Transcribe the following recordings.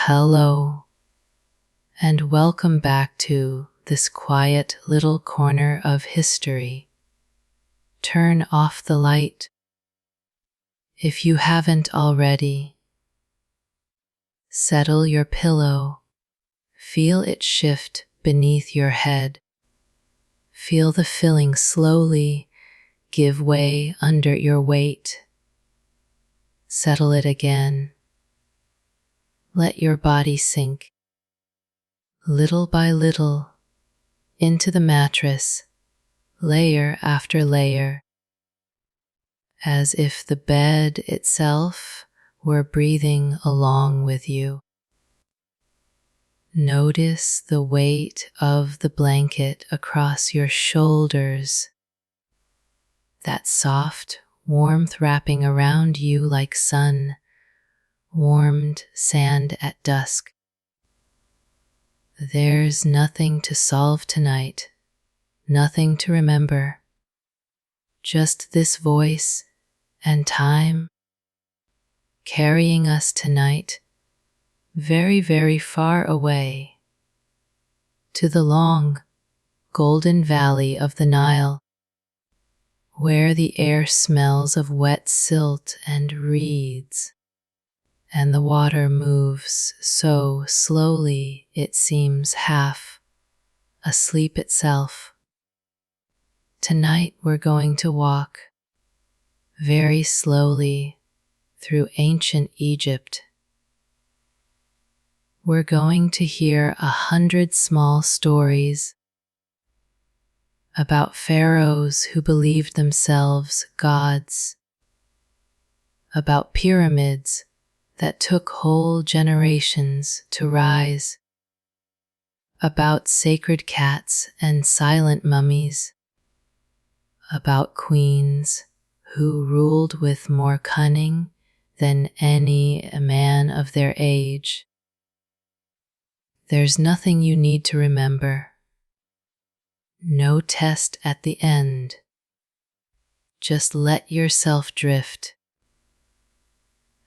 Hello, and welcome back to this quiet little corner of history. Turn off the light if you haven't already. Settle your pillow. Feel it shift beneath your head. Feel the filling slowly give way under your weight. Settle it again. Let your body sink, little by little, into the mattress, layer after layer, as if the bed itself were breathing along with you. Notice the weight of the blanket across your shoulders, that soft warmth wrapping around you like sun warmed sand at dusk. There's nothing to solve tonight, nothing to remember, just this voice and time carrying us tonight very, very far away to the long, golden valley of the Nile, where the air smells of wet silt and reeds, and the water moves so slowly it seems half asleep itself. Tonight we're going to walk very slowly through ancient Egypt. We're going to hear 100 small stories about pharaohs who believed themselves gods, about pyramids that took whole generations to rise, about sacred cats and silent mummies, about queens who ruled with more cunning than any man of their age. There's nothing you need to remember, no test at the end. Just let yourself drift,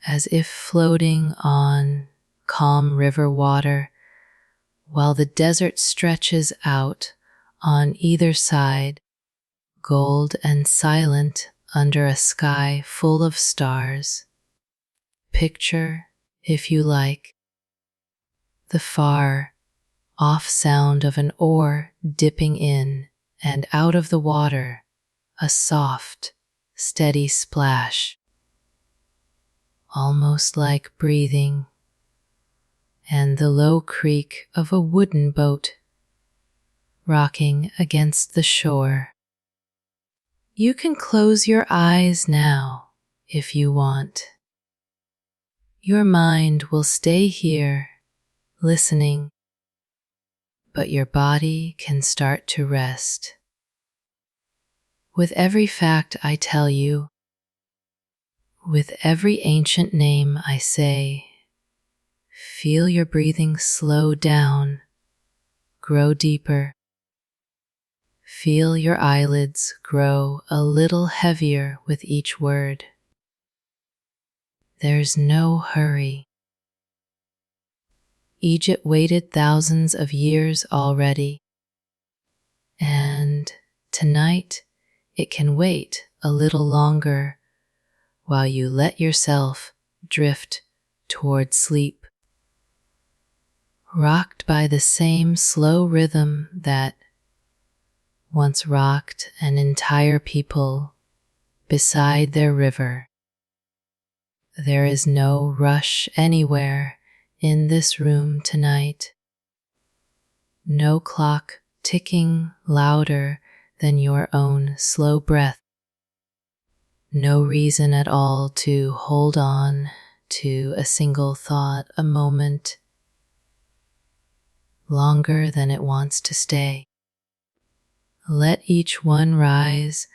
as if floating on calm river water, while the desert stretches out on either side, gold and silent under a sky full of stars. Picture, if you like, the far off sound of an oar dipping in and out of the water, a soft, steady splash, almost like breathing, and the low creak of a wooden boat rocking against the shore. You can close your eyes now if you want. Your mind will stay here, listening, but your body can start to rest. With every fact I tell you, with every ancient name I say, feel your breathing slow down, grow deeper. Feel your eyelids grow a little heavier with each word. There's no hurry. Egypt waited thousands of years already, and tonight it can wait a little longer while you let yourself drift toward sleep, rocked by the same slow rhythm that once rocked an entire people beside their river. There is no rush anywhere in this room tonight, no clock ticking louder than your own slow breath. No reason at all to hold on to a single thought a moment longer than it wants to stay. Let each one rise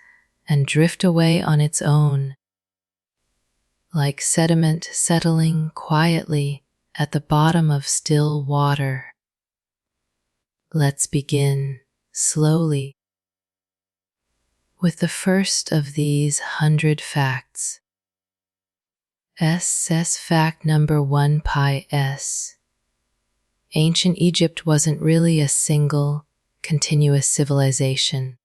and drift away on its own, like sediment settling quietly at the bottom of still water. Let's begin slowly with the first of these 100 facts. SS fact number 1 pi s ancient Egypt wasn't really a single, continuous civilization,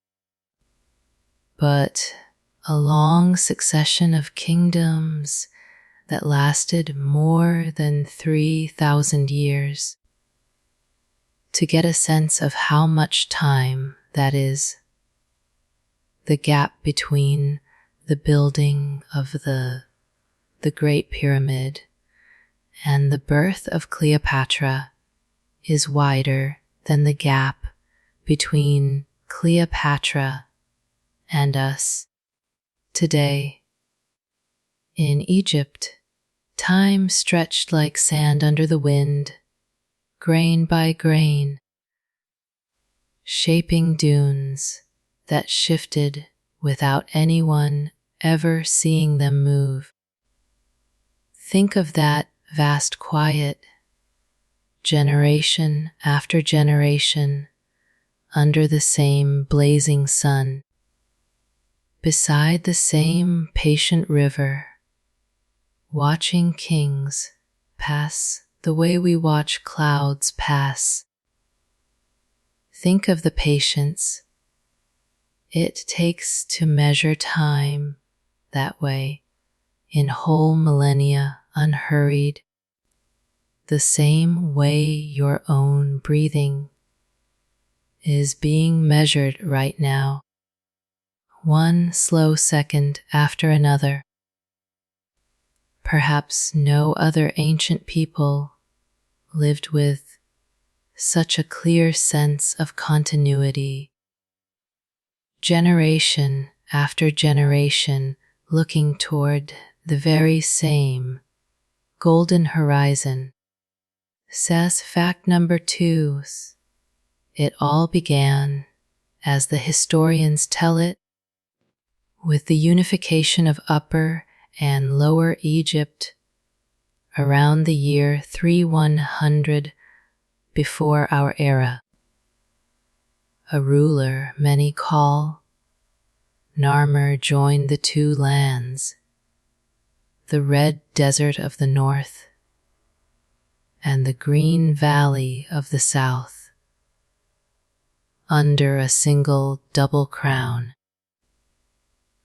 but a long succession of kingdoms that lasted more than 3,000 years. To get a sense of how much time that is, the gap between the building of the Great Pyramid and the birth of Cleopatra is wider than the gap between Cleopatra and us today. In Egypt, time stretched like sand under the wind, grain by grain, shaping dunes that shifted without anyone ever seeing them move. Think of that vast quiet, generation after generation, under the same blazing sun, beside the same patient river, watching kings pass the way we watch clouds pass. Think of the patience it takes to measure time that way, in whole millennia unhurried, the same way your own breathing is being measured right now, one slow second after another. Perhaps no other ancient people lived with such a clear sense of continuity, generation after generation looking toward the very same golden horizon. Says fact number 2, it all began, as the historians tell it, with the unification of Upper and Lower Egypt around the year 3100 before our era. A ruler many call Narmer joined the two lands, the red desert of the north and the green valley of the south, under a single double crown.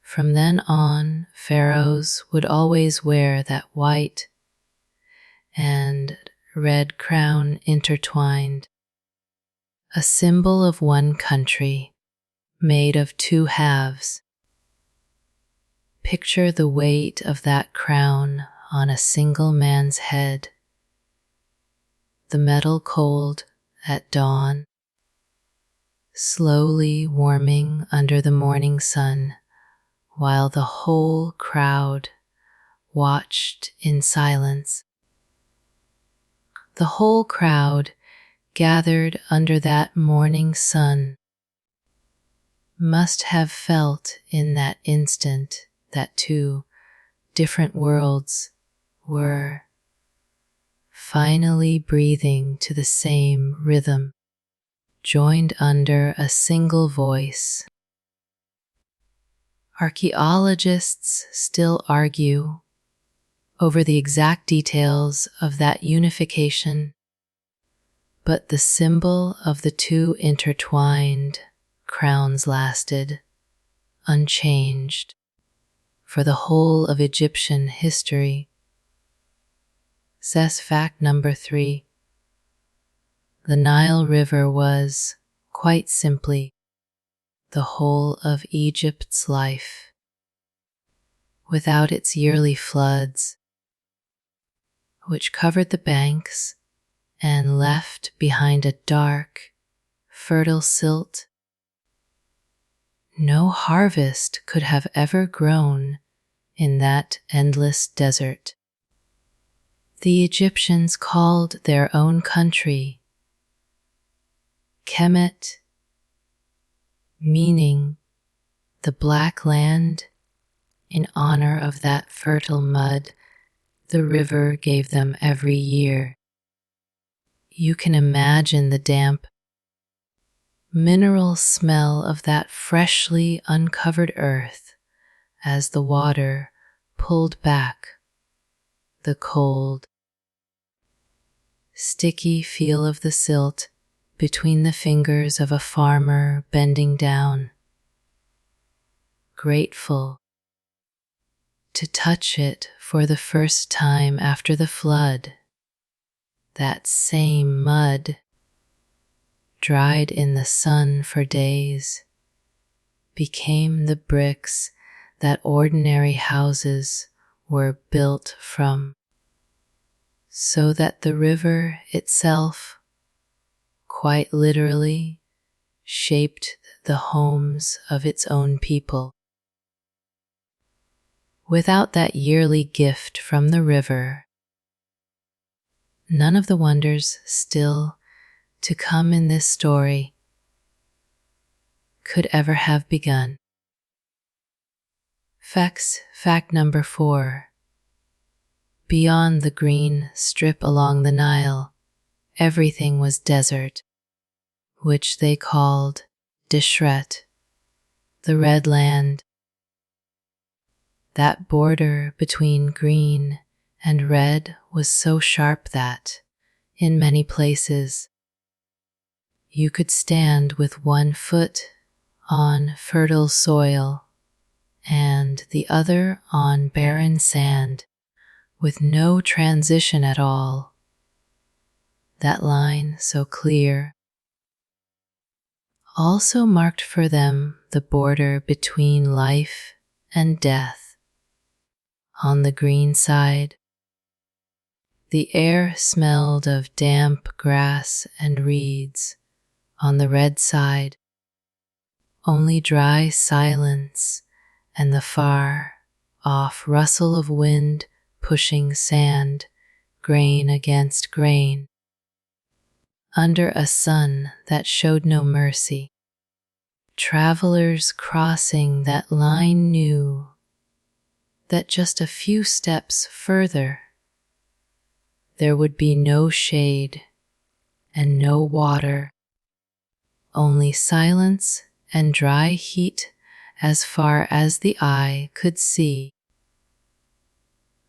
From then on, pharaohs would always wear that white and red crown intertwined, a symbol of one country made of two halves. Picture the weight of that crown on a single man's head, the metal cold at dawn, slowly warming under the morning sun, while the whole crowd watched in silence. The whole crowd gathered under that morning sun must have felt in that instant that two different worlds were finally breathing to the same rhythm, joined under a single voice. Archaeologists still argue over the exact details of that unification, but the symbol of the two intertwined crowns lasted unchanged for the whole of Egyptian history. Says fact number 3, the Nile River was, quite simply, the whole of Egypt's life. Without its yearly floods, which covered the banks and left behind a dark, fertile silt, no harvest could have ever grown in that endless desert. The Egyptians called their own country Kemet, meaning the black land, in honor of that fertile mud the river gave them every year. You can imagine the damp, mineral smell of that freshly uncovered earth as the water pulled back the cold, sticky feel of the silt between the fingers of a farmer bending down, grateful to touch it for the first time after the flood. That same mud, dried in the sun for days, became the bricks that ordinary houses were built from, so that the river itself, quite literally, shaped the homes of its own people. Without that yearly gift from the river, none of the wonders still to come in this story could ever have begun. Fact number 4. Beyond the green strip along the Nile, everything was desert, which they called Deshret, the Red Land. That border between green and red was so sharp that, in many places, you could stand with one foot on fertile soil and the other on barren sand, with no transition at all. That line, so clear, also marked for them the border between life and death. On the green side, the air smelled of damp grass and reeds. On the red side, only dry silence and the far-off rustle of wind pushing sand, grain against grain. Under a sun that showed no mercy, travelers crossing that line knew that just a few steps further there would be no shade and no water, only silence and dry heat as far as the eye could see.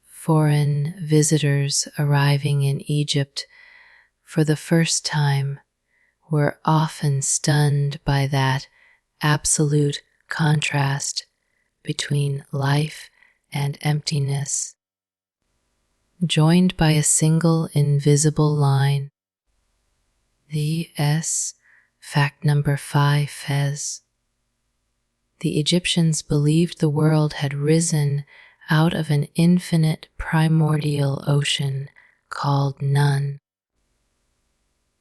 Foreign visitors arriving in Egypt for the first time were often stunned by that absolute contrast between life and emptiness, joined by a single invisible line. Fact number 5 says, the Egyptians believed the world had risen out of an infinite primordial ocean called Nun,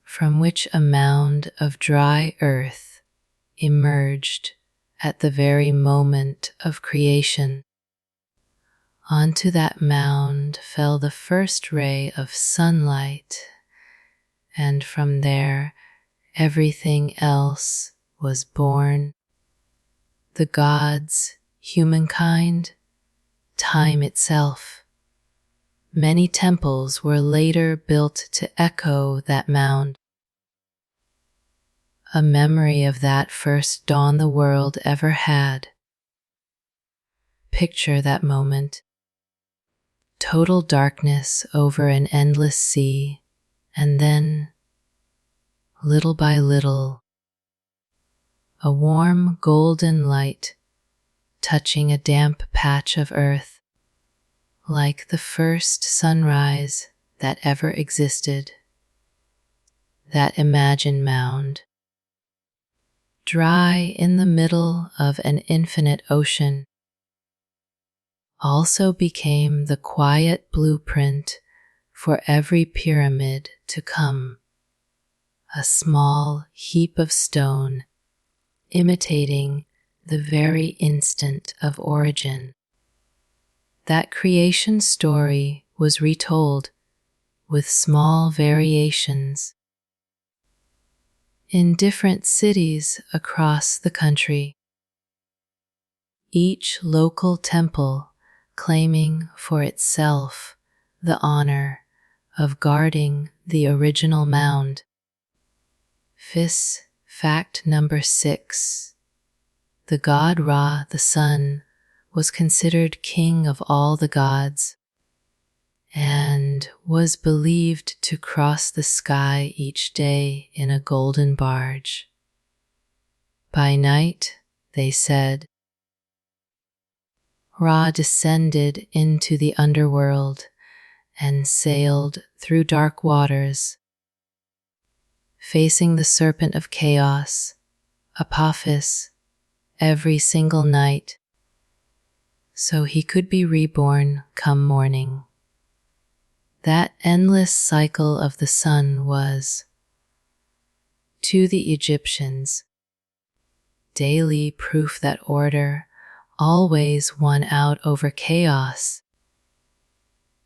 from which a mound of dry earth emerged at the very moment of creation. Onto that mound fell the first ray of sunlight, and from there everything else was born. The gods, humankind, time itself. Many temples were later built to echo that mound. A memory of that first dawn the world ever had. Picture that moment. Total darkness over an endless sea, and then, little by little, a warm golden light touching a damp patch of earth, like the first sunrise that ever existed. That imagined mound, dry in the middle of an infinite ocean, also became the quiet blueprint for every pyramid to come. A small heap of stone, imitating the very instant of origin. That creation story was retold with small variations in different cities across the country, each local temple claiming for itself the honor of guarding the original mound. Fact number 6. The god Ra, the sun, was considered king of all the gods, and was believed to cross the sky each day in a golden barge. By night, they said, Ra descended into the underworld and sailed through dark waters, facing the serpent of chaos, Apophis, every single night, so he could be reborn come morning. That endless cycle of the sun was, to the Egyptians, daily proof that order always won out over chaos.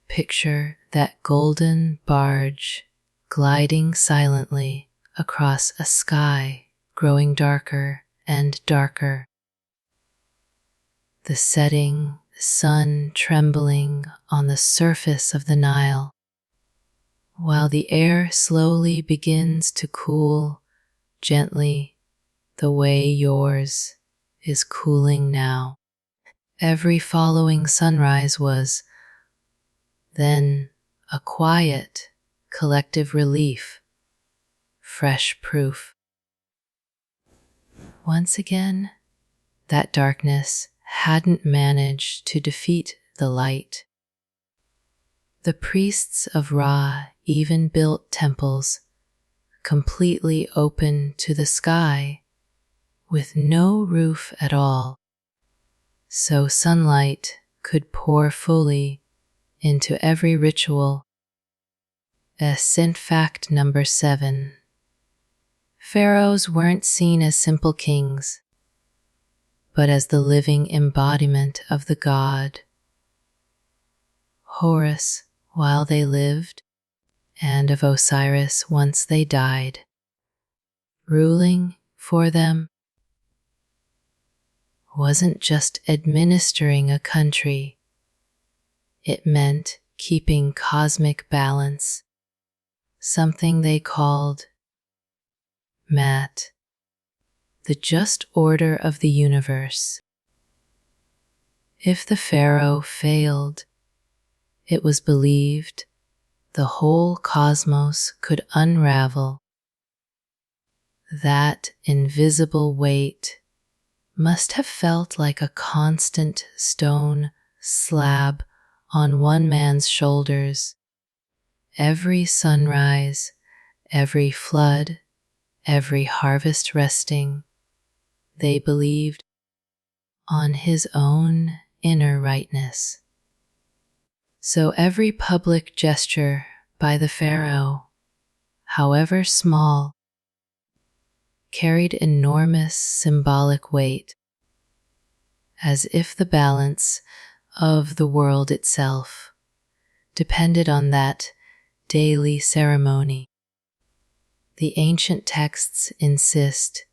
Picture that golden barge gliding silently across a sky growing darker and darker. The setting sun trembling on the surface of the Nile, while the air slowly begins to cool gently the way yours is cooling now. Every following sunrise was then a quiet, collective relief, fresh proof. Once again, that darkness hadn't managed to defeat the light. The priests of Ra even built temples completely open to the sky with no roof at all, so sunlight could pour fully into every ritual. Fact number 7. Pharaohs weren't seen as simple kings, but as the living embodiment of the god Horus while they lived, and of Osiris once they died. Ruling for them wasn't just administering a country, it meant keeping cosmic balance, something they called Maat, the just order of the universe. If the pharaoh failed, it was believed the whole cosmos could unravel. That invisible weight must have felt like a constant stone slab on one man's shoulders. Every sunrise, every flood, every harvest resting, they believed, on his own inner rightness. So every public gesture by the pharaoh, however small, carried enormous symbolic weight, as if the balance of the world itself depended on that daily ceremony. The ancient texts insist,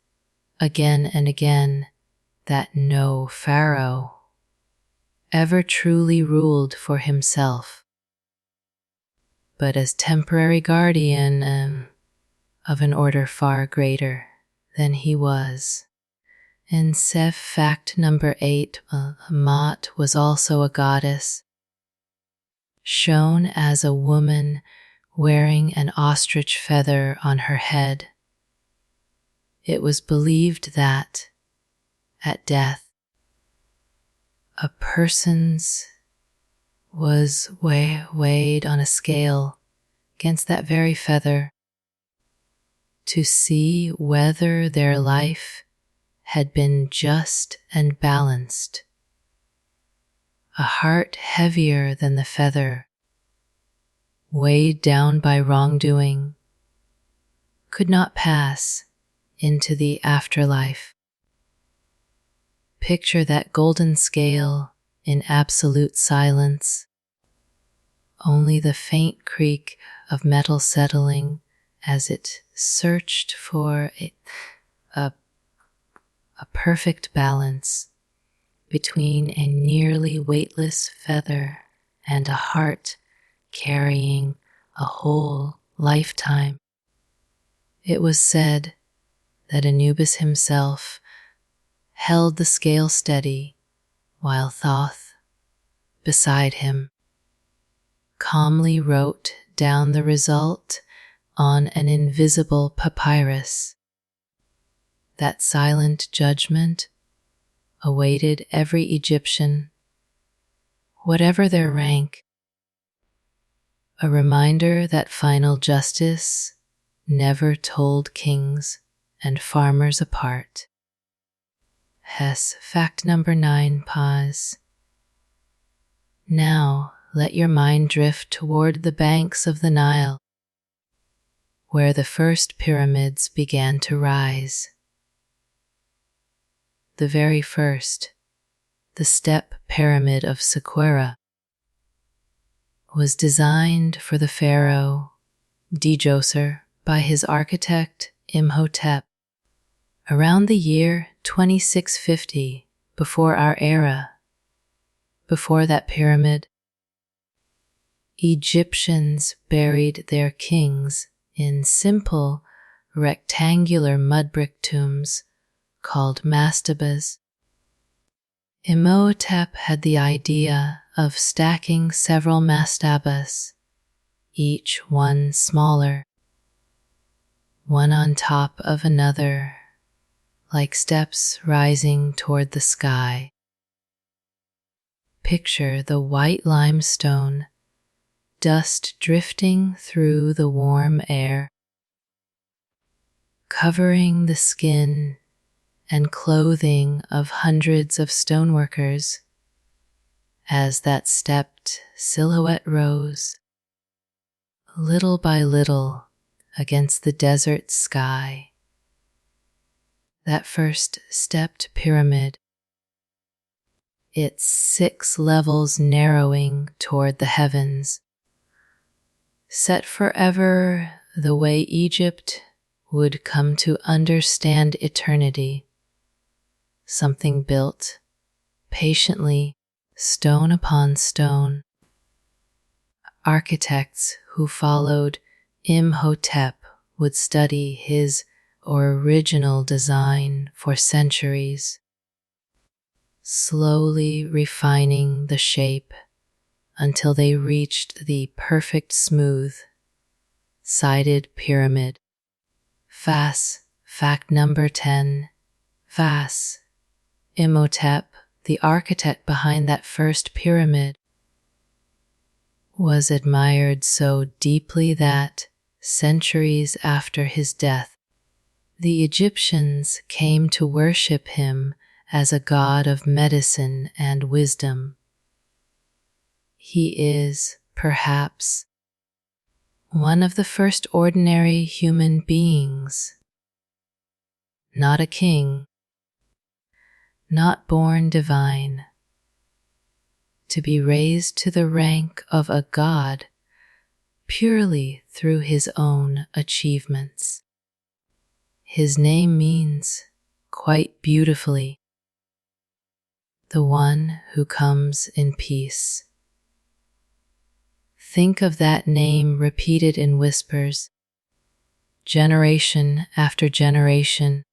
again and again, that no pharaoh ever truly ruled for himself, but as temporary guardian of an order far greater than he was. In fact number 8, Maat was also a goddess, shown as a woman wearing an ostrich feather on her head. It was believed that, at death, a person's was weighed on a scale against that very feather to see whether their life had been just and balanced. A heart heavier than the feather, weighed down by wrongdoing, could not pass into the afterlife. Picture that golden scale in absolute silence, only the faint creak of metal settling as it searched for a perfect balance between a nearly weightless feather and a heart carrying a whole lifetime. It was said that Anubis himself held the scale steady while Thoth beside him calmly wrote down the result on an invisible papyrus. That silent judgment awaited every Egyptian, whatever their rank, a reminder that final justice never told kings and farmers apart. Hess, fact number 9, pause. Now let your mind drift toward the banks of the Nile, where the first pyramids began to rise. The very first, the step pyramid of Saqqara, was designed for the pharaoh Djoser by his architect Imhotep around the year 2650 before our era. Before that pyramid, Egyptians buried their kings in simple rectangular mud brick tombs called mastabas. Imhotep had the idea of stacking several mastabas, each one smaller, one on top of another, like steps rising toward the sky. Picture the white limestone, dust drifting through the warm air, covering the skin and clothing of hundreds of stoneworkers as that stepped silhouette rose, little by little, against the desert sky. That first stepped pyramid, its 6 levels narrowing toward the heavens, set forever the way Egypt would come to understand eternity, something built patiently, stone upon stone. Architects who followed Imhotep would study his original design for centuries, slowly refining the shape until they reached the perfect smooth, sided pyramid. Phas, fact number 10, Phas. Imhotep, the architect behind that first pyramid, was admired so deeply that, centuries after his death, the Egyptians came to worship him as a god of medicine and wisdom. He is, perhaps, one of the first ordinary human beings, not a king, not born divine, to be raised to the rank of a god purely through his own achievements. His name means, quite beautifully, the one who comes in peace. Think of that name repeated in whispers, generation after generation,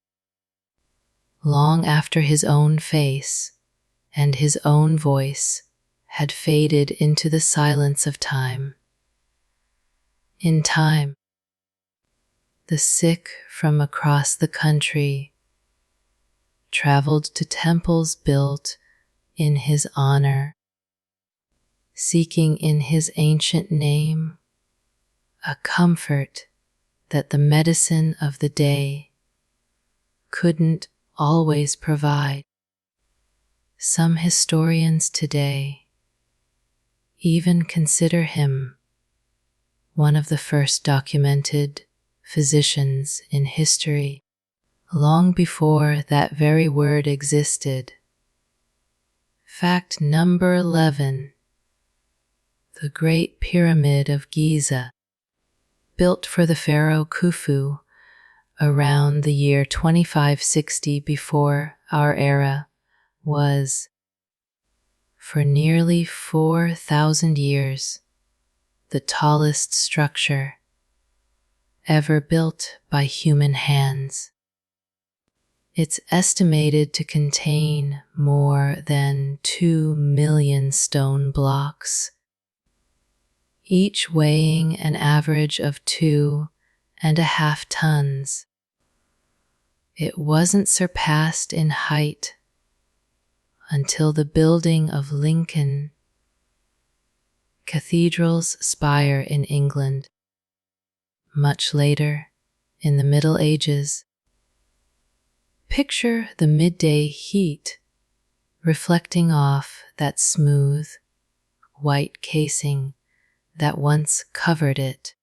long after his own face and his own voice had faded into the silence of time. In time, the sick from across the country traveled to temples built in his honor, seeking in his ancient name a comfort that the medicine of the day couldn't always provide. Some historians today even consider him one of the first documented physicians in history, long before that very word existed. Fact number 11. The Great Pyramid of Giza, built for the pharaoh Khufu around the year 2560 before our era, was, for nearly 4,000 years, the tallest structure ever built by human hands. It's estimated to contain more than 2 million stone blocks, each weighing an average of 2.5 tons. It wasn't surpassed in height until the building of Lincoln Cathedral's spire in England. Much later, in the Middle Ages, picture the midday heat reflecting off that smooth, white casing that once covered it,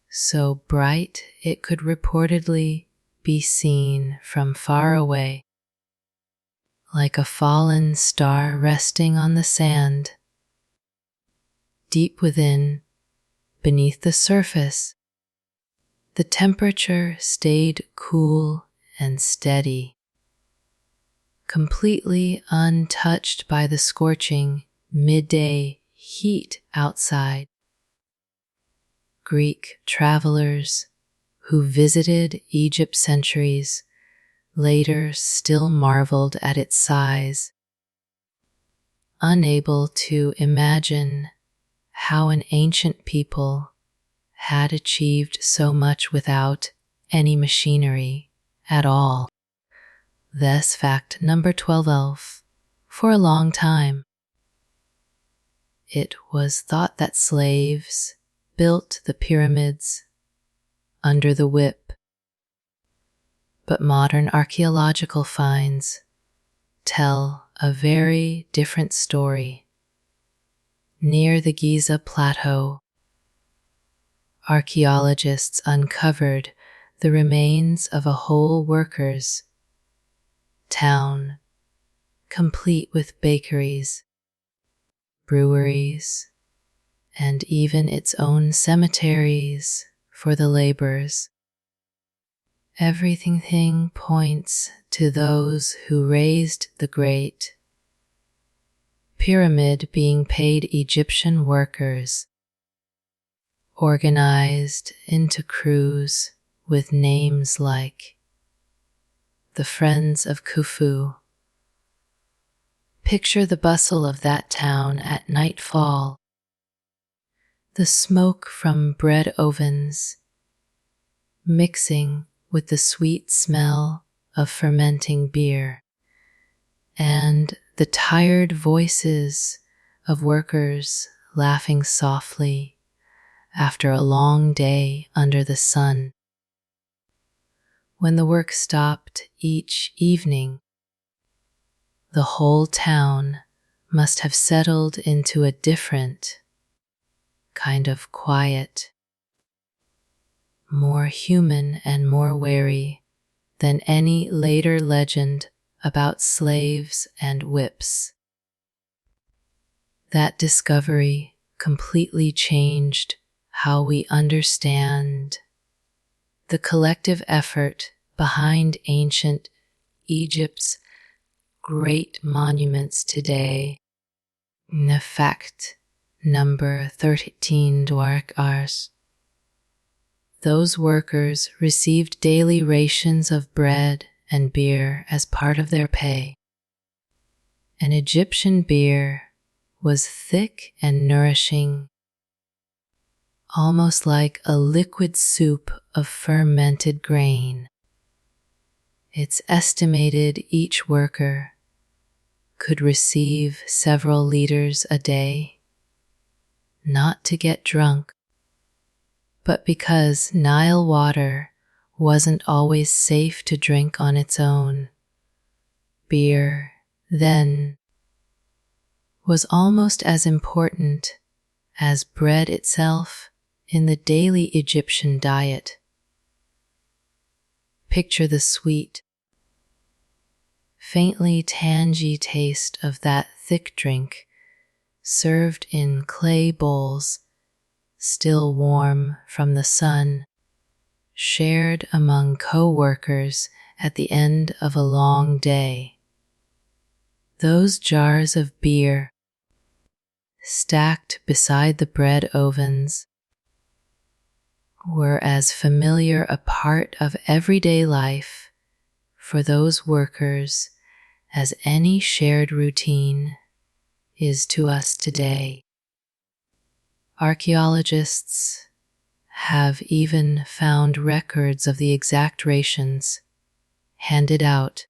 so bright it could reportedly be seen from far away, like a fallen star resting on the sand. Deep within, beneath the surface, the temperature stayed cool and steady, completely untouched by the scorching midday heat outside. Greek travelers who visited Egypt centuries later still marveled at its size, unable to imagine how an ancient people had achieved so much without any machinery at all. Thus, fact number 12. For a long time, it was thought that slaves built the pyramids under the whip, but modern archaeological finds tell a very different story. Near the Giza Plateau, archaeologists uncovered the remains of a whole workers' town, complete with bakeries, breweries, and even its own cemeteries for the laborers. Everything points to those who raised the great pyramid being paid Egyptian workers, organized into crews with names like the Friends of Khufu. Picture the bustle of that town at nightfall, the smoke from bread ovens mixing with the sweet smell of fermenting beer, and the tired voices of workers laughing softly after a long day under the sun. When the work stopped each evening, the whole town must have settled into a different kind of quiet, more human and more wary than any later legend about slaves and whips. That discovery completely changed how we understand the collective effort behind ancient Egypt's great monuments today. Fact number 13. Those workers received daily rations of bread and beer as part of their pay. An Egyptian beer was thick and nourishing, almost like a liquid soup of fermented grain. It's estimated each worker could receive several liters a day, not to get drunk, but because Nile water wasn't always safe to drink on its own. Beer, then, was almost as important as bread itself in the daily Egyptian diet. Picture the sweet, faintly tangy taste of that thick drink served in clay bowls, still warm from the sun, shared among co-workers at the end of a long day. Those jars of beer, stacked beside the bread ovens, were as familiar a part of everyday life for those workers as any shared routine is to us today. Archaeologists have even found records of the exact rations handed out,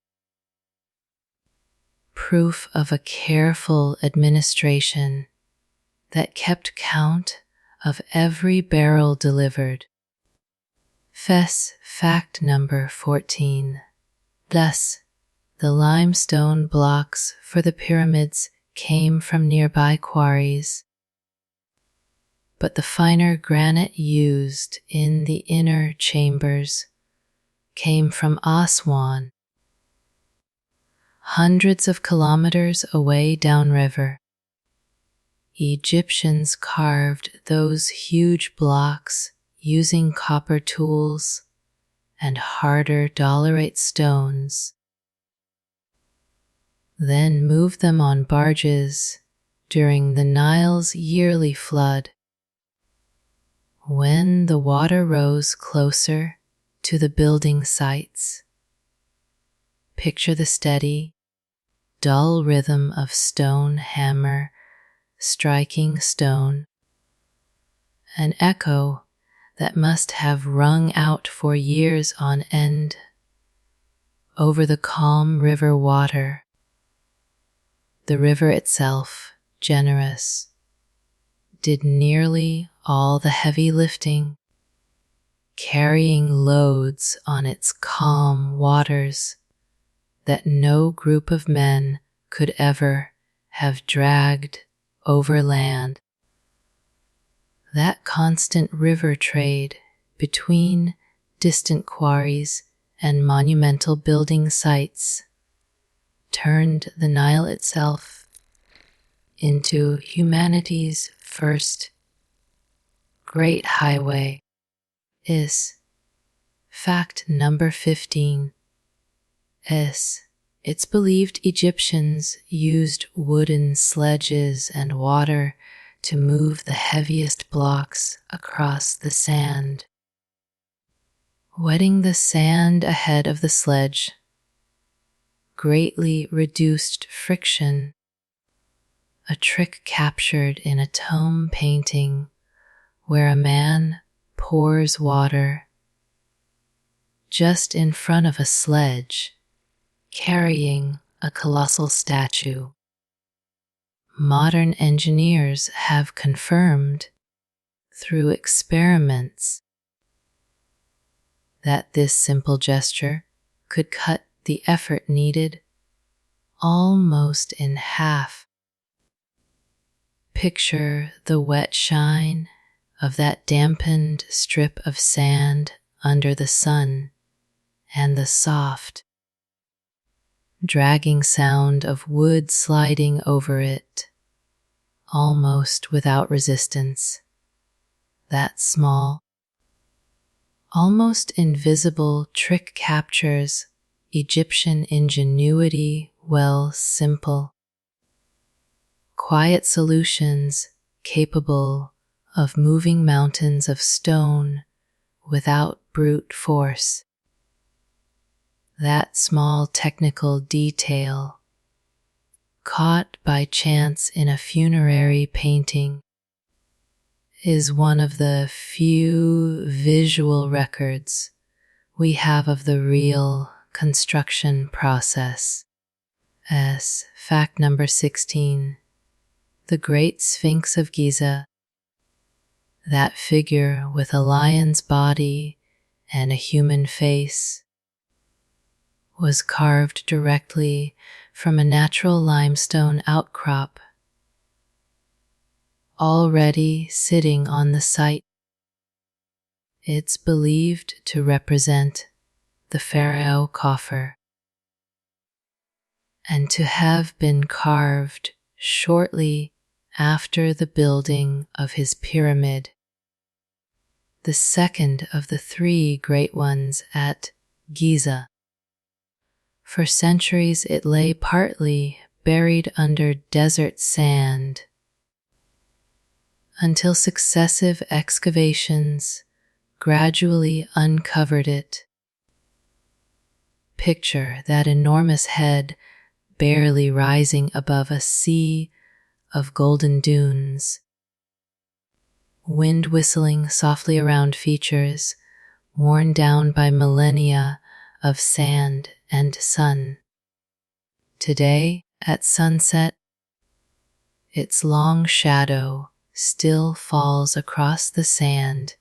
proof of a careful administration that kept count of every barrel delivered. Fact number 14. Thus, the limestone blocks for the pyramids came from nearby quarries, but the finer granite used in the inner chambers came from Aswan, hundreds of kilometers away downriver. Egyptians carved those huge blocks using copper tools and harder dolerite stones, then moved them on barges during the Nile's yearly flood. When the water rose closer to the building sites, picture the steady, dull rhythm of stone hammer striking stone, an echo that must have rung out for years on end over the calm river water. The river itself, generous, did nearly all the heavy lifting, carrying loads on its calm waters that no group of men could ever have dragged over land. That constant river trade between distant quarries and monumental building sites turned the Nile itself into humanity's first great highway. Fact number 15. It's believed Egyptians used wooden sledges and water to move the heaviest blocks across the sand, wetting the sand ahead of the sledge greatly reduced friction, a trick captured in a tomb painting where a man pours water just in front of a sledge carrying a colossal statue. Modern engineers have confirmed through experiments that this simple gesture could cut the effort needed almost in half. Picture the wet shine of that dampened strip of sand under the sun and the soft, dragging sound of wood sliding over it, almost without resistance. That small, almost invisible trick captures Egyptian ingenuity well simple. Quiet solutions capable of moving mountains of stone without brute force. That small technical detail, caught by chance in a funerary painting, is one of the few visual records we have of the real construction process. Fact number 16. The Great Sphinx of Giza, that figure with a lion's body and a human face, was carved directly from a natural limestone outcrop, already sitting on the site. It's believed to represent the pharaoh Khafre, and to have been carved shortly after the building of his pyramid, the second of the three great ones at Giza. For centuries it lay partly buried under desert sand, until successive excavations gradually uncovered it. Picture that enormous head barely rising above a sea of golden dunes. wind whistling softly around features worn down by millennia of sand and sun. Today, at sunset, its long shadow still falls across the sand,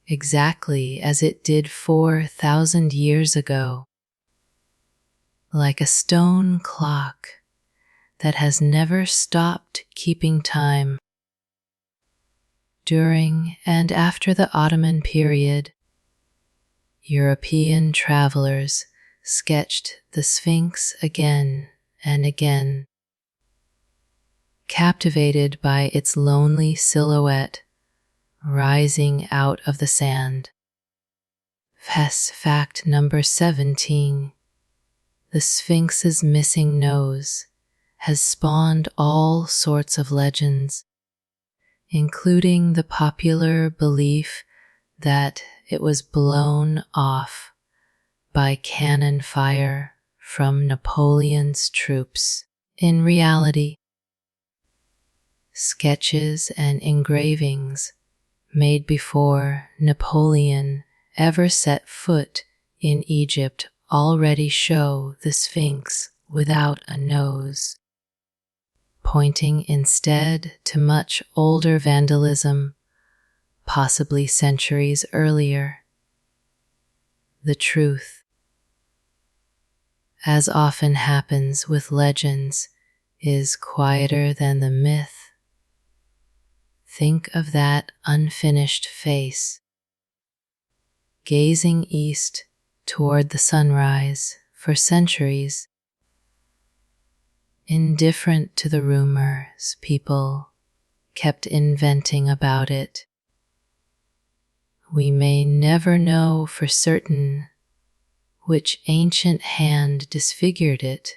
exactly as it did 4,000 years ago, like a stone clock that has never stopped keeping time. During and after the Ottoman period, European travelers sketched the Sphinx again and again, captivated by its lonely silhouette rising out of the sand. Fact number 17. The Sphinx's missing nose has spawned all sorts of legends, including the popular belief that it was blown off by cannon fire from Napoleon's troops. In reality, sketches and engravings made before Napoleon ever set foot in Egypt already show the Sphinx without a nose, pointing instead to much older vandalism, possibly centuries earlier. The truth, as often happens with legends, is quieter than the myth. Think of that unfinished face, gazing east toward the sunrise for centuries, indifferent to the rumors people kept inventing about it. We may never know for certain which ancient hand disfigured it,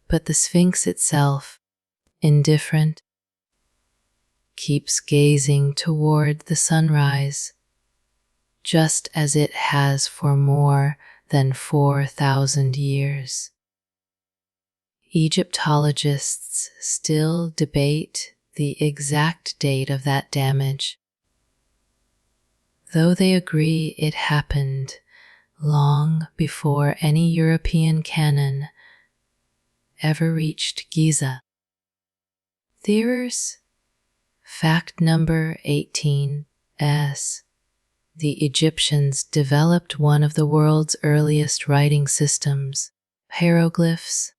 but the Sphinx itself, indifferent, keeps gazing toward the sunrise, just as it has for more than 4,000 years. Egyptologists still debate the exact date of that damage, though they agree it happened long before any European cannon ever reached Giza. Theorists. Fact number 18. The Egyptians developed one of the world's earliest writing systems, hieroglyphs,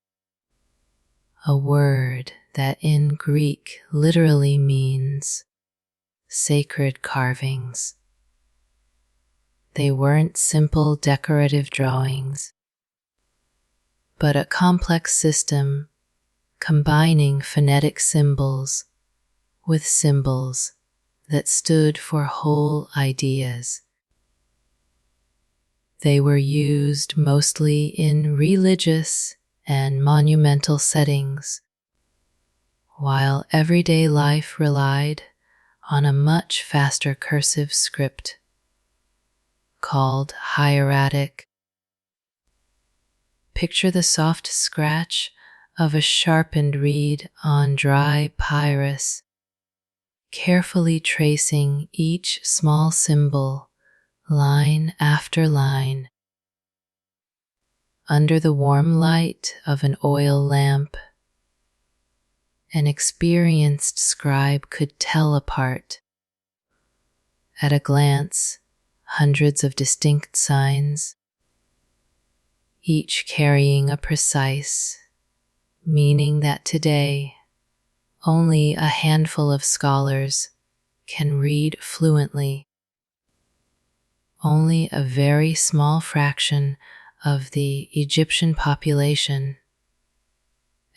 a word that in Greek literally means sacred carvings. They weren't simple decorative drawings, but a complex system combining phonetic symbols with symbols that stood for whole ideas. They were used mostly in religious and monumental settings, while everyday life relied on a much faster cursive script called hieratic. Picture the soft scratch of a sharpened reed on dry papyrus, carefully tracing each small symbol, line after line. Under the warm light of an oil lamp, an experienced scribe could tell apart, at a glance, hundreds of distinct signs, each carrying a precise meaning that today only a handful of scholars can read fluently. Only a very small fraction of the Egyptian population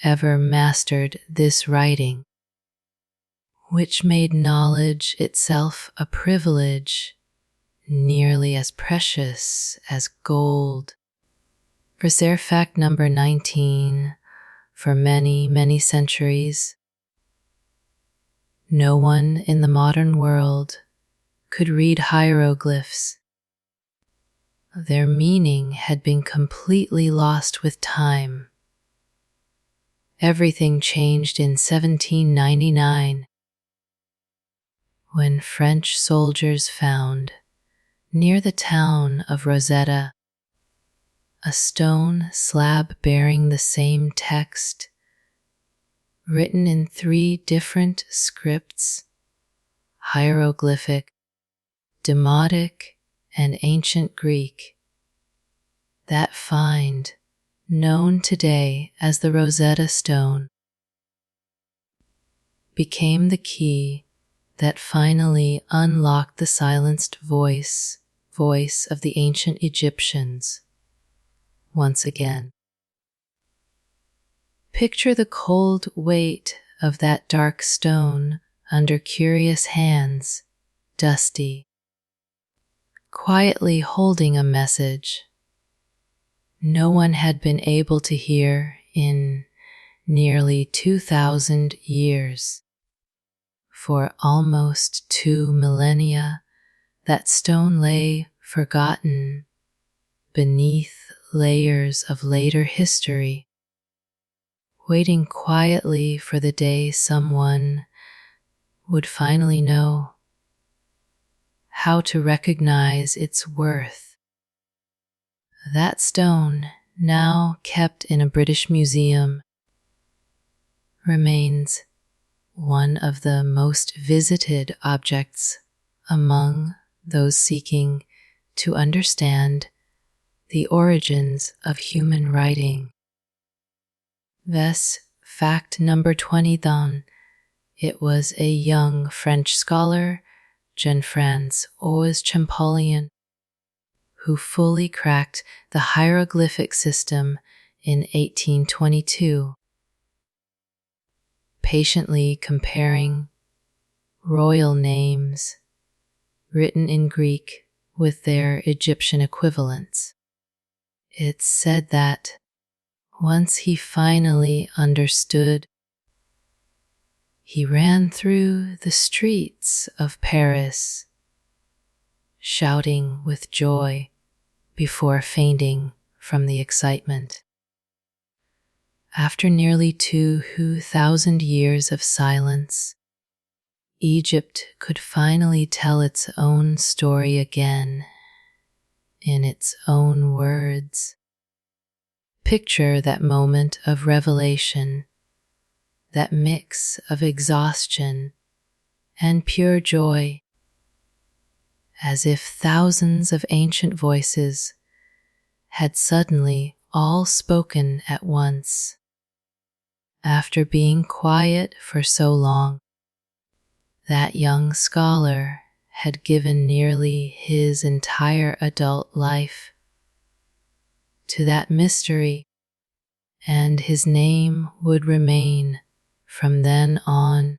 ever mastered this writing, which made knowledge itself a privilege nearly as precious as gold. Reserve fact number 19. For many, many centuries, no one in the modern world could read hieroglyphs. Their meaning had been completely lost with time. Everything changed in 1799 when French soldiers found, near the town of Rosetta, a stone slab bearing the same text, written in 3 different scripts: hieroglyphic, Demotic, and ancient Greek. That find, known today as the Rosetta Stone, became the key that finally unlocked the silenced voice of the ancient Egyptians once again. Picture the cold weight of that dark stone under curious hands, dusty, quietly holding a message no one had been able to hear in nearly 2,000 years. For almost 2 millennia, that stone lay forgotten beneath layers of later history, waiting quietly for the day someone would finally know how to recognize its worth. That stone, now kept in a British museum, remains one of the most visited objects among those seeking to understand the origins of human writing. Thus, fact number 20 then, it was a young French scholar, Jean-François Champollion, who fully cracked the hieroglyphic system in 1822, patiently comparing royal names written in Greek with their Egyptian equivalents. It's said that once he finally understood, he ran through the streets of Paris, shouting with joy before fainting from the excitement. After nearly 2,000 years of silence, Egypt could finally tell its own story again in its own words. Picture that moment of revelation, that mix of exhaustion and pure joy, as if thousands of ancient voices had suddenly all spoken at once. After being quiet for so long, that young scholar had given nearly his entire adult life to that mystery, and his name would remain from then on,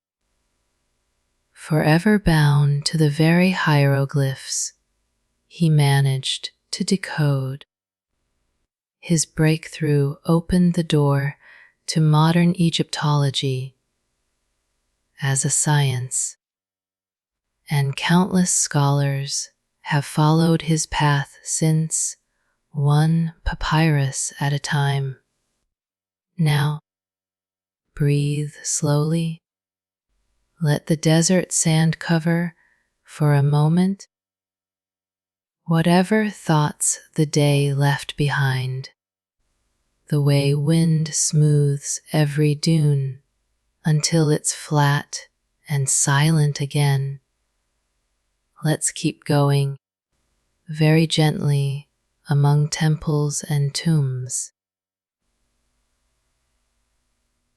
forever bound to the very hieroglyphs he managed to decode. His breakthrough opened the door to modern Egyptology as a science, and countless scholars have followed his path since, one papyrus at a time. Now, breathe slowly. Let the desert sand cover for a moment whatever thoughts the day left behind, the way wind smooths every dune until it's flat and silent again. Let's keep going, very gently, among temples and tombs.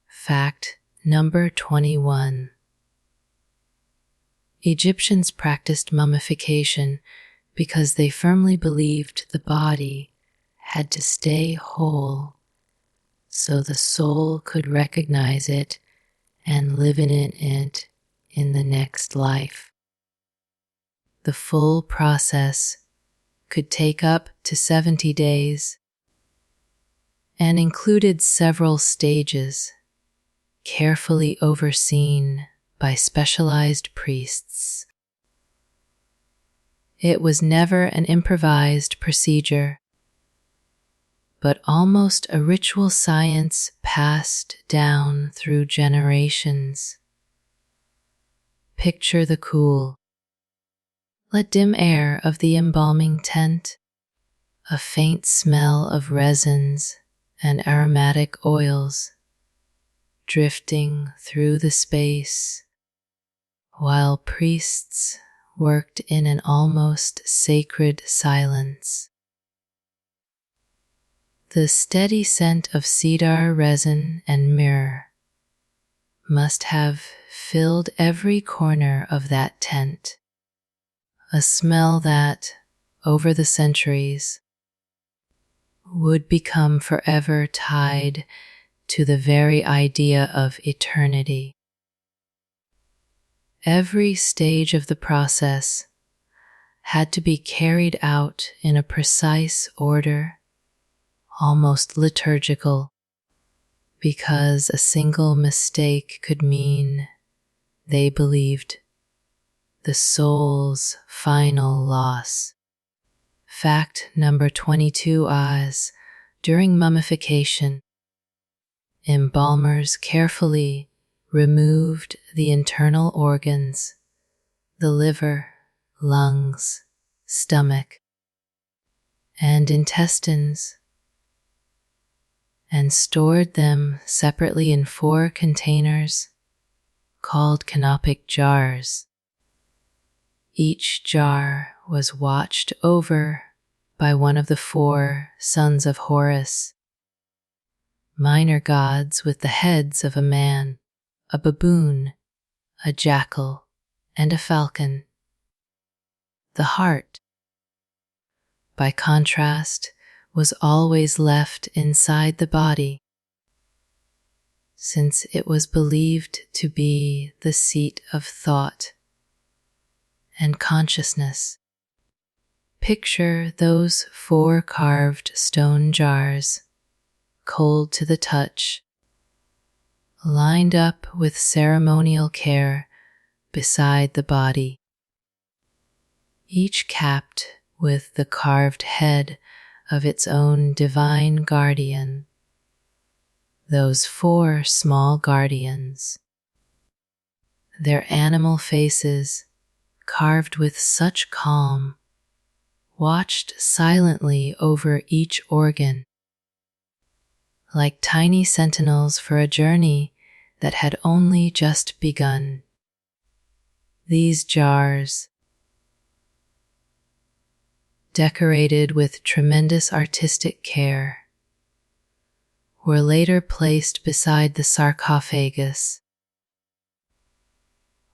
Fact number 21. Egyptians practiced mummification because they firmly believed the body had to stay whole so the soul could recognize it and live in it in the next life. The full process could take up to 70 days and included several stages, carefully overseen by specialized priests. It was never an improvised procedure, but almost a ritual science passed down through generations. Picture the cool, yet dim air of the embalming tent, a faint smell of resins and aromatic oils drifting through the space while priests worked in an almost sacred silence. The steady scent of cedar resin and myrrh must have filled every corner of that tent, a smell that, over the centuries, would become forever tied to the very idea of eternity. Every stage of the process had to be carried out in a precise order, almost liturgical, because a single mistake could mean, they believed, the soul's final loss. Fact number 22 is, during mummification, embalmers carefully removed the internal organs, the liver, lungs, stomach, and intestines, and stored them separately in 4 containers called canopic jars. Each jar was watched over by one of the 4 sons of Horus, minor gods with the heads of a man, a baboon, a jackal, and a falcon. The heart, by contrast, was always left inside the body, since it was believed to be the seat of thought and consciousness. Picture those 4 carved stone jars, cold to the touch, lined up with ceremonial care beside the body, each capped with the carved head of its own divine guardian. Those 4 small guardians, their animal faces carved with such calm, watched silently over each organ, like tiny sentinels for a journey that had only just begun. These jars, decorated with tremendous artistic care, were later placed beside the sarcophagus,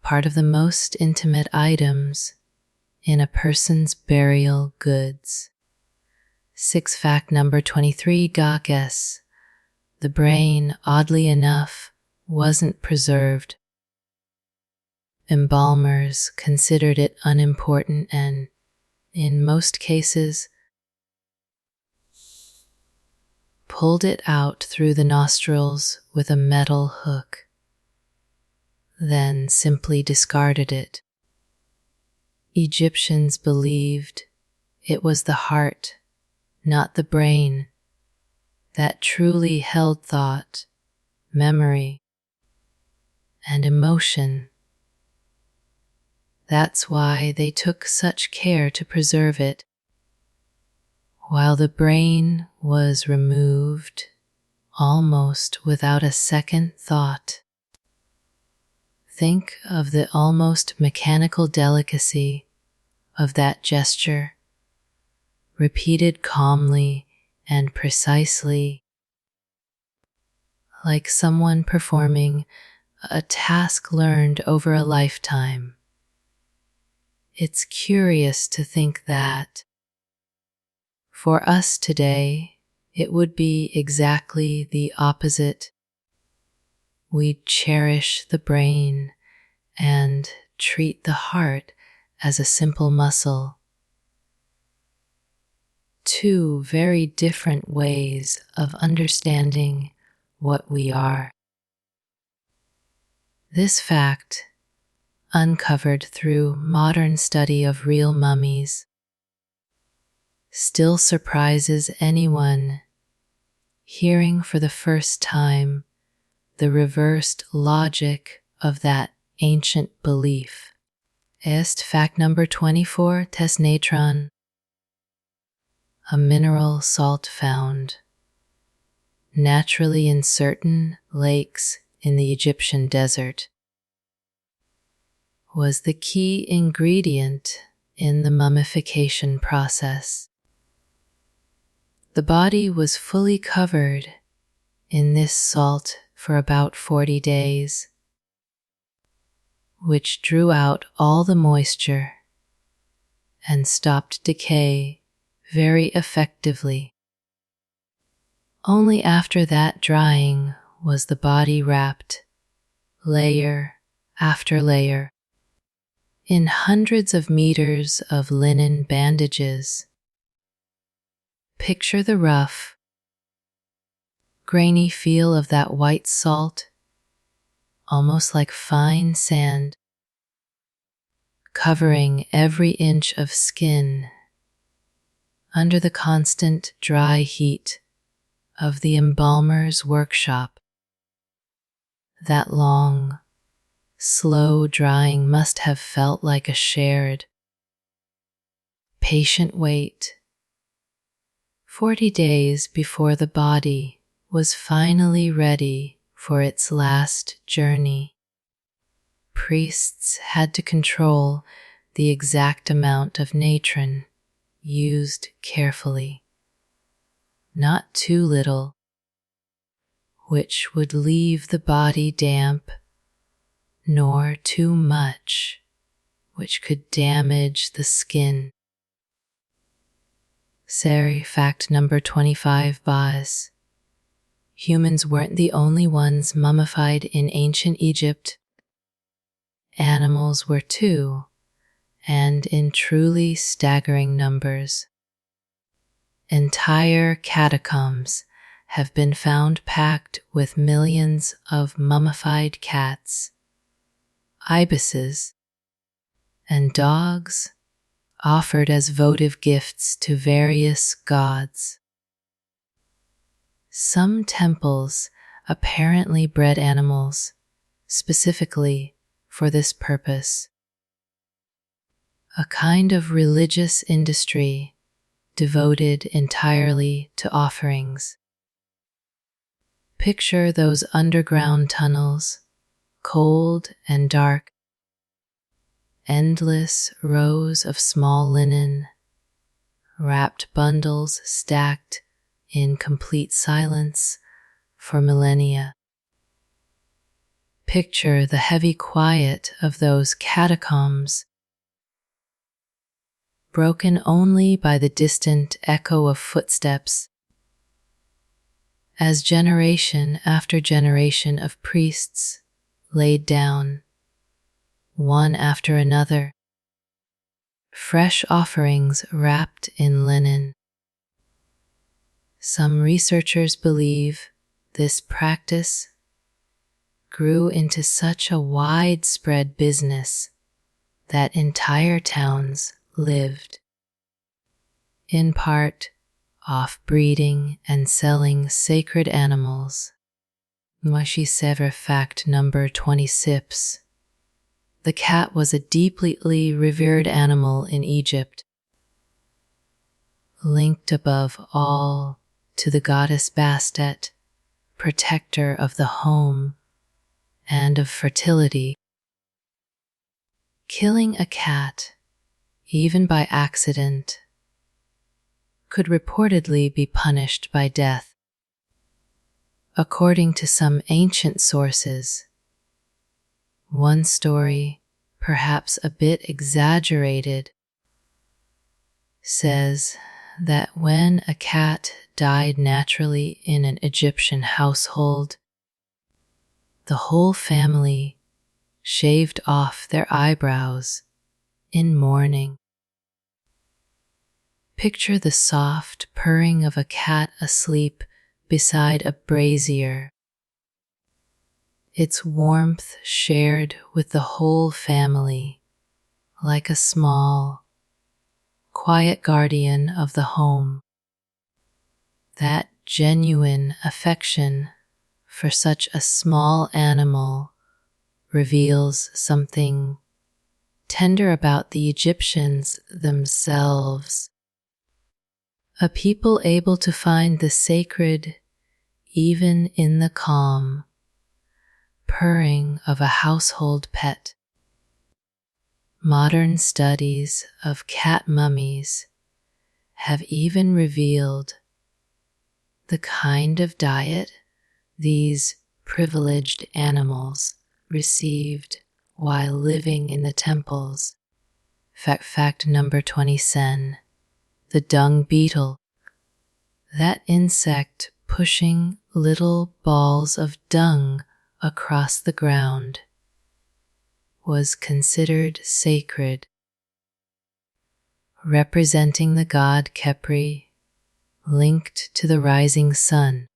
part of the most intimate items in a person's burial goods. Fact number 23 guess. The brain, oddly enough, wasn't preserved. Embalmers considered it unimportant and, in most cases, pulled it out through the nostrils with a metal hook, then simply discarded it. Egyptians believed it was the heart, not the brain, that truly held thought, memory, and emotion. That's why they took such care to preserve it, while the brain was removed almost without a second thought. Think of the almost mechanical delicacy of that gesture, repeated calmly and precisely, like someone performing a task learned over a lifetime. It's curious to think that, for us today, it would be exactly the opposite. We'd cherish the brain and treat the heart as a simple muscle. 2 very different ways of understanding what we are. This fact, uncovered through modern study of real mummies, still surprises anyone hearing for the first time the reversed logic of that ancient belief. Fact number 24, tes natron, a mineral salt found naturally in certain lakes in the Egyptian desert, was the key ingredient in the mummification process. The body was fully covered in this salt for about 40 days, which drew out all the moisture and stopped decay very effectively. Only after that drying was the body wrapped, layer after layer, in hundreds of meters of linen bandages. Picture the rough, grainy feel of that white salt, almost like fine sand, covering every inch of skin under the constant dry heat of the embalmer's workshop. That long, slow drying must have felt like a shared, patient wait. 40 days before the body was finally ready for its last journey, priests had to control the exact amount of natron used carefully, not too little, which would leave the body damp, nor too much, which could damage the skin. Fact number 25, Baz. Humans weren't the only ones mummified in ancient Egypt. Animals were too, and in truly staggering numbers. Entire catacombs have been found packed with millions of mummified cats, ibises, and dogs offered as votive gifts to various gods. Some temples apparently bred animals specifically for this purpose, a kind of religious industry devoted entirely to offerings. Picture those underground tunnels, cold and dark, endless rows of small linen, wrapped bundles stacked in complete silence for millennia. Picture the heavy quiet of those catacombs, broken only by the distant echo of footsteps, as generation after generation of priests laid down, one after another, fresh offerings wrapped in linen. Some researchers believe this practice grew into such a widespread business that entire towns lived, in part, off breeding and selling sacred animals. Fact number 26. The cat was a deeply revered animal in Egypt, linked above all to the goddess Bastet, protector of the home and of fertility. Killing a cat, even by accident, could reportedly be punished by death. According to some ancient sources, one story, perhaps a bit exaggerated, says that when a cat died naturally in an Egyptian household, the whole family shaved off their eyebrows in mourning. Picture the soft purring of a cat asleep beside a brazier, its warmth shared with the whole family, like a small, quiet guardian of the home. That genuine affection for such a small animal reveals something tender about the Egyptians themselves, a people able to find the sacred even in the calm purring of a household pet. Modern studies of cat mummies have even revealed the kind of diet these privileged animals received while living in the temples. Fact number 20, the dung beetle. That insect pushing little balls of dung across the ground was considered sacred, representing the god Khepri linked to the rising sun.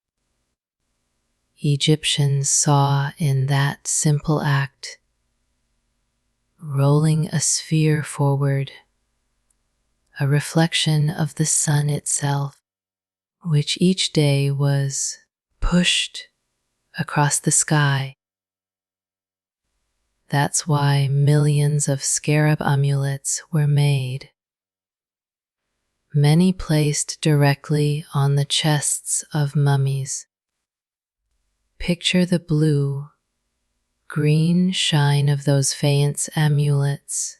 Egyptians saw in that simple act, rolling a sphere forward, a reflection of the sun itself, which each day was pushed across the sky. That's why millions of scarab amulets were made, many placed directly on the chests of mummies. Picture the blue, green shine of those faience amulets,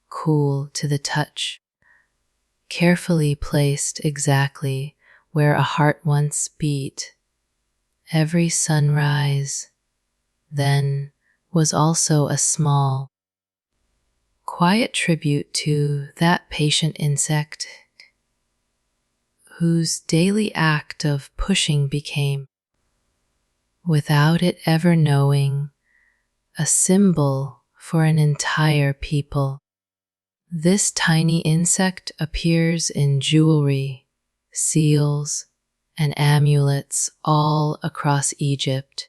cool to the touch, carefully placed exactly where a heart once beat. Every sunrise, then, was also a small, quiet tribute to that patient insect whose daily act of pushing became, without it ever knowing, a symbol for an entire people. This tiny insect appears in jewelry, seals, and amulets all across Egypt.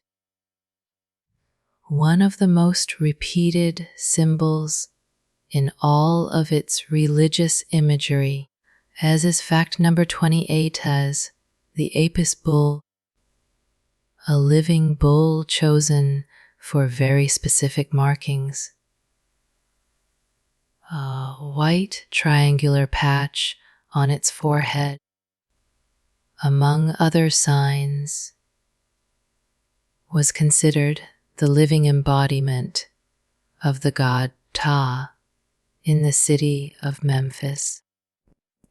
One of the most repeated symbols in all of its religious imagery, as is fact number 28, as the Apis bull, a living bull chosen for very specific markings. A white triangular patch on its forehead, among other signs, was considered the living embodiment of the god Ptah in the city of Memphis.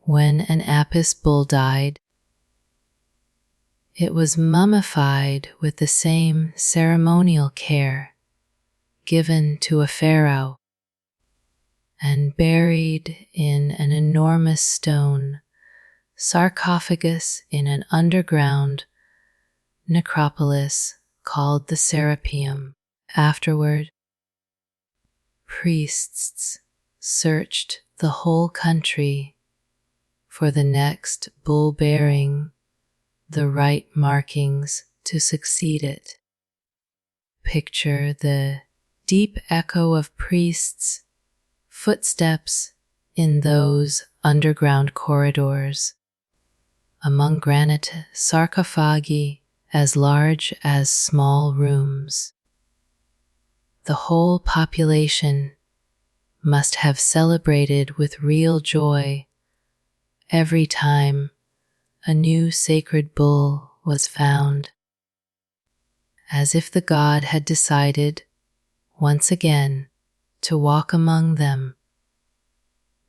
When an Apis bull died, it was mummified with the same ceremonial care given to a pharaoh and buried in an enormous stone sarcophagus in an underground necropolis called the Serapeum. Afterward, priests searched the whole country for the next bull bearing the right markings to succeed it. Picture the deep echo of priests' footsteps in those underground corridors, among granite sarcophagi as large as small rooms. The whole population must have celebrated with real joy every time a new sacred bull was found, as if the god had decided once again to walk among them.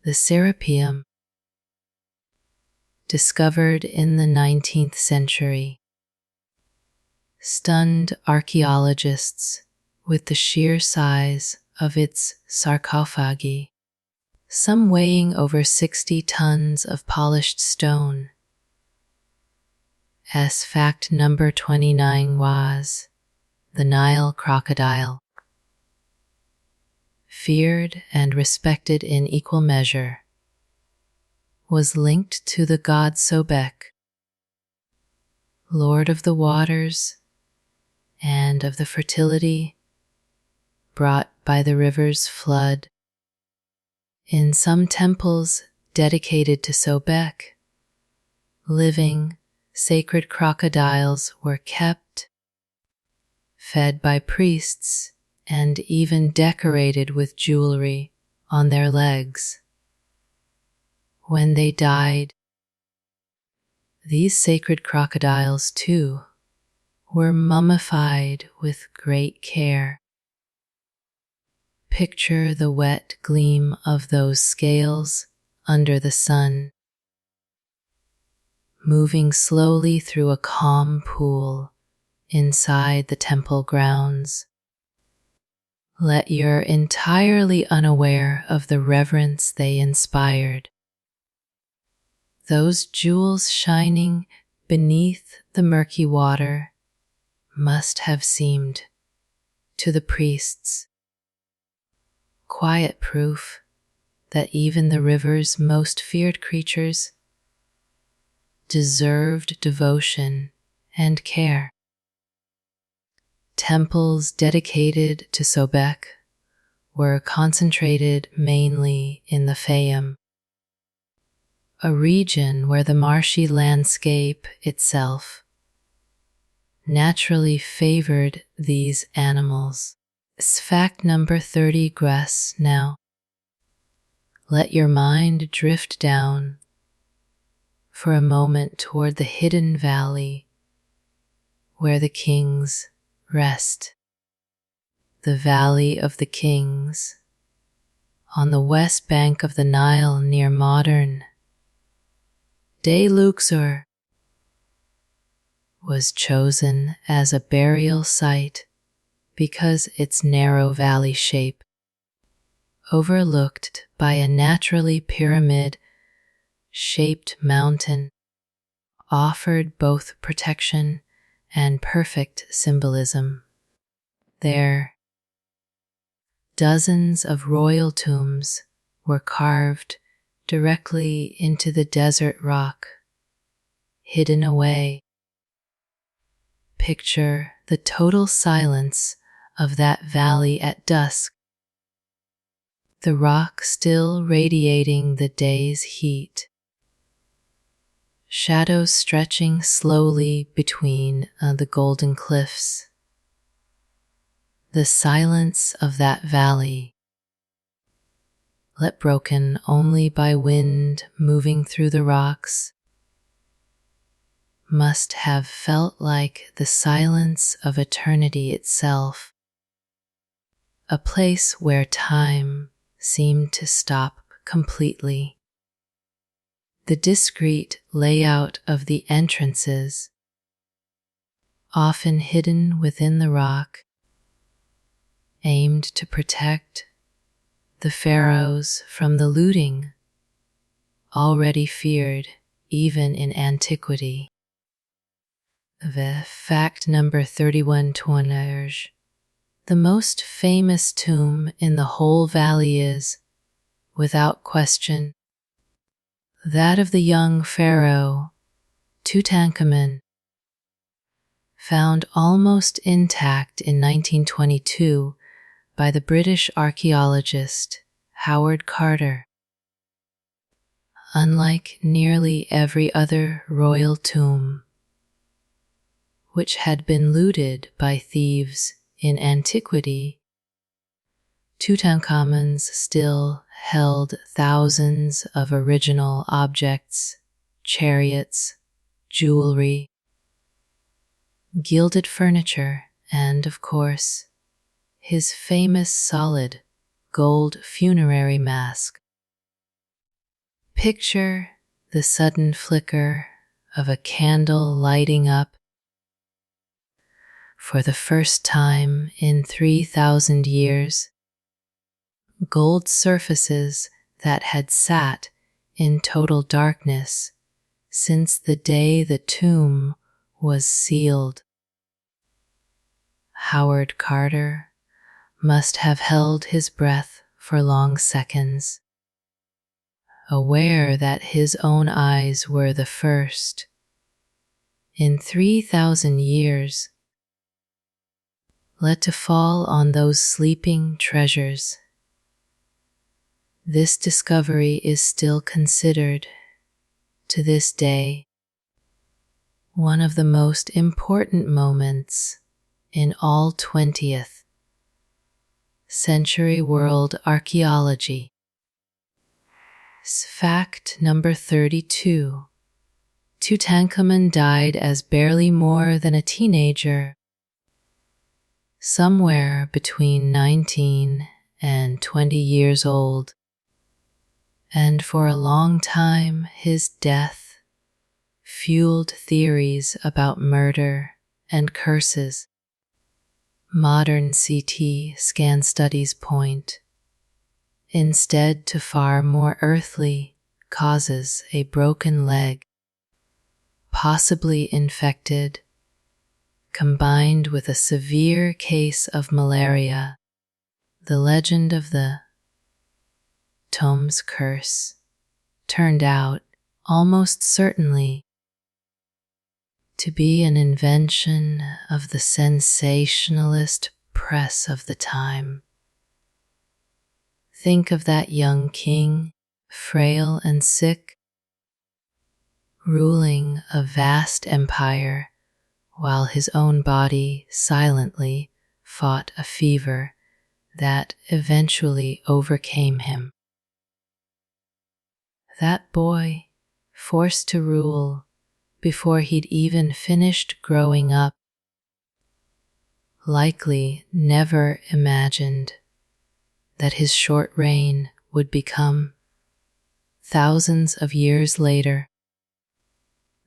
The Serapeum, discovered in the 19th century, stunned archaeologists with the sheer size of its sarcophagi, some weighing over 60 tons of polished stone. As fact number 29 was, the Nile crocodile, feared and respected in equal measure, was linked to the god Sobek, lord of the waters and of the fertility brought by the river's flood. In some temples dedicated to Sobek, living sacred crocodiles were kept, fed by priests and even decorated with jewelry on their legs. When they died, these sacred crocodiles, too, were mummified with great care. Picture the wet gleam of those scales under the sun, moving slowly through a calm pool inside the temple grounds. Let you're entirely unaware of the reverence they inspired. Those jewels shining beneath the murky water must have seemed, to the priests, quiet proof that even the river's most feared creatures deserved devotion and care. Temples dedicated to Sobek were concentrated mainly in the Fayum, a region where the marshy landscape itself naturally favored these animals. Fact number 30 Gress now. Let your mind drift down for a moment toward the hidden valley where the kings rest. The Valley of the Kings, on the west bank of the Nile near modern De Luxor, was chosen as a burial site because its narrow valley shape, overlooked by a naturally pyramid-shaped mountain, offered both protection and perfect symbolism. There, dozens of royal tombs were carved directly into the desert rock, hidden away. Picture the total silence of that valley at dusk, the rock still radiating the day's heat, shadows stretching slowly between the golden cliffs. The silence of that valley, let broken only by wind moving through the rocks, must have felt like the silence of eternity itself, a place where time seemed to stop completely. The discreet layout of the entrances, often hidden within the rock, aimed to protect the pharaohs from the looting already feared even in antiquity. The fact number 31 Tournage. The most famous tomb in the whole valley is, without question, that of the young pharaoh Tutankhamun, found almost intact in 1922 by the British archaeologist Howard Carter. Unlike nearly every other royal tomb, which had been looted by thieves in antiquity, Tutankhamun's still held thousands of original objects, chariots, jewelry, gilded furniture, and, of course, his famous solid gold funerary mask. Picture the sudden flicker of a candle lighting up for the first time in 3,000 years, gold surfaces that had sat in total darkness since the day the tomb was sealed. Howard Carter must have held his breath for long seconds, aware that his own eyes were the first, in 3,000 years, let to fall on those sleeping treasures. This discovery is still considered, to this day, one of the most important moments in all 20th Century World Archaeology. Fact number 32. Tutankhamun died as barely more than a teenager, somewhere between 19 and 20 years old, and for a long time his death fueled theories about murder and curses. Modern CT scan studies point instead to far more earthly causes: a broken leg, possibly infected, combined with a severe case of malaria. The legend of the tomb's curse turned out almost certainly to be an invention of the sensationalist press of the time. Think of that young king, frail and sick, ruling a vast empire while his own body silently fought a fever that eventually overcame him. That boy, forced to rule before he'd even finished growing up, likely never imagined that his short reign would become, thousands of years later,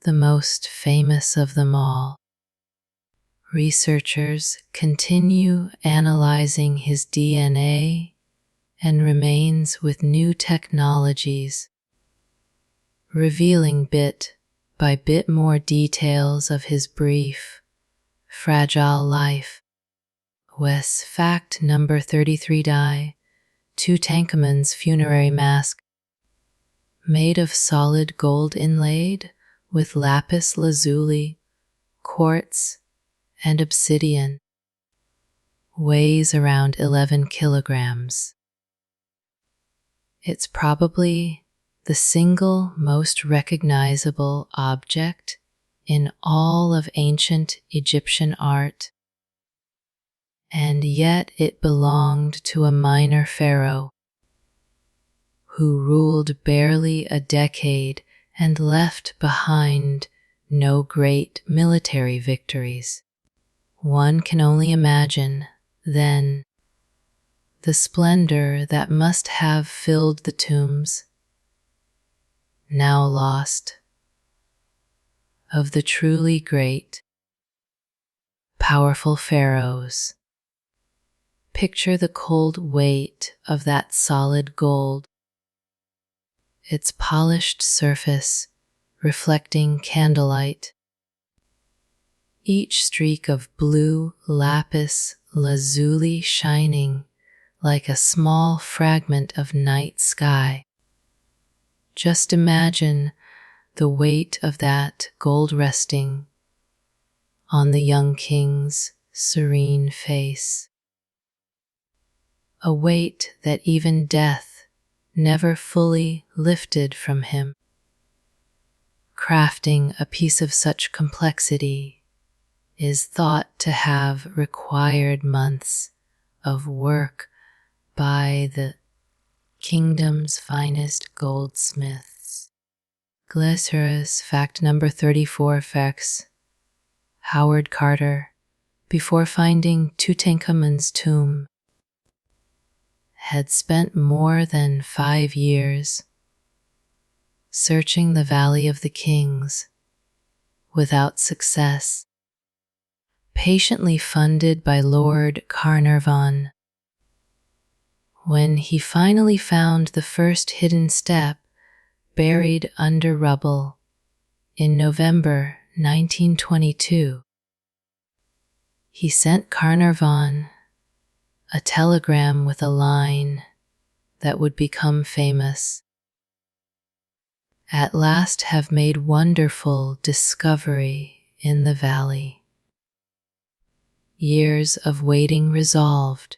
the most famous of them all. Researchers continue analyzing his DNA and remains with new technologies, revealing bit by bit more details of his brief, fragile life. Fact number 33. Tutankhamun's funerary mask, made of solid gold inlaid with lapis lazuli, quartz, and obsidian, weighs around 11 kilograms. It's probably the single most recognizable object in all of ancient Egyptian art, and yet it belonged to a minor pharaoh who ruled barely a decade and left behind no great military victories. One can only imagine, then, the splendor that must have filled the tombs, now lost, of the truly great, powerful pharaohs. Picture the cold weight of that solid gold, its polished surface reflecting candlelight, each streak of blue lapis lazuli shining like a small fragment of night sky. Just imagine the weight of that gold resting on the young king's serene face, a weight that even death never fully lifted from him. Crafting a piece of such complexity is thought to have required months of work by the kingdom's finest goldsmiths. Glyceris. Fact number 34. Facts. Howard Carter, before finding Tutankhamun's tomb, had spent more than 5 years searching the Valley of the Kings without success. Patiently funded by Lord Carnarvon, when he finally found the first hidden step buried under rubble in November 1922, he sent Carnarvon a telegram with a line that would become famous. At last have made wonderful discovery in the valley. Years of waiting resolved,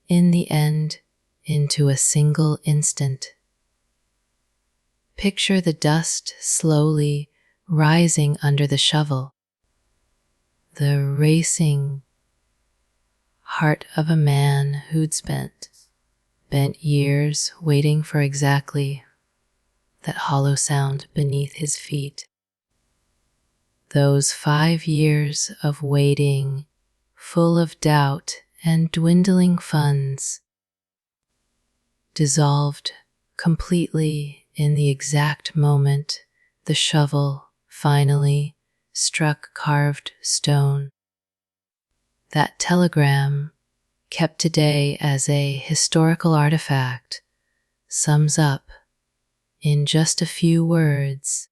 in the end, into a single instant. Picture the dust slowly rising under the shovel, the racing heart of a man who'd spent years waiting for exactly that hollow sound beneath his feet. Those 5 years of waiting, full of doubt and dwindling funds, dissolved completely in the exact moment the shovel finally struck carved stone. That telegram, kept today as a historical artifact, sums up, in just a few words,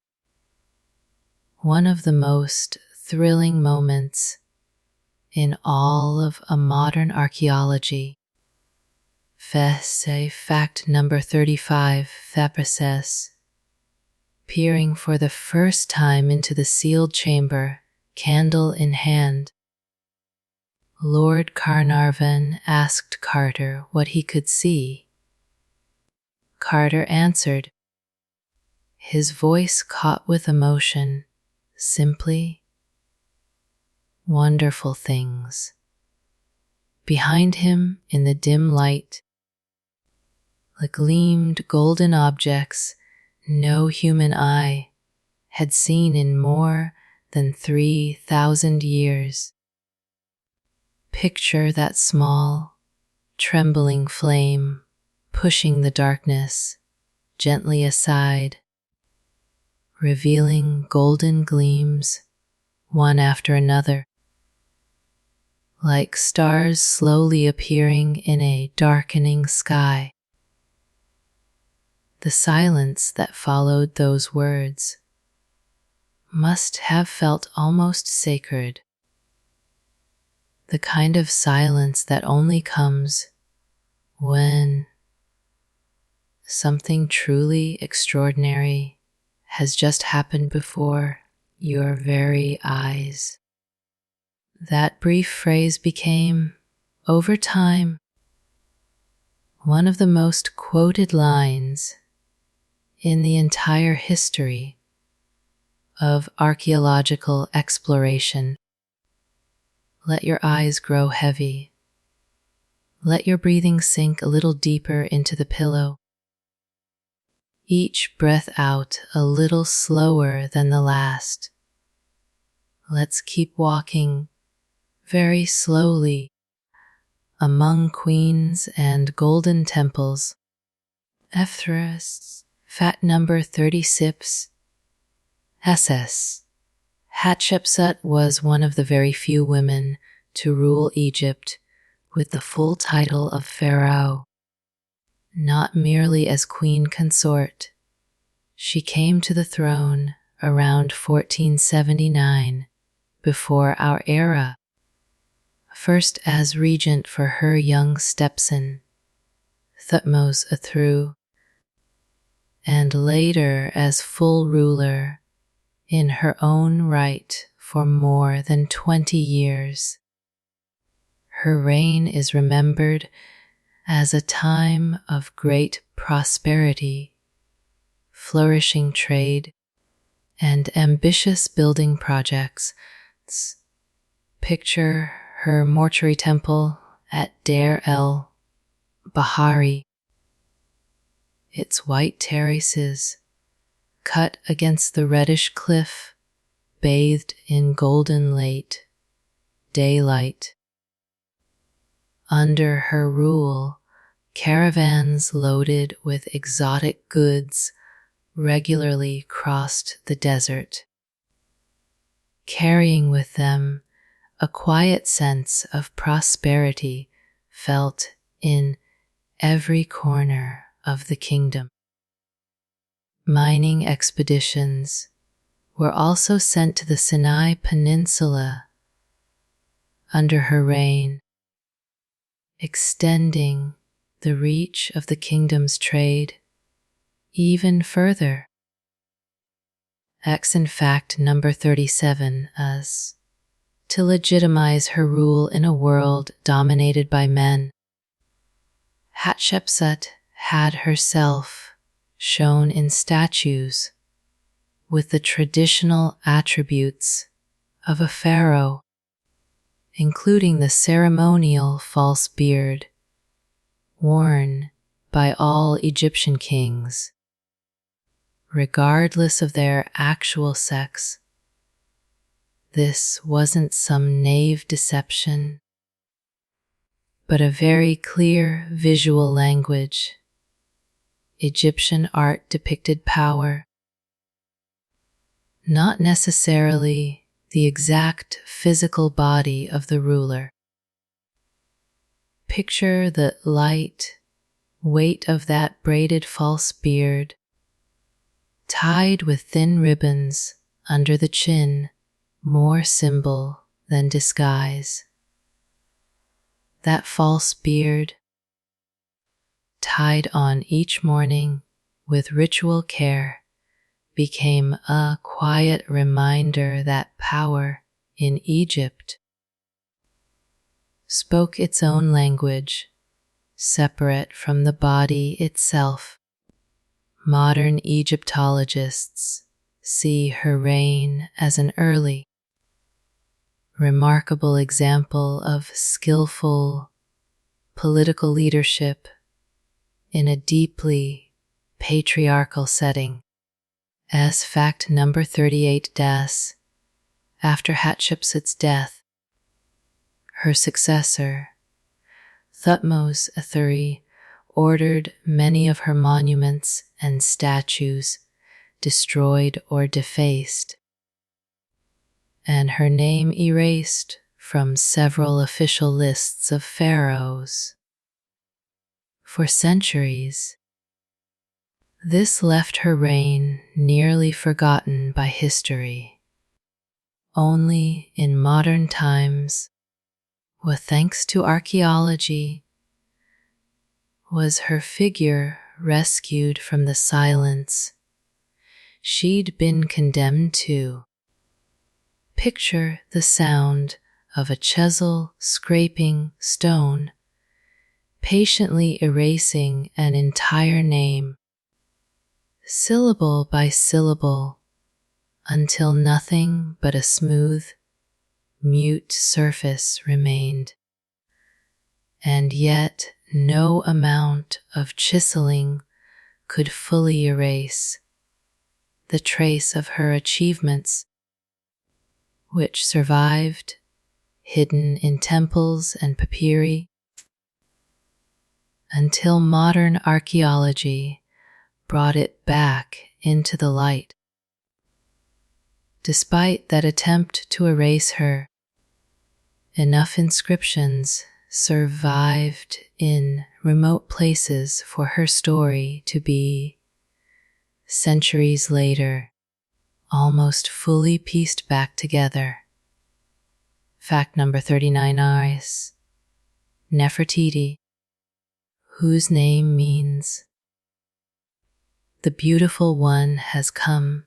one of the most thrilling moments in all of a modern archaeology. Fact number 35, Fabrices, peering for the first time into the sealed chamber, candle in hand. Lord Carnarvon asked Carter what he could see. Carter answered, his voice caught with emotion, simply, wonderful things. Behind him, in the dim light, gleamed golden objects no human eye had seen in more than 3,000 years. Picture that small, trembling flame pushing the darkness gently aside, revealing golden gleams one after another, like stars slowly appearing in a darkening sky. The silence that followed those words must have felt almost sacred, the kind of silence that only comes when something truly extraordinary has just happened before your very eyes. That brief phrase became, over time, one of the most quoted lines in the entire history of archaeological exploration. Let your eyes grow heavy. Let your breathing sink a little deeper into the pillow. Each breath out a little slower than the last. Let's keep walking very slowly among queens and golden temples. Fact number 36. SS. Hatshepsut was one of the very few women to rule Egypt with the full title of pharaoh. Not merely as queen consort, she came to the throne around 1479 before our era, first as regent for her young stepson, Thutmose Athru, and later as full ruler in her own right for more than 20 years. Her reign is remembered as a time of great prosperity, flourishing trade, and ambitious building projects. Picture her mortuary temple at Deir el-Bahari. Its white terraces, cut against the reddish cliff, bathed in golden late daylight. Under her rule, caravans loaded with exotic goods regularly crossed the desert, carrying with them a quiet sense of prosperity felt in every corner of the kingdom. Mining expeditions were also sent to the Sinai Peninsula under her reign, extending the reach of the kingdom's trade even further. In fact number 37 as to legitimize her rule in a world dominated by men. Hatshepsut had herself shown in statues with the traditional attributes of a pharaoh, including the ceremonial false beard worn by all Egyptian kings, regardless of their actual sex. This wasn't some naive deception, but a very clear visual language. Egyptian art depicted power, not necessarily the exact physical body of the ruler. Picture the light weight of that braided false beard, tied with thin ribbons under the chin, more symbol than disguise. That false beard, tied on each morning with ritual care, became a quiet reminder that power in Egypt spoke its own language, separate from the body itself. Modern Egyptologists see her reign as an early, remarkable example of skillful political leadership in a deeply patriarchal setting. As fact number 38 das, after Hatshepsut's death, her successor, Thutmose III, ordered many of her monuments and statues destroyed or defaced, and her name erased from several official lists of pharaohs. For centuries, this left her reign nearly forgotten by history. Only in modern times, with thanks to archaeology, was her figure rescued from the silence she'd been condemned to. Picture the sound of a chisel scraping stone, patiently erasing an entire name, syllable by syllable, until nothing but a smooth, mute surface remained. And yet no amount of chiseling could fully erase the trace of her achievements, which survived, hidden in temples and papyri, until modern archaeology brought it back into the light. Despite that attempt to erase her, enough inscriptions survived in remote places for her story to be, centuries later, almost fully pieced back together. Fact number 39 is Nefertiti, whose name means "the beautiful one has come,"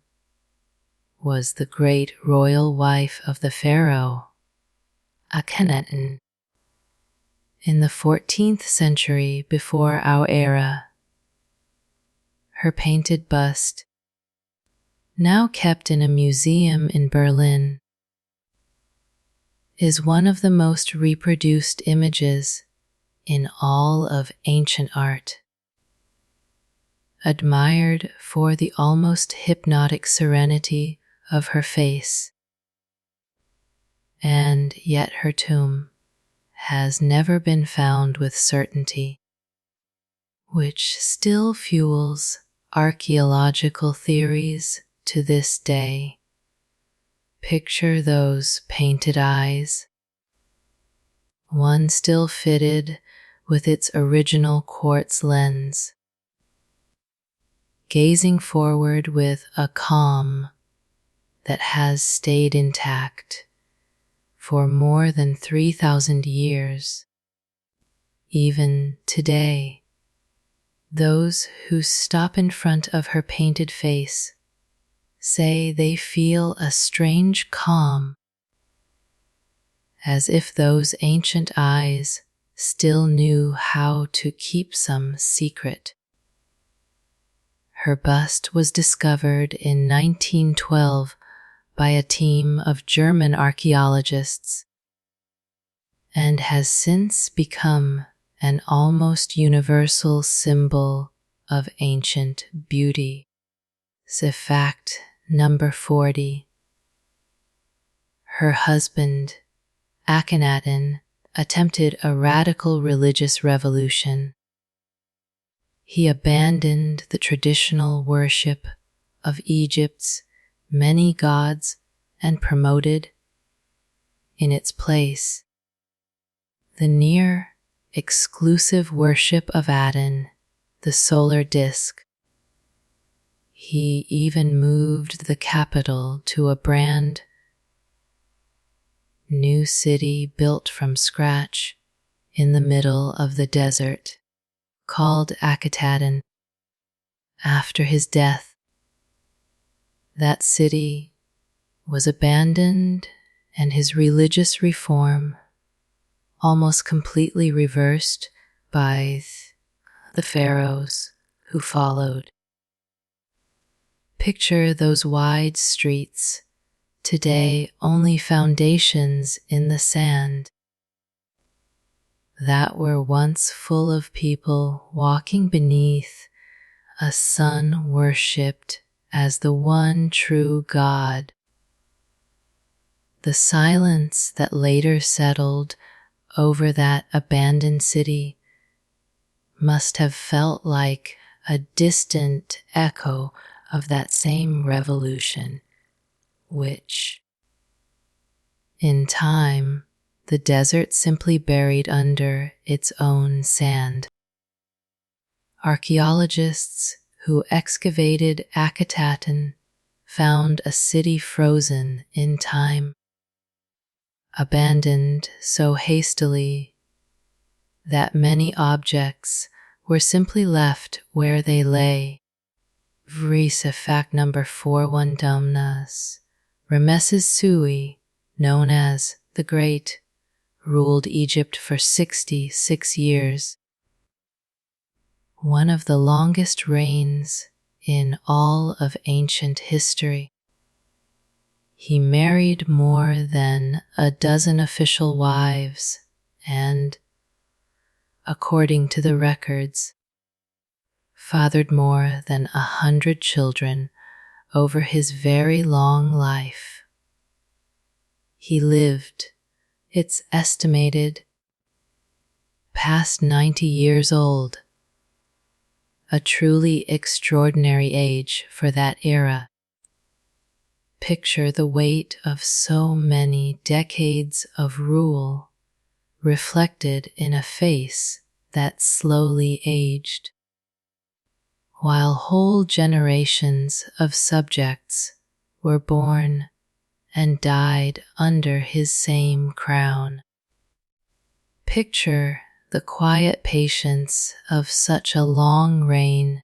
was the great royal wife of the pharaoh Akhenaten. In the 14th century before our era, her painted bust, now kept in a museum in Berlin, is one of the most reproduced images in all of ancient art. Admired for the almost hypnotic serenity of her face, and yet her tomb has never been found with certainty, which still fuels archaeological theories to this day. Picture those painted eyes, one still fitted with its original quartz lens, gazing forward with a calm that has stayed intact for more than 3,000 years. Even today, those who stop in front of her painted face say they feel a strange calm, as if those ancient eyes still knew how to keep some secret. Her bust was discovered in 1912 by a team of German archaeologists, and has since become an almost universal symbol of ancient beauty. So fact number 40. Her husband, Akhenaten, attempted a radical religious revolution. He abandoned the traditional worship of Egypt's many gods and promoted, in its place, the near exclusive worship of Aten, the solar disk. He even moved the capital to a brand new city built from scratch in the middle of the desert, called Akhetaten. After his death, that city was abandoned and his religious reform almost completely reversed by the pharaohs who followed. Picture those wide streets, today only foundations in the sand, that were once full of people walking beneath a sun worshipped as the one true God. The silence that later settled over that abandoned city must have felt like a distant echo of that same revolution, which, in time, the desert simply buried under its own sand. Archaeologists who excavated Akhetaten found a city frozen in time, abandoned so hastily that many objects were simply left where they lay. Vrisa fact number 41 Domnas. Rameses Sui, known as the Great, ruled Egypt for 66 years, one of the longest reigns in all of ancient history. He married more than a dozen official wives and, according to the records, fathered more than 100 children over his very long life. He lived, it's estimated, past 90 years old, a truly extraordinary age for that era. Picture the weight of so many decades of rule reflected in a face that slowly aged, while whole generations of subjects were born and died under his same crown. Picture the quiet patience of such a long reign.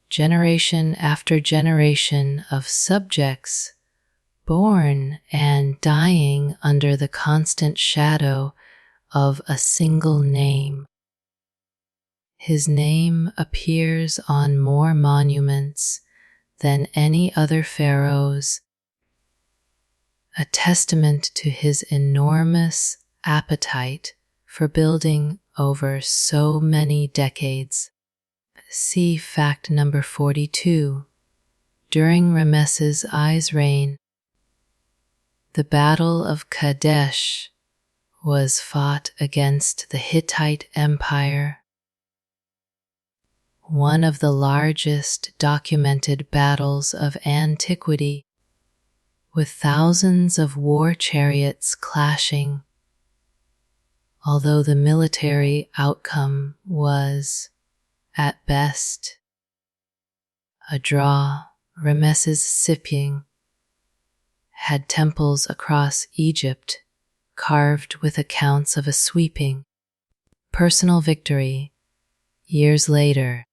Generation after generation of subjects born and dying under the constant shadow of a single name. His name appears on more monuments than any other pharaoh's, a testament to his enormous appetite for building over so many decades. See fact number 42. During Ramesses I's reign, the Battle of Kadesh was fought against the Hittite Empire, one of the largest documented battles of antiquity, with thousands of war chariots clashing. Although the military outcome was, at best, a draw, Ramesses Siping had temples across Egypt carved with accounts of a sweeping, personal victory. Years later,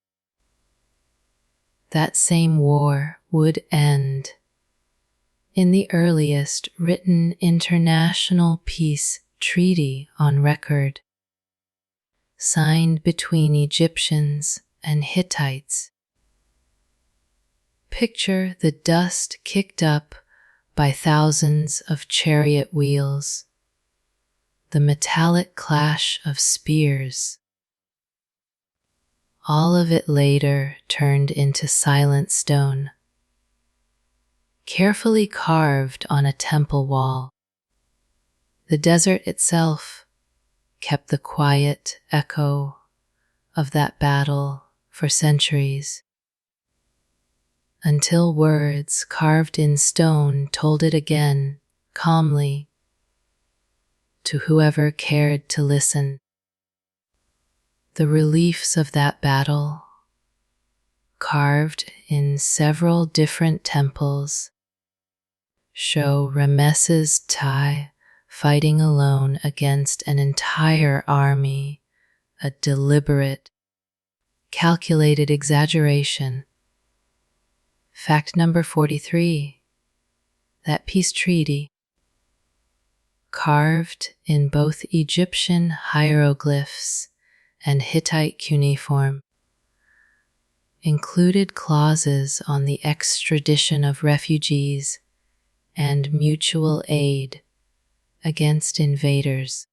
that same war would end in the earliest written international peace treaty on record, signed between Egyptians and Hittites. Picture the dust kicked up by thousands of chariot wheels, the metallic clash of spears. All of it later turned into silent stone, carefully carved on a temple wall. The desert itself kept the quiet echo of that battle for centuries, until words carved in stone told it again calmly to whoever cared to listen. The reliefs of that battle, carved in several different temples, show Ramesses II fighting alone against an entire army, a deliberate, calculated exaggeration. Fact number 43, that peace treaty, carved in both Egyptian hieroglyphs and Hittite cuneiform, included clauses on the extradition of refugees and mutual aid against invaders.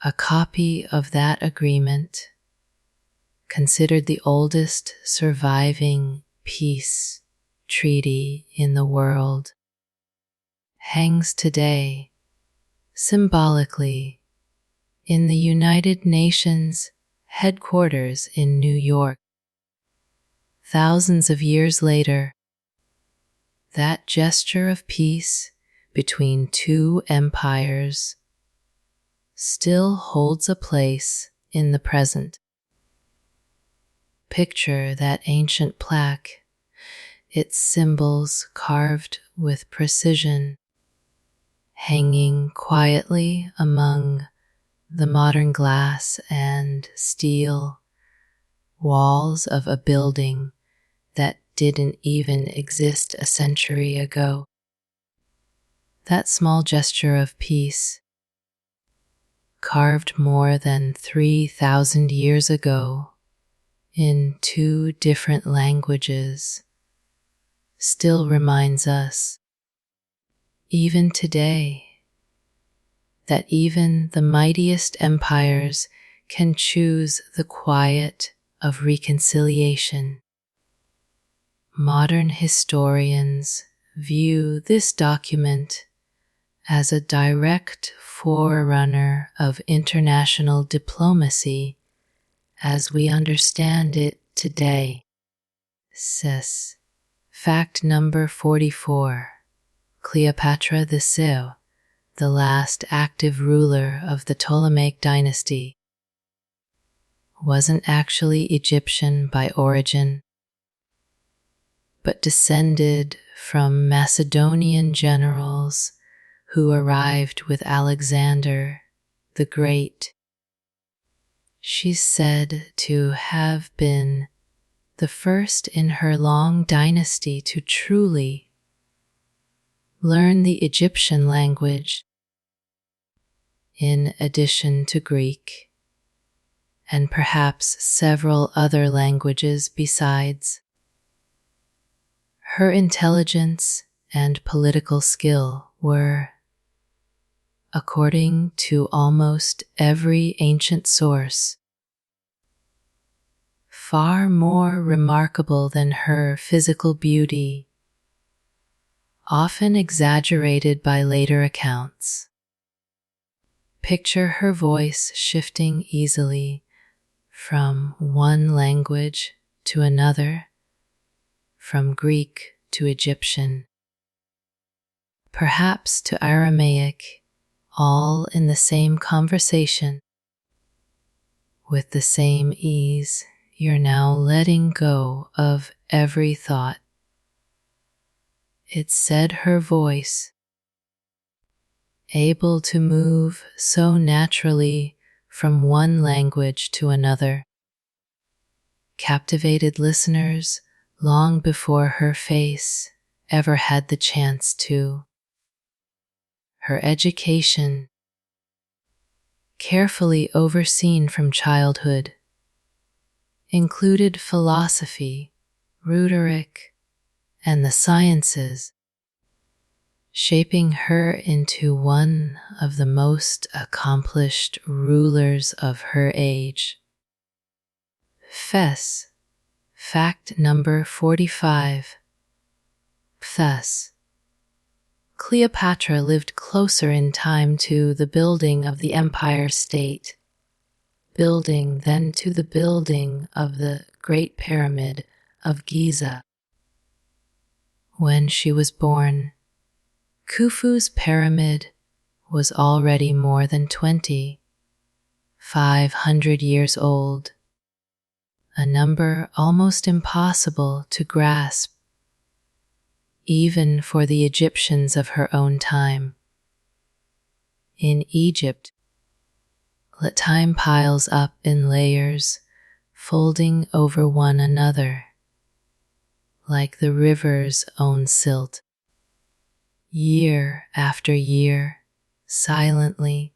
A copy of that agreement, considered the oldest surviving peace treaty in the world, hangs today symbolically in the United Nations headquarters in New York. Thousands of years later, that gesture of peace between two empires still holds a place in the present. Picture that ancient plaque, its symbols carved with precision, hanging quietly among the modern glass and steel walls of a building that didn't even exist a century ago. That small gesture of peace, carved more than 3,000 years ago in two different languages, still reminds us, even today, that even the mightiest empires can choose the quiet of reconciliation. Modern historians view this document as a direct forerunner of international diplomacy as we understand it today. Sis. Fact number 44. Cleopatra the Seu, the last active ruler of the Ptolemaic dynasty, wasn't actually Egyptian by origin, but descended from Macedonian generals who arrived with Alexander the Great. She's said to have been the first in her long dynasty to truly learn the Egyptian language, in addition to Greek, and perhaps several other languages besides. Her intelligence and political skill were, according to almost every ancient source, far more remarkable than her physical beauty, often exaggerated by later accounts. Picture her voice shifting easily from one language to another, from Greek to Egyptian, perhaps to Aramaic, all in the same conversation. With the same ease, you're now letting go of every thought. It said her voice, able to move so naturally from one language to another, captivated listeners long before her face ever had the chance to. Her education, carefully overseen from childhood, included philosophy, rhetoric, and the sciences. shaping her into one of the most accomplished rulers of her age. Fes. Fact number 45. Thus, Cleopatra lived closer in time to the building of the empire state building than to the building of the Great Pyramid of Giza. When she was born, Khufu's pyramid was already more than 2,500 years old, a number almost impossible to grasp, even for the Egyptians of her own time. In Egypt, time piles up in layers, folding over one another, like the river's own silt. Year after year, silently,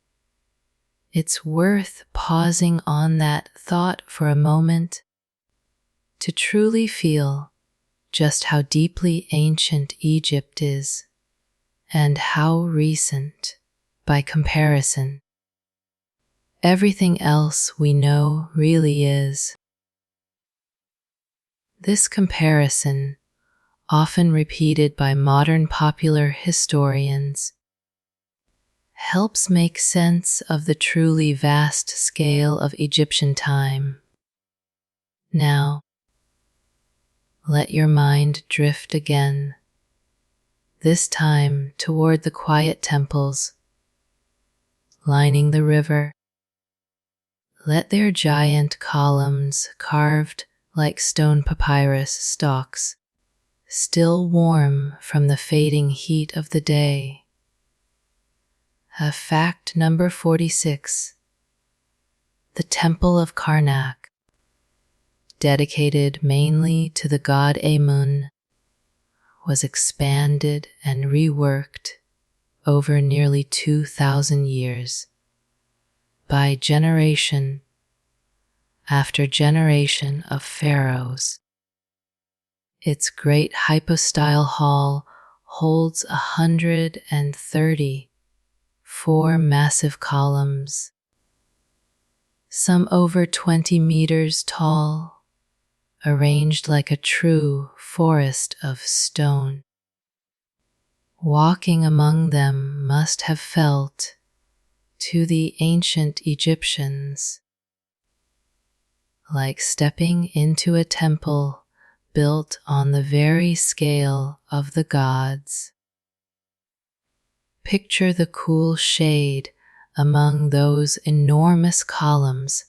it's worth pausing on that thought for a moment to truly feel just how deeply ancient Egypt is and how recent, by comparison, everything else we know really is. This comparison, often repeated by modern popular historians, helps make sense of the truly vast scale of Egyptian time. Now, let your mind drift again, this time toward the quiet temples lining the river. Let their giant columns, carved like stone papyrus stalks, still warm from the fading heat of the day. Fact number 46. The Temple of Karnak, dedicated mainly to the god Amun, was expanded and reworked over nearly 2,000 years by generation after generation of pharaohs. Its great hypostyle hall holds 134 massive columns, some over 20 meters tall, arranged like a true forest of stone. Walking among them must have felt, to the ancient Egyptians, like stepping into a temple built on the very scale of the gods. Picture the cool shade among those enormous columns,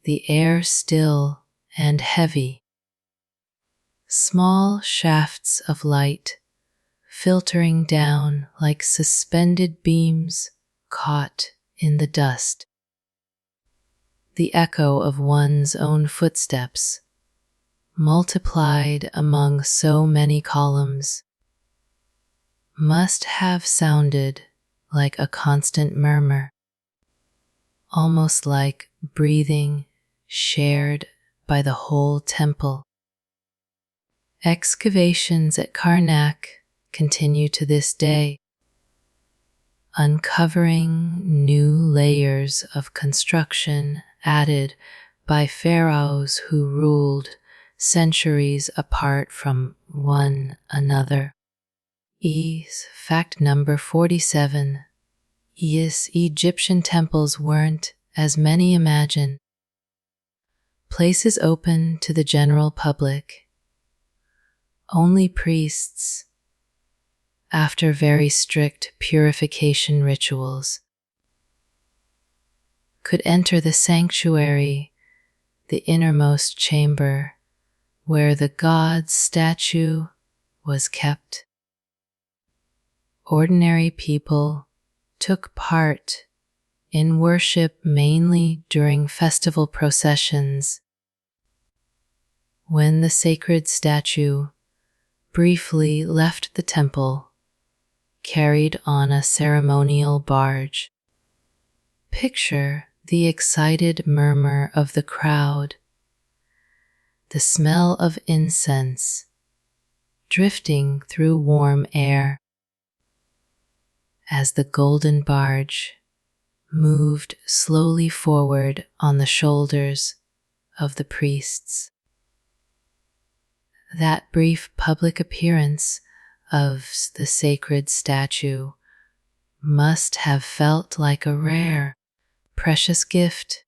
the air still and heavy. Small shafts of light filtering down like suspended beams caught in the dust. The echo of one's own footsteps, multiplied among so many columns, must have sounded like a constant murmur, almost like breathing shared by the whole temple. Excavations at Karnak continue to this day, uncovering new layers of construction added by pharaohs who ruled centuries apart from one another. Fact number 47. Yes, Egyptian temples weren't, as many imagine, places open to the general public. Only priests, after very strict purification rituals, could enter the sanctuary, the innermost chamber where the god's statue was kept. Ordinary people took part in worship mainly during festival processions, when the sacred statue briefly left the temple, carried on a ceremonial barge. Picture the excited murmur of the crowd, the smell of incense drifting through warm air, as the golden barge moved slowly forward on the shoulders of the priests. That brief public appearance of the sacred statue must have felt like a rare, precious gift,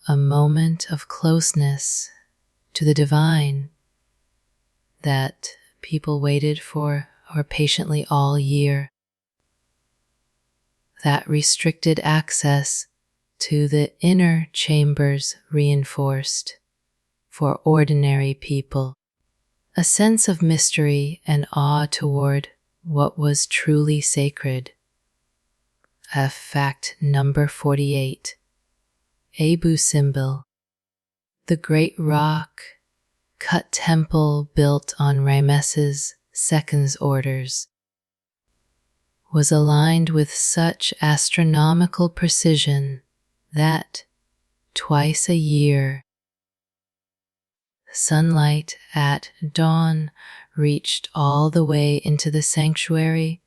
a moment of closeness to the divine that people waited for or patiently all year. That restricted access to the inner chambers reinforced, for ordinary people, a sense of mystery and awe toward what was truly sacred. Fact number 48. Abu Simbel, the great rock-cut temple built on Ramesses II's orders, was aligned with such astronomical precision that, twice a year, sunlight at dawn reached all the way into the sanctuary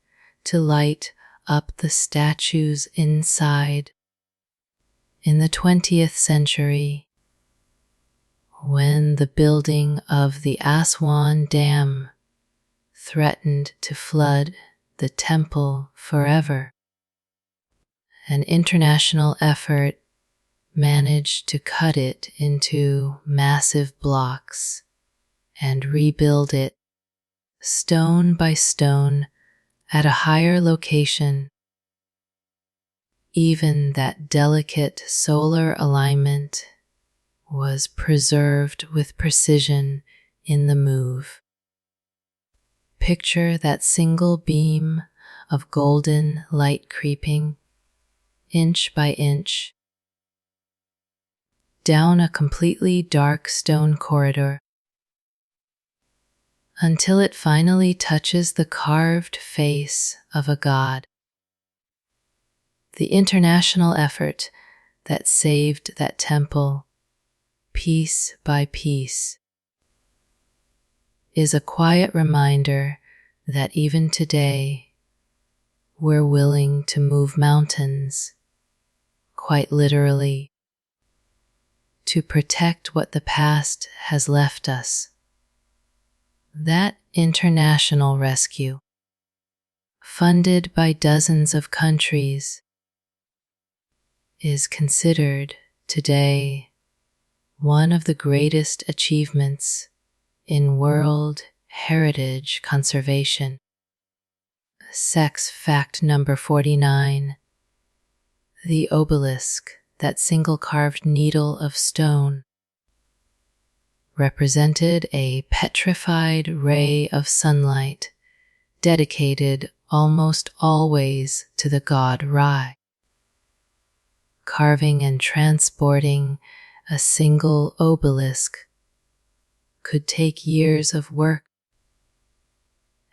to light up the statues inside. In the 20th century, when the building of the Aswan Dam threatened to flood the temple forever, an international effort managed to cut it into massive blocks and rebuild it stone by stone at a higher location. Even that delicate solar alignment was preserved with precision in the move. Picture that single beam of golden light creeping, inch by inch, down a completely dark stone corridor until it finally touches the carved face of a god. The international effort that saved that temple piece by piece is a quiet reminder that even today we're willing to move mountains, quite literally, to protect what the past has left us. That international rescue, funded by dozens of countries, is considered today one of the greatest achievements in world heritage conservation. Sex fact number 49. The obelisk, that single carved needle of stone, represented a petrified ray of sunlight dedicated almost always to the god Ra. Carving and transporting a single obelisk could take years of work,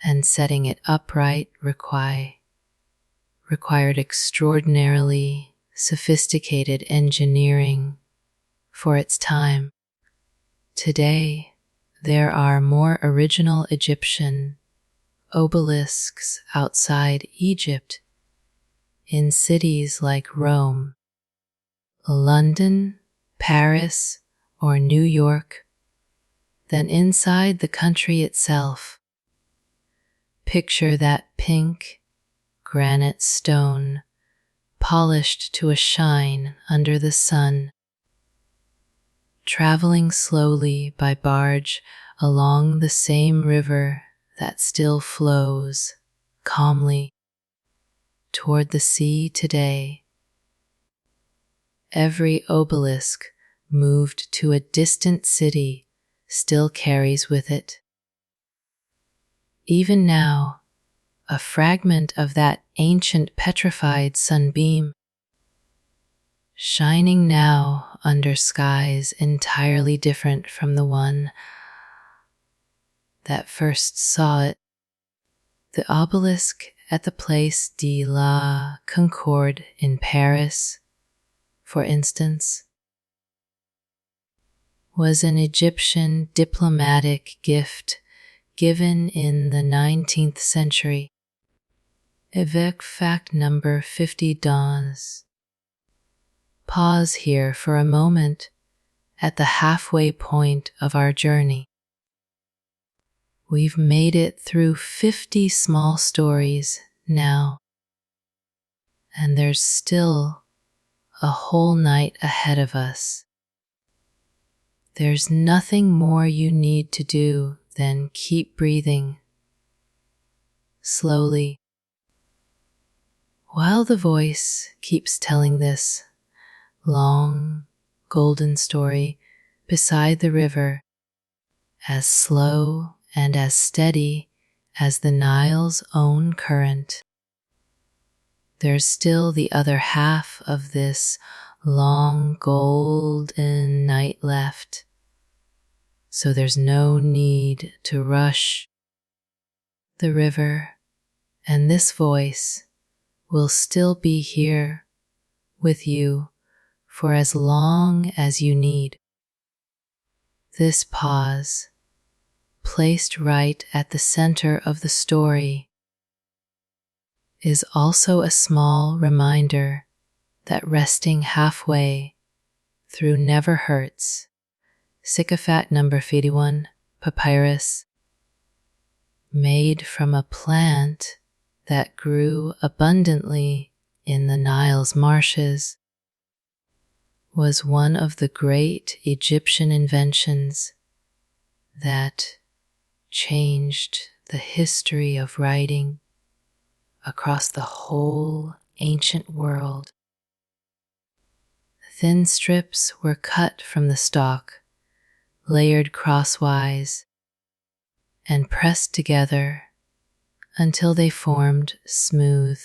and setting it upright required extraordinarily sophisticated engineering for its time. Today, there are more original Egyptian obelisks outside Egypt in cities like Rome, London, Paris, or New York than inside the country itself. Picture that pink granite stone polished to a shine under the sun, traveling slowly by barge along the same river that still flows calmly toward the sea today. Every obelisk moved to a distant city still carries with it, even now, a fragment of that ancient petrified sunbeam, shining now under skies entirely different from the one that first saw it. The obelisk at the Place de la Concorde in Paris, for instance, was an Egyptian diplomatic gift given in the 19th century. Avec fact number 50 dawns. Pause here for a moment at the halfway point of our journey. We've made it through 50 small stories now, and there's still a whole night ahead of us. There's nothing more you need to do than keep breathing slowly while the voice keeps telling this long, golden story beside the river, as slow and as steady as the Nile's own current. There's still the other half of this long, golden night left, so there's no need to rush. The river and this voice will still be here with you for as long as you need. This pause, placed right at the center of the story, is also a small reminder that resting halfway through never hurts. Sycophant number 51, papyrus, made from a plant that grew abundantly in the Nile's marshes, was one of the great Egyptian inventions that changed the history of writing across the whole ancient world. Thin strips were cut from the stalk, layered crosswise, and pressed together until they formed smooth,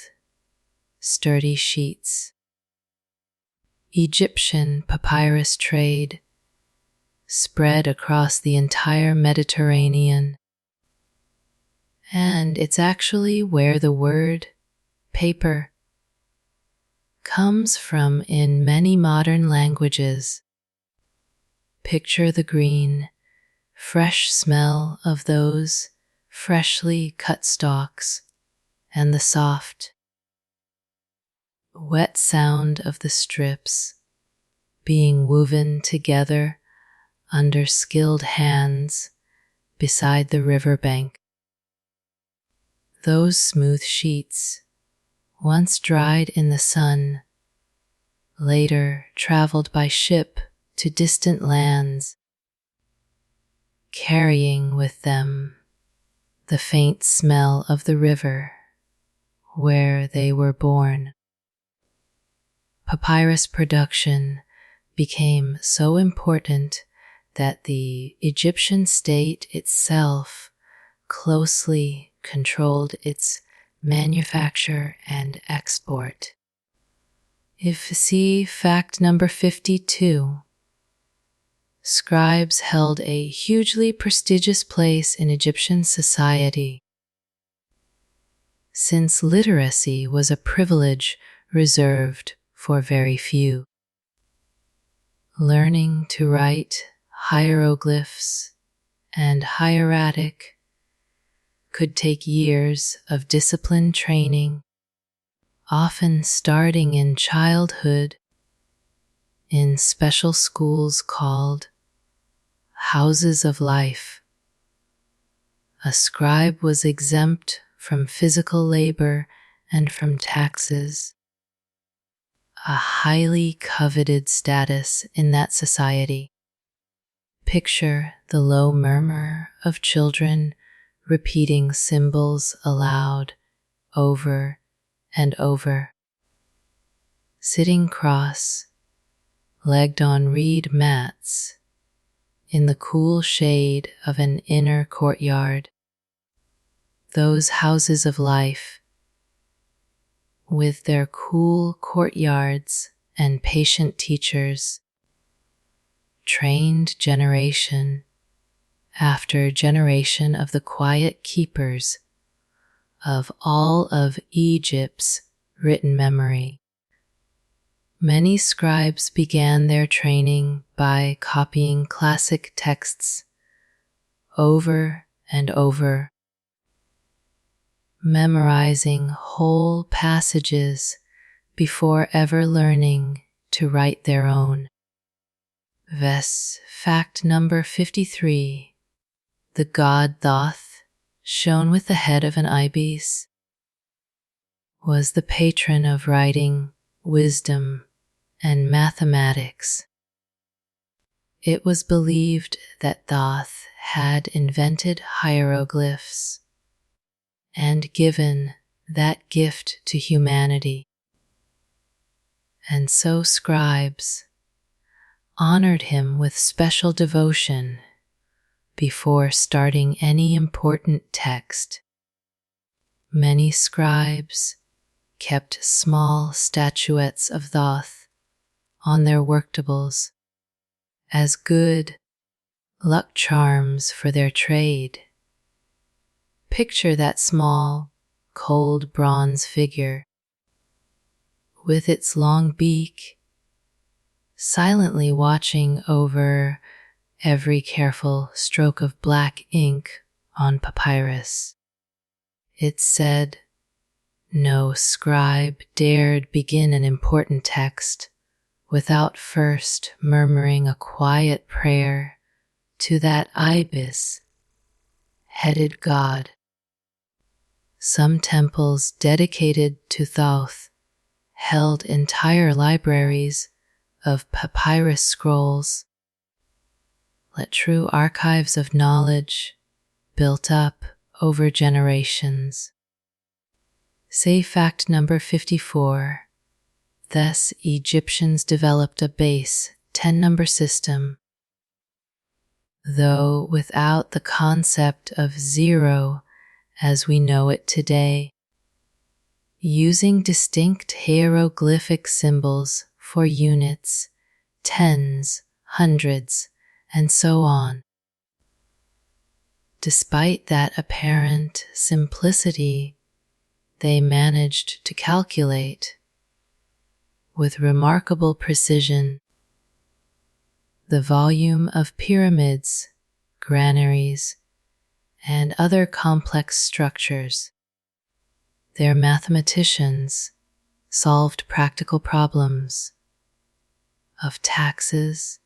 sturdy sheets. Egyptian papyrus trade spread across the entire Mediterranean, and it's actually where the word paper comes from in many modern languages. Picture the green, fresh smell of those freshly cut stalks and the soft, wet sound of the strips being woven together under skilled hands beside the riverbank. Those smooth sheets, once dried in the sun, later traveled by ship to distant lands, carrying with them the faint smell of the river where they were born. Papyrus production became so important that the Egyptian state itself closely controlled its manufacture and export. See fact number 52. Scribes held a hugely prestigious place in Egyptian society, since literacy was a privilege reserved for very few. Learning to write hieroglyphs and hieratic could take years of disciplined training, often starting in childhood in special schools called houses of life. A scribe was exempt from physical labor and from taxes, a highly coveted status in that society. Picture the low murmur of children repeating symbols aloud over and over, sitting cross, legged on reed mats in the cool shade of an inner courtyard. Those houses of life, with their cool courtyards and patient teachers, trained generation after generation of the quiet keepers of all of Egypt's written memory. Many scribes began their training by copying classic texts over and over, memorizing whole passages before ever learning to write their own. Fact number 53. The god Thoth, shown with the head of an ibis, was the patron of writing, wisdom, and mathematics. It was believed that Thoth had invented hieroglyphs and given that gift to humanity. And so scribes honored him with special devotion before starting any important text. Many scribes kept small statuettes of Thoth on their worktables as good luck charms for their trade. Picture that small, cold bronze figure with its long beak, silently watching over every careful stroke of black ink on papyrus. It said, no scribe dared begin an important text without first murmuring a quiet prayer to that ibis-headed god. Some temples dedicated to Thoth held entire libraries of papyrus scrolls. Let true archives of knowledge built up over generations. Say fact number 54. Thus, Egyptians developed a base 10-number system, though without the concept of zero as we know it today, using distinct hieroglyphic symbols for units, tens, hundreds, and so on. Despite that apparent simplicity, they managed to calculate with remarkable precision the volume of pyramids, granaries, and other complex structures. Their mathematicians solved practical problems of taxes,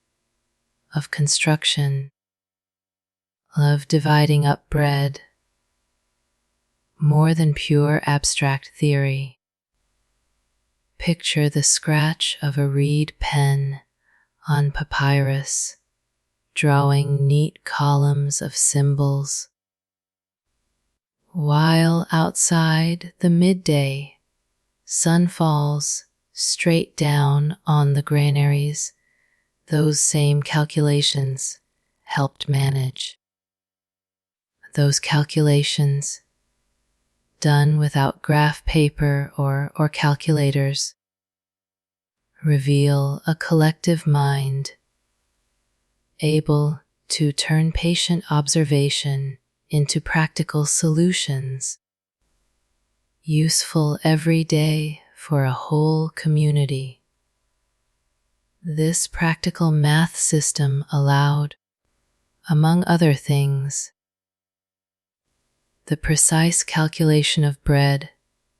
of construction, of dividing up bread, more than pure abstract theory. Picture the scratch of a reed pen on papyrus, drawing neat columns of symbols, while outside the midday sun falls straight down on the granaries. Those same calculations helped manage. Those calculations, done without graph paper or calculators, reveal a collective mind able to turn patient observation into practical solutions, useful every day for a whole community. This practical math system allowed, among other things, the precise calculation of bread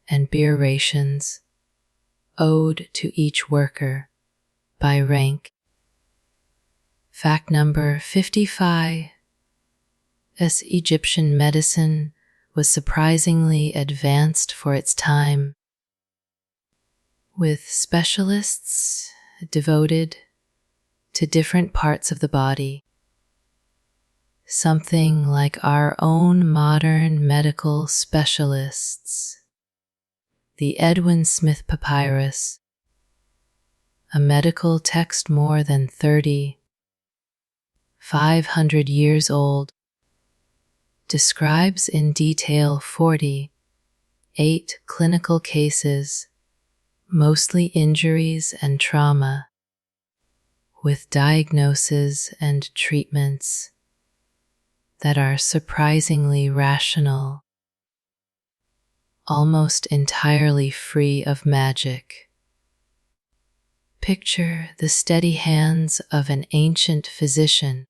and beer rations owed to each worker by rank. Fact number 55. As Egyptian medicine was surprisingly advanced for its time, with specialists devoted to different parts of the body, something like our own modern medical specialists. The Edwin Smith Papyrus, a medical text more than 500 years old, describes in detail 48 clinical cases, mostly injuries and trauma, with diagnoses and treatments that are surprisingly rational, almost entirely free of magic. Picture the steady hands of an ancient physician,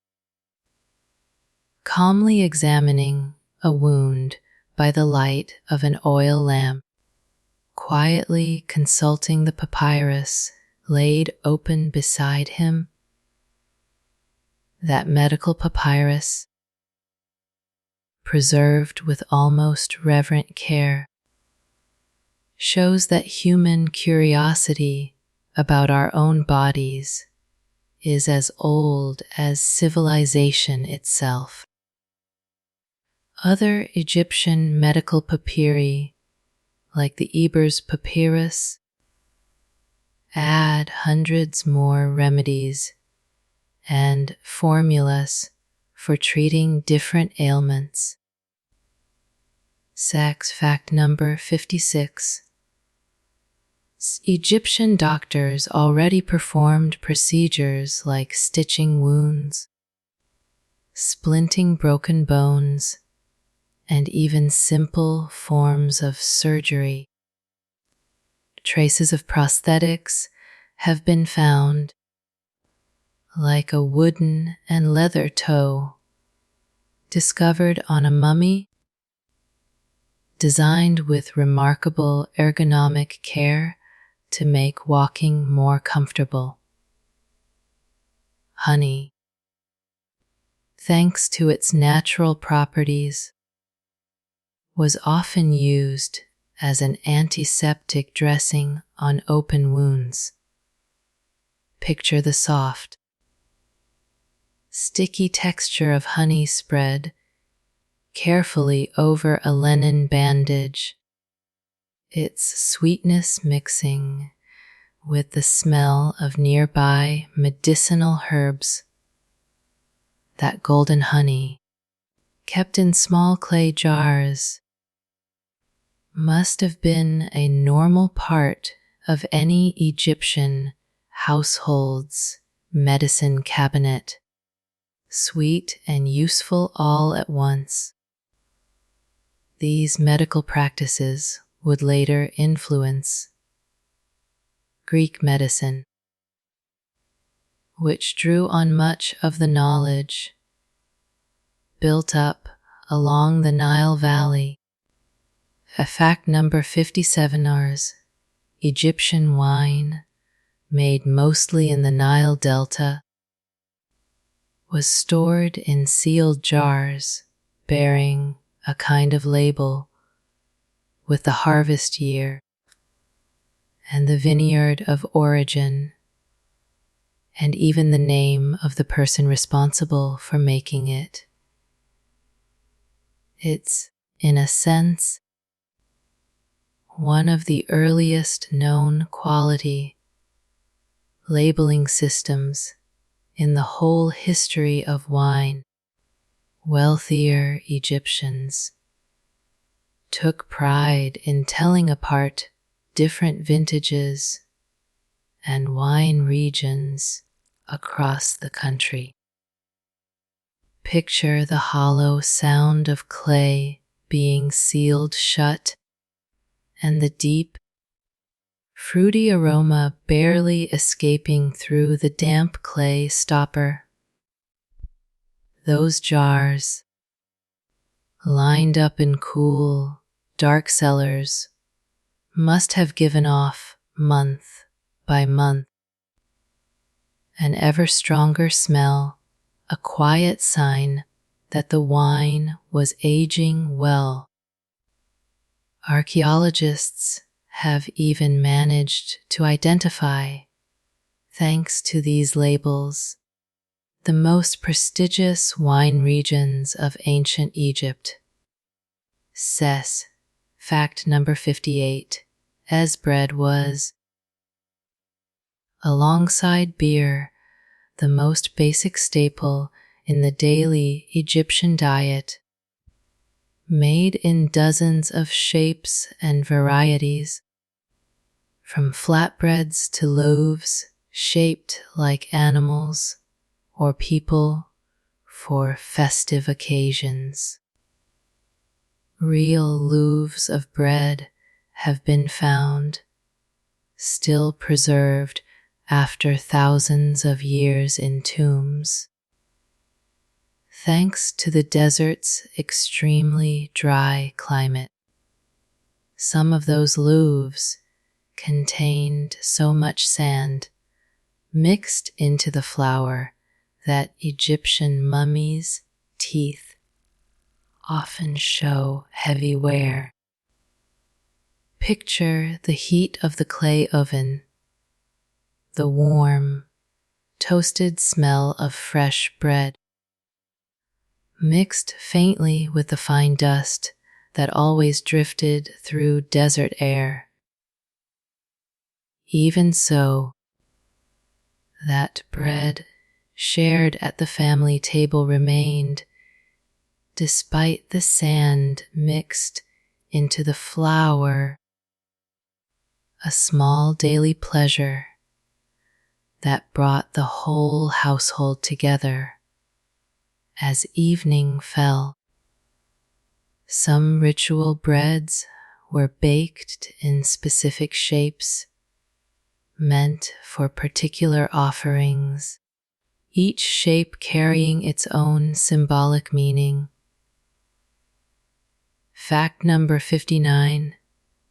calmly examining a wound by the light of an oil lamp, quietly consulting the papyrus laid open beside him. That medical papyrus, preserved with almost reverent care, shows that human curiosity about our own bodies is as old as civilization itself. Other Egyptian medical papyri, like the Ebers papyrus, add hundreds more remedies and formulas for treating different ailments. Sex fact number 56. Egyptian doctors already performed procedures like stitching wounds, splinting broken bones, and even simple forms of surgery. Traces of prosthetics have been found, like a wooden and leather toe discovered on a mummy, designed with remarkable ergonomic care to make walking more comfortable. Honey, thanks to its natural properties, was often used as an antiseptic dressing on open wounds. Picture the soft, sticky texture of honey spread carefully over a linen bandage, its sweetness mixing with the smell of nearby medicinal herbs. That golden honey, kept in small clay jars, must have been a normal part of any Egyptian household's medicine cabinet, sweet and useful all at once. These medical practices would later influence Greek medicine, which drew on much of the knowledge built up along the Nile Valley. Fact number 57 is Egyptian wine, made mostly in the Nile Delta, was stored in sealed jars bearing a kind of label with the harvest year and the vineyard of origin, and even the name of the person responsible for making it. It's, in a sense, one of the earliest known quality labeling systems in the whole history of wine. Wealthier Egyptians took pride in telling apart different vintages and wine regions across the country. Picture the hollow sound of clay being sealed shut and the deep, fruity aroma barely escaping through the damp clay stopper. Those jars, lined up in cool, dark cellars, must have given off, month by month, an ever stronger smell, a quiet sign that the wine was aging well. Archaeologists have even managed to identify, thanks to these labels, the most prestigious wine regions of ancient Egypt. Fact number 58. Bread was, alongside beer, the most basic staple in the daily Egyptian diet, made in dozens of shapes and varieties, from flatbreads to loaves shaped like animals or people for festive occasions. Real loaves of bread have been found, still preserved after thousands of years in tombs. thanks to the desert's extremely dry climate. Some of those Louvres contained so much sand mixed into the flour that Egyptian mummies' teeth often show heavy wear. Picture the heat of the clay oven, the warm, toasted smell of fresh bread, mixed faintly with the fine dust that always drifted through desert air. Even so, that bread shared at the family table remained, despite the sand mixed into the flour, a small daily pleasure that brought the whole household together. As evening fell, some ritual breads were baked in specific shapes, meant for particular offerings, each shape carrying its own symbolic meaning. Fact number 59,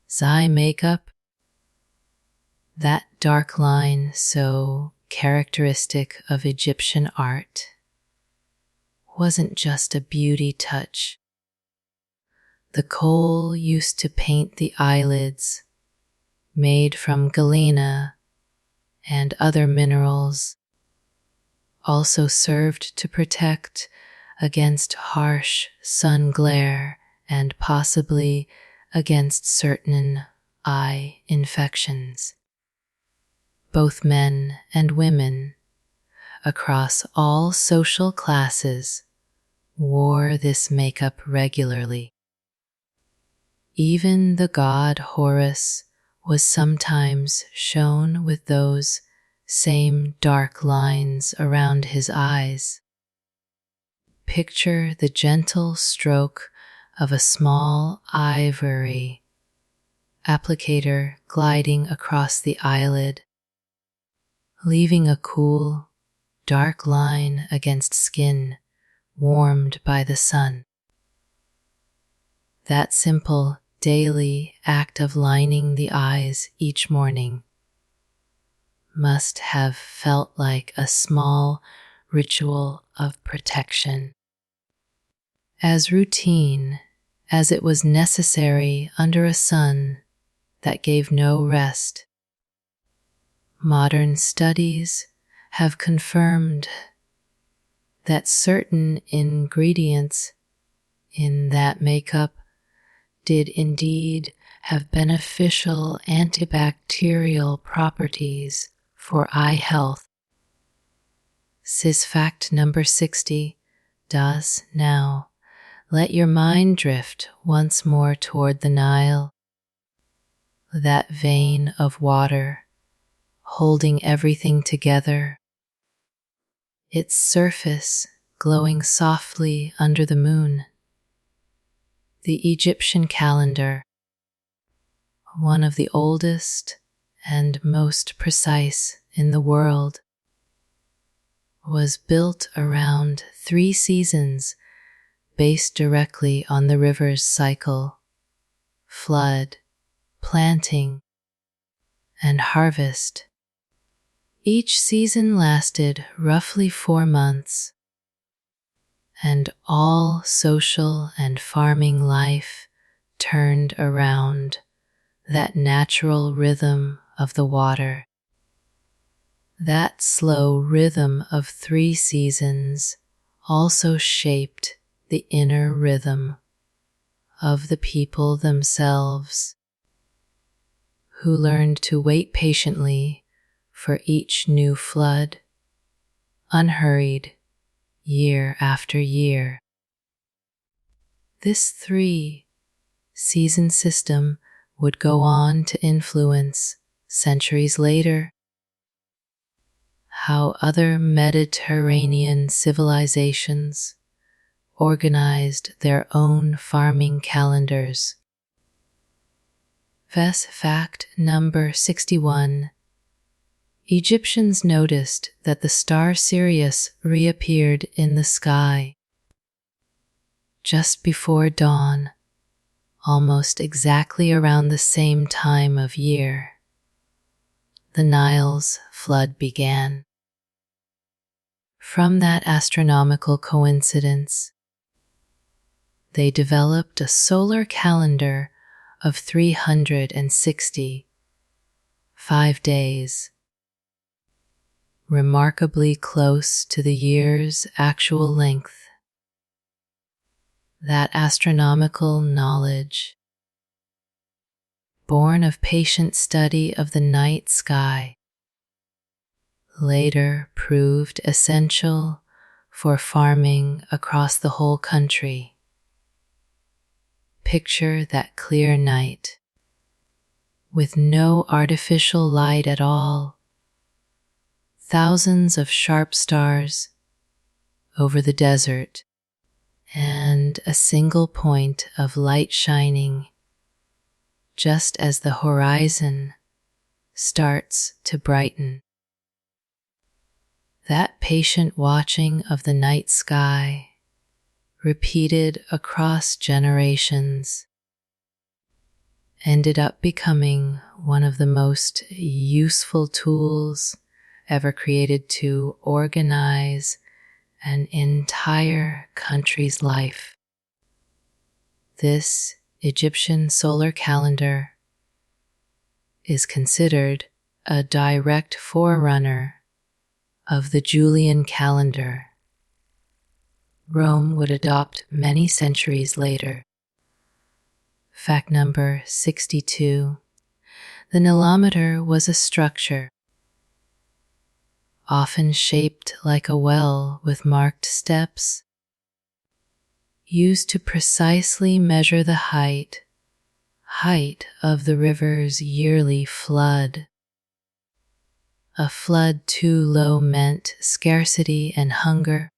Zai makeup. That dark line so characteristic of Egyptian art wasn't just a beauty touch. The kohl used to paint the eyelids, made from galena and other minerals, also served to protect against harsh sun glare and possibly against certain eye infections. Both men and women, across all social classes, wore this makeup regularly. Even the god Horus was sometimes shown with those same dark lines around his eyes. Picture the gentle stroke of a small ivory applicator gliding across the eyelid, leaving a cool, dark line against skin warmed by the sun. That simple, daily act of lining the eyes each morning must have felt like a small ritual of protection, as routine as it was necessary under a sun that gave no rest. Modern studies have confirmed that certain ingredients in that makeup did indeed have beneficial antibacterial properties for eye health. Fact number 60, Das now. Let your mind drift once more toward the Nile, that vein of water holding everything together, its surface glowing softly under the moon. The Egyptian calendar, one of the oldest and most precise in the world, was built around 3 seasons based directly on the river's cycle: flood, planting, and harvest. Each season lasted roughly 4 months, and all social and farming life turned around that natural rhythm of the water. That slow rhythm of 3 seasons also shaped the inner rhythm of the people themselves, who learned to wait patiently for each new flood, unhurried, year after year. This 3-season system would go on to influence, centuries later, how other Mediterranean civilizations organized their own farming calendars. Fact number 61. Egyptians noticed that the star Sirius reappeared in the sky just before dawn, almost exactly around the same time of year, the Nile's flood began. From that astronomical coincidence, they developed a solar calendar of 365 days, remarkably close to the year's actual length. That astronomical knowledge, born of patient study of the night sky, later proved essential for farming across the whole country. Picture that clear night, with no artificial light at all, thousands of sharp stars over the desert, and a single point of light shining just as the horizon starts to brighten. That patient watching of the night sky, repeated across generations, ended up becoming one of the most useful tools ever created to organize an entire country's life. This Egyptian solar calendar is considered a direct forerunner of the Julian calendar Rome would adopt many centuries later. Fact number 62. The nilometer was a structure, often shaped like a well with marked steps, used to precisely measure the height of the river's yearly flood. A flood too low meant scarcity and hunger.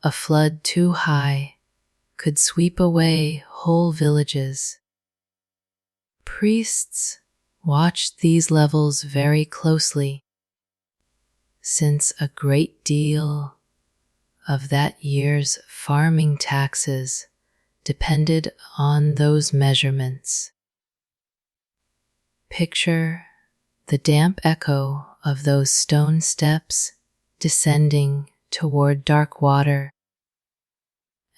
A flood too high could sweep away whole villages. Priests watched these levels very closely, since a great deal of that year's farming taxes depended on those measurements. Picture the damp echo of those stone steps descending toward dark water,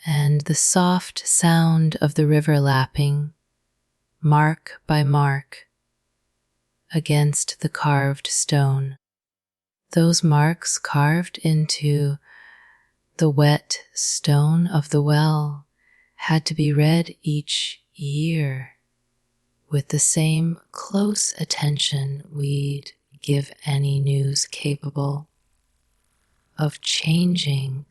and the soft sound of the river lapping, mark by mark, against the carved stone. Those marks carved into the wet stone of the well had to be read each year with the same close attention we'd give any news capable of changing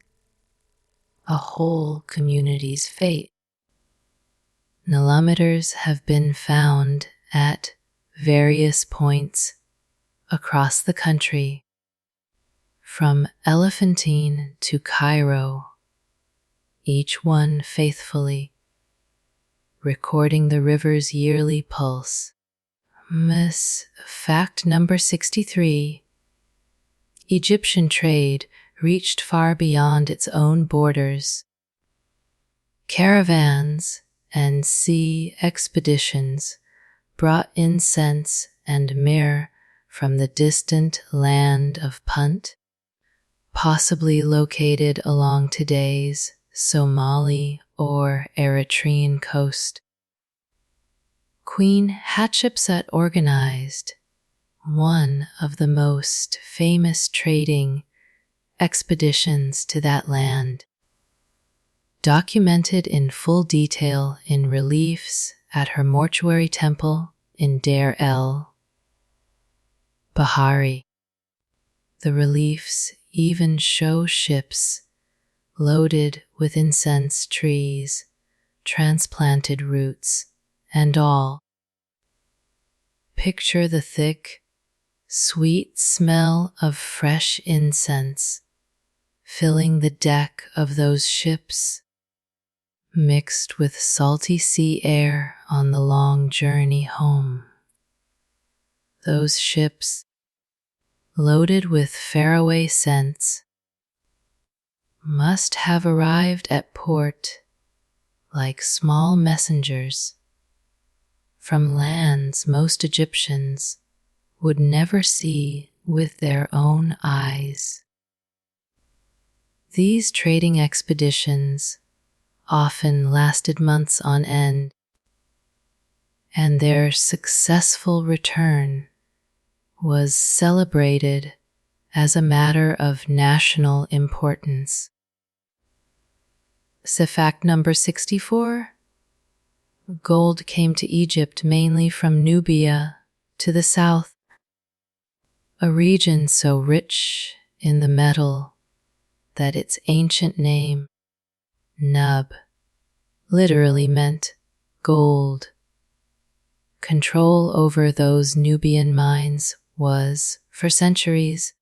a whole community's fate. Nilometers have been found at various points across the country, from Elephantine to Cairo, each one faithfully recording the river's yearly pulse. Fact number 63. Egyptian trade reached far beyond its own borders. Caravans and sea expeditions brought incense and myrrh from the distant land of Punt, possibly located along today's Somali or Eritrean coast. Queen Hatshepsut organized one of the most famous trading expeditions to that land, documented in full detail in reliefs at her mortuary temple in Deir el-Bahari. The reliefs even show ships loaded with incense trees, transplanted roots, and all. Picture the thick, sweet smell of fresh incense filling the deck of those ships, mixed with salty sea air on the long journey home. Those ships, loaded with faraway scents, must have arrived at port like small messengers from lands most Egyptians would never see with their own eyes. These trading expeditions often lasted months on end, and their successful return was celebrated as a matter of national importance. So fact number 64. Gold came to Egypt mainly from Nubia to the south, a region so rich in the metal that its ancient name, Nub, literally meant gold. Control over those Nubian mines was, for centuries,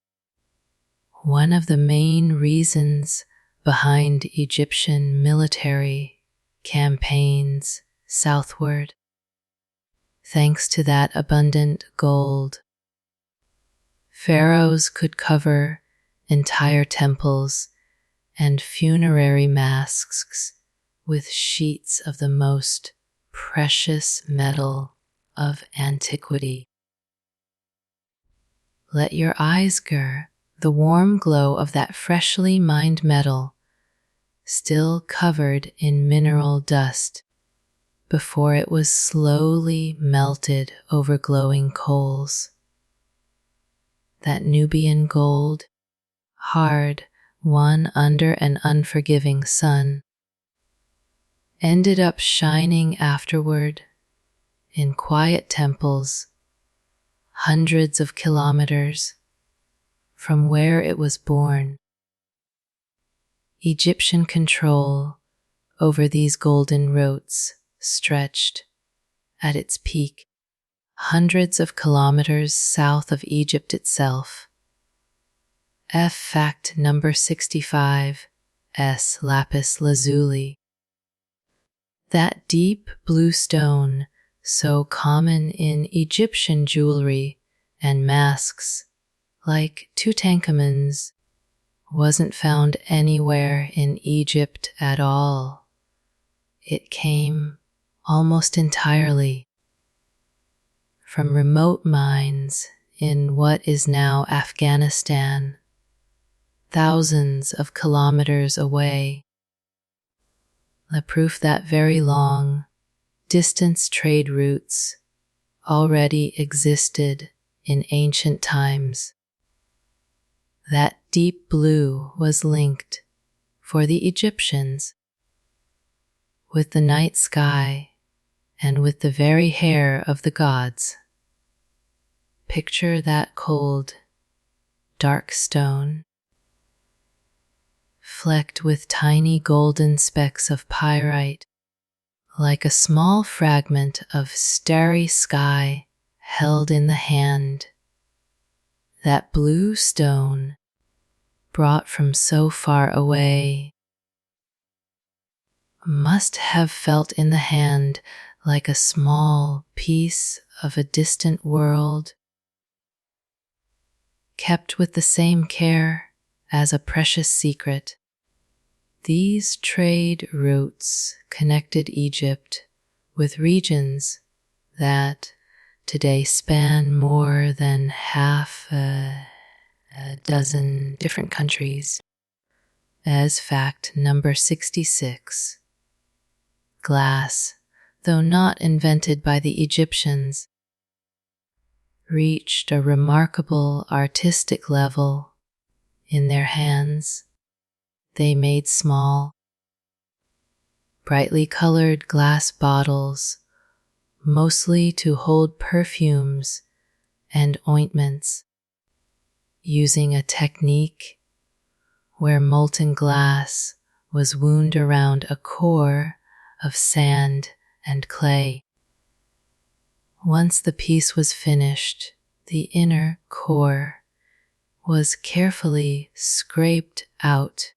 one of the main reasons behind Egyptian military campaigns southward. Thanks to that abundant gold, pharaohs could cover entire temples and funerary masks with sheets of the most precious metal of antiquity. Let your eyes grr the warm glow of that freshly mined metal, still covered in mineral dust, before it was slowly melted over glowing coals. That Nubian gold, hard won under an unforgiving sun, ended up shining afterward in quiet temples hundreds of kilometers from where it was born. Egyptian control over these golden rotes stretched at its peak hundreds of kilometers south of Egypt itself. Fact number 65. Lapis lazuli. That deep blue stone, so common in Egyptian jewelry and masks, like Tutankhamun's, wasn't found anywhere in Egypt at all. It came almost entirely from remote mines in what is now Afghanistan, thousands of kilometers away. The proof that very long distance trade routes already existed in ancient times. That deep blue was linked, for the Egyptians, with the night sky and with the very hair of the gods. Picture that cold, dark stone, flecked with tiny golden specks of pyrite, like a small fragment of starry sky held in the hand. That blue stone, brought from so far away, must have felt in the hand like a small piece of a distant world, kept with the same care as a precious secret. These trade routes connected Egypt with regions that today span more than half a dozen different countries. As fact number 66. Glass, though not invented by the Egyptians, reached a remarkable artistic level in their hands. They made small, brightly colored glass bottles, mostly to hold perfumes and ointments, using a technique where molten glass was wound around a core of sand and clay. Once the piece was finished, the inner core was carefully scraped out,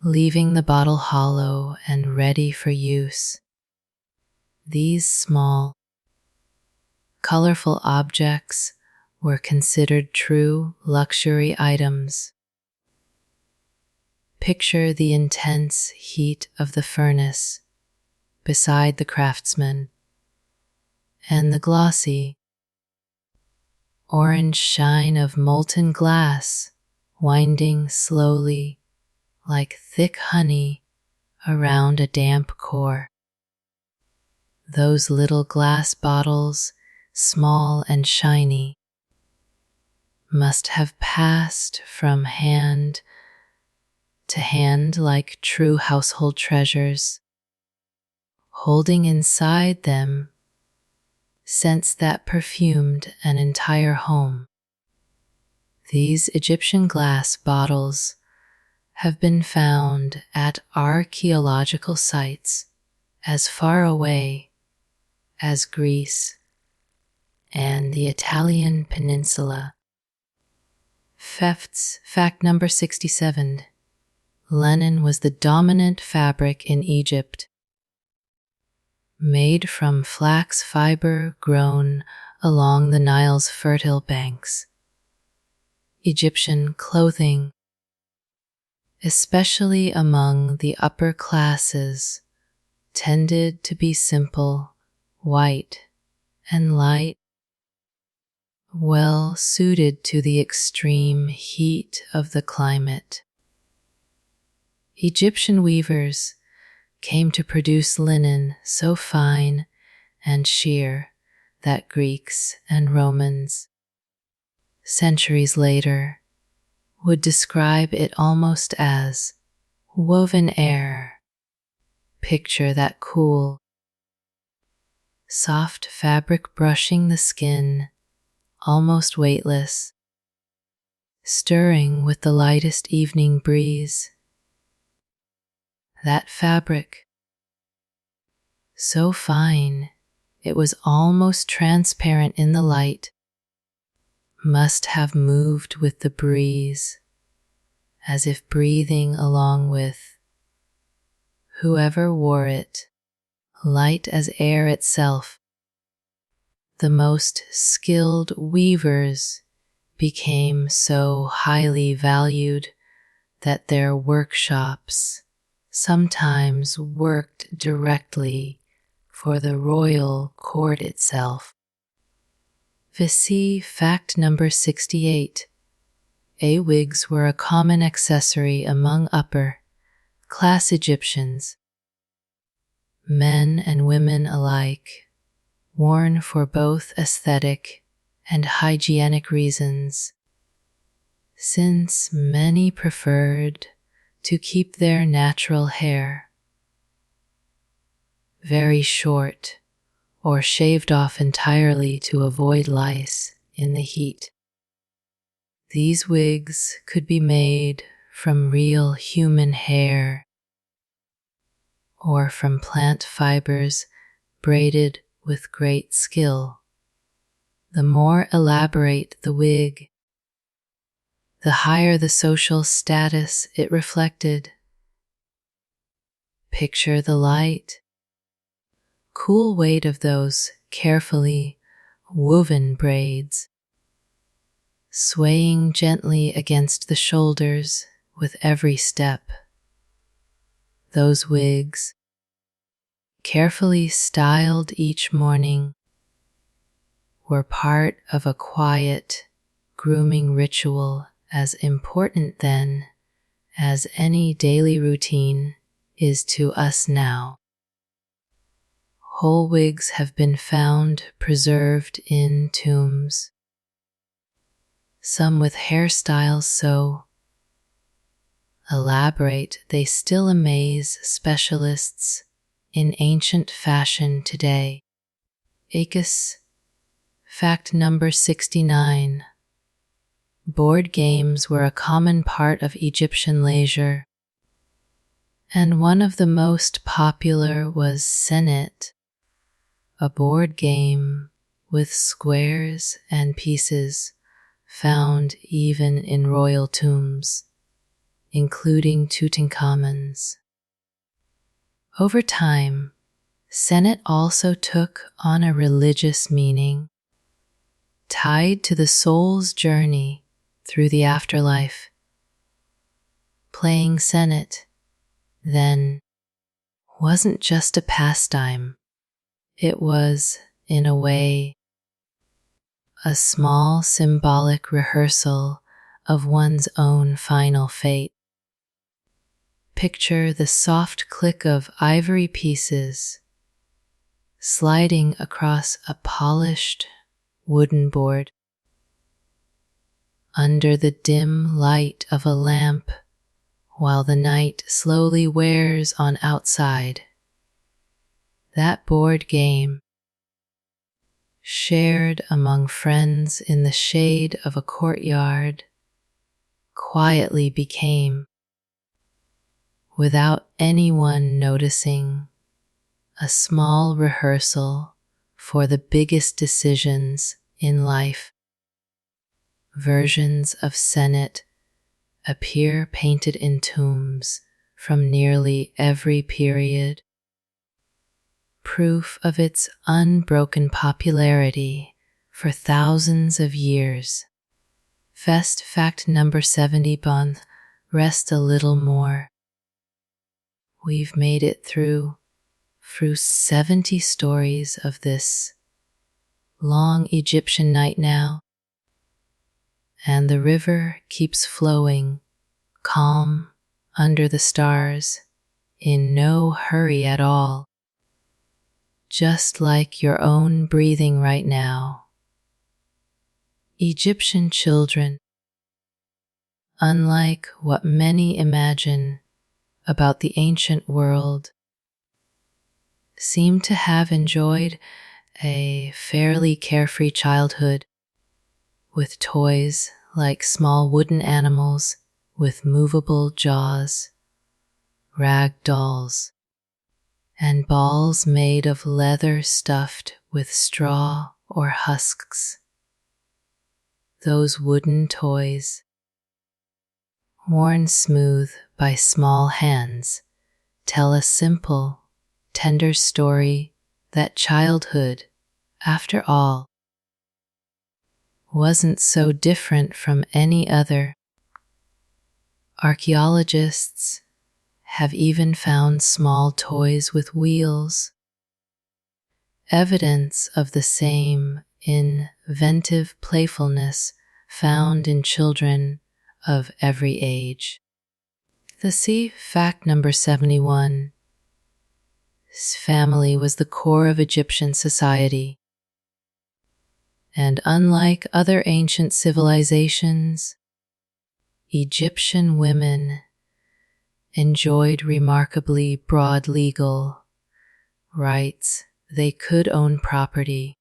leaving the bottle hollow and ready for use. These small, colorful objects were considered true luxury items. Picture the intense heat of the furnace beside the craftsman and the glossy orange shine of molten glass winding slowly like thick honey around a damp core. Those little glass bottles, small and shiny, must have passed from hand to hand like true household treasures, holding inside them scents that perfumed an entire home. These Egyptian glass bottles have been found at archaeological sites as far away as Greece and the Italian peninsula. Fact number 67. Linen was the dominant fabric in Egypt. Made from flax fiber grown along the Nile's fertile banks. Egyptian clothing, especially among the upper classes, tended to be simple, white, and light, well suited to the extreme heat of the climate. Egyptian weavers came to produce linen so fine and sheer that Greeks and Romans, centuries later, would describe it almost as woven air. Picture that cool, soft fabric brushing the skin, almost weightless, stirring with the lightest evening breeze. That fabric, so fine it was almost transparent in the light, must have moved with the breeze, as if breathing along with whoever wore it, light as air itself. The most skilled weavers became so highly valued that their workshops sometimes worked directly for the royal court itself. Fact number 68. Wigs were a common accessory among upper class Egyptians, men and women alike, worn for both aesthetic and hygienic reasons, since many preferred to keep their natural hair very short or shaved off entirely to avoid lice in the heat. These wigs could be made from real human hair or from plant fibers braided with great skill. The more elaborate the wig, the higher the social status it reflected. Picture the light, cool weight of those carefully woven braids, swaying gently against the shoulders with every step. Those wigs, carefully styled each morning, were part of a quiet, grooming ritual as important then as any daily routine is to us now. Whole wigs have been found preserved in tombs, some with hairstyles so elaborate they still amaze specialists in ancient fashion today. Fact number 69. Board games were a common part of Egyptian leisure, and one of the most popular was senet, a board game with squares and pieces found even in royal tombs, including Tutankhamun's. Over time, senet also took on a religious meaning, tied to the soul's journey through the afterlife. playing senet then wasn't just a pastime. It was, in a way, a small symbolic rehearsal of one's own final fate. Picture the soft click of ivory pieces sliding across a polished wooden board. Under the dim light of a lamp, while the night slowly wears on outside, that board game, shared among friends in the shade of a courtyard, quietly became, without anyone noticing, a small rehearsal for the biggest decisions in life. Versions of senet appear painted in tombs from nearly every period, proof of its unbroken popularity for thousands of years. Fact number 70 Bonth, rest a little more. We've made it through 70 stories of this long Egyptian night now, and the river keeps flowing, calm under the stars, in no hurry at all, just like your own breathing right now. Egyptian children, unlike what many imagine about the ancient world, seem to have enjoyed a fairly carefree childhood, with toys like small wooden animals with movable jaws, rag dolls, and balls made of leather stuffed with straw or husks. Those wooden toys, worn smooth by small hands, tell a simple, tender story that childhood, after all, wasn't so different from any other. Archaeologists have even found small toys with wheels, evidence of the same inventive playfulness found in children of every age. Fact number 71. His family was the core of Egyptian society, and unlike other ancient civilizations, Egyptian women enjoyed remarkably broad legal rights. They could own property,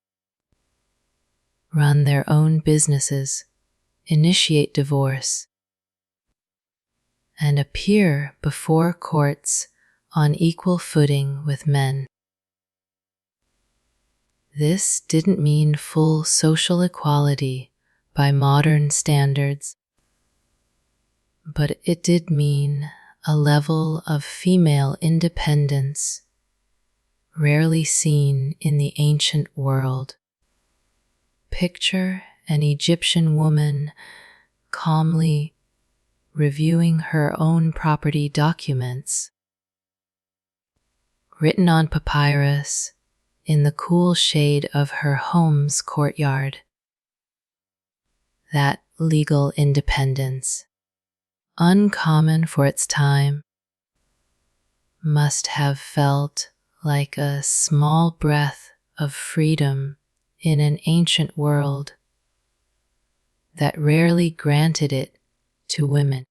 run their own businesses, initiate divorce, and appear before courts on equal footing with men. This didn't mean full social equality by modern standards, but it did mean a level of female independence rarely seen in the ancient world. Picture an Egyptian woman calmly reviewing her own property documents, written on papyrus in the cool shade of her home's courtyard. That legal independence, uncommon for its time, must have felt like a small breath of freedom in an ancient world that rarely granted it to women.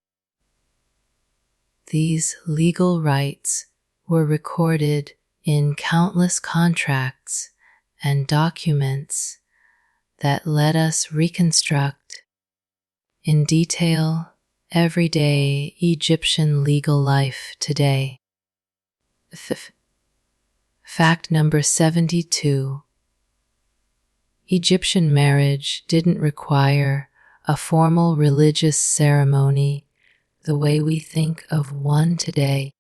These legal rights were recorded in countless contracts and documents that let us reconstruct in detail everyday Egyptian legal life today. Fact number 72. Egyptian marriage didn't require a formal religious ceremony the way we think of one today.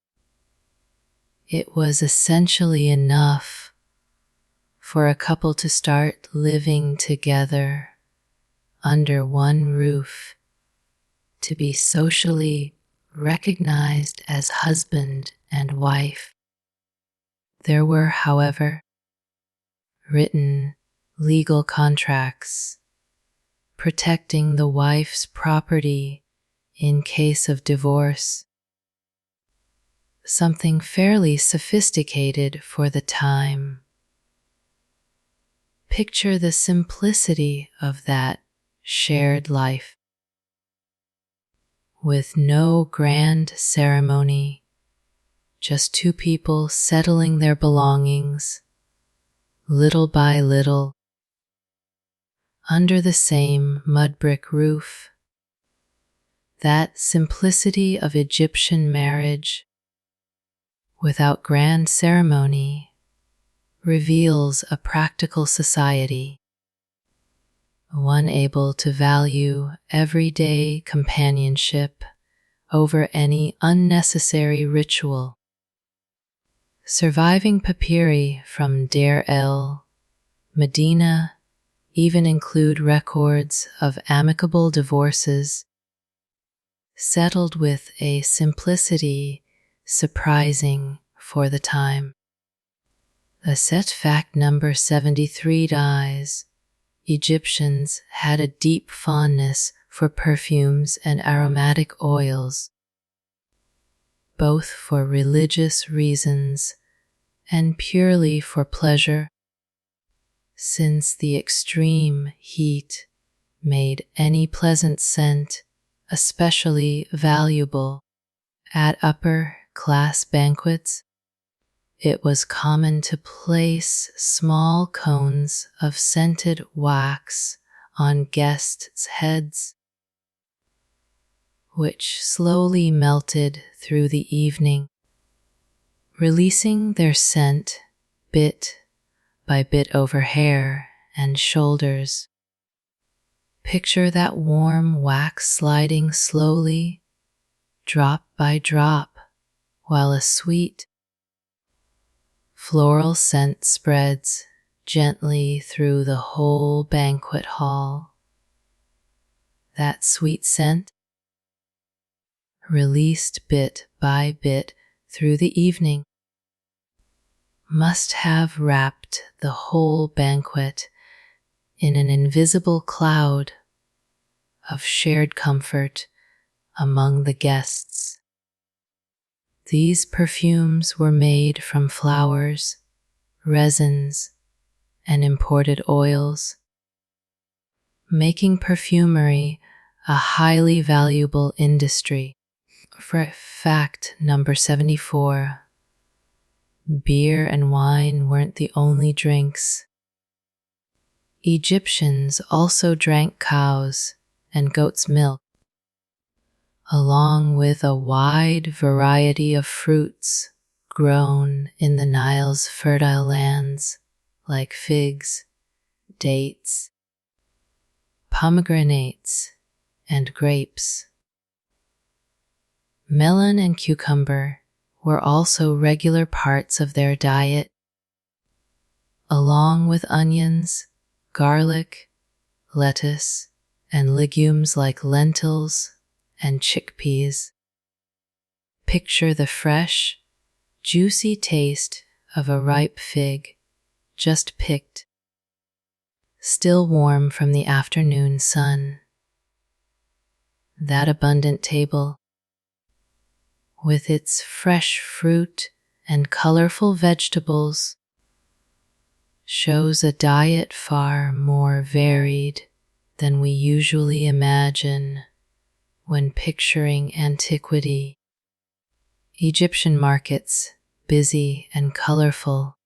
It was essentially enough for a couple to start living together under one roof, to be socially recognized as husband and wife. There were, however, written legal contracts protecting the wife's property in case of divorce, something fairly sophisticated for the time. Picture the simplicity of that shared life. With no grand ceremony, just two people settling their belongings, little by little, under the same mud brick roof. That simplicity of Egyptian marriage, without grand ceremony, reveals a practical society, one able to value everyday companionship over any unnecessary ritual. Surviving papyri from Deir el Medina even include records of amicable divorces, settled with a simplicity surprising for the time. A set fact number 73 dies. Egyptians had a deep fondness for perfumes and aromatic oils, both for religious reasons and purely for pleasure, since the extreme heat made any pleasant scent especially valuable. At upper-class banquets, it was common to place small cones of scented wax on guests' heads, which slowly melted through the evening, releasing their scent bit by bit over hair and shoulders. Picture that warm wax sliding slowly, drop by drop, while a sweet, floral scent spreads gently through the whole banquet hall. That sweet scent, released bit by bit through the evening, must have wrapped the whole banquet in an invisible cloud of shared comfort among the guests. These perfumes were made from flowers, resins, and imported oils, making perfumery a highly valuable industry. Fact number 74. Beer and wine weren't the only drinks. Egyptians also drank cows and goat's milk, along with a wide variety of fruits grown in the Nile's fertile lands, like figs, dates, pomegranates, and grapes. Melon and cucumber were also regular parts of their diet, along with onions, garlic, lettuce, and legumes like lentils and chickpeas. Picture the fresh, juicy taste of a ripe fig, just picked, still warm from the afternoon sun. That abundant table, with its fresh fruit and colorful vegetables, shows a diet far more varied than we usually imagine when picturing antiquity. Egyptian markets, busy and colorful,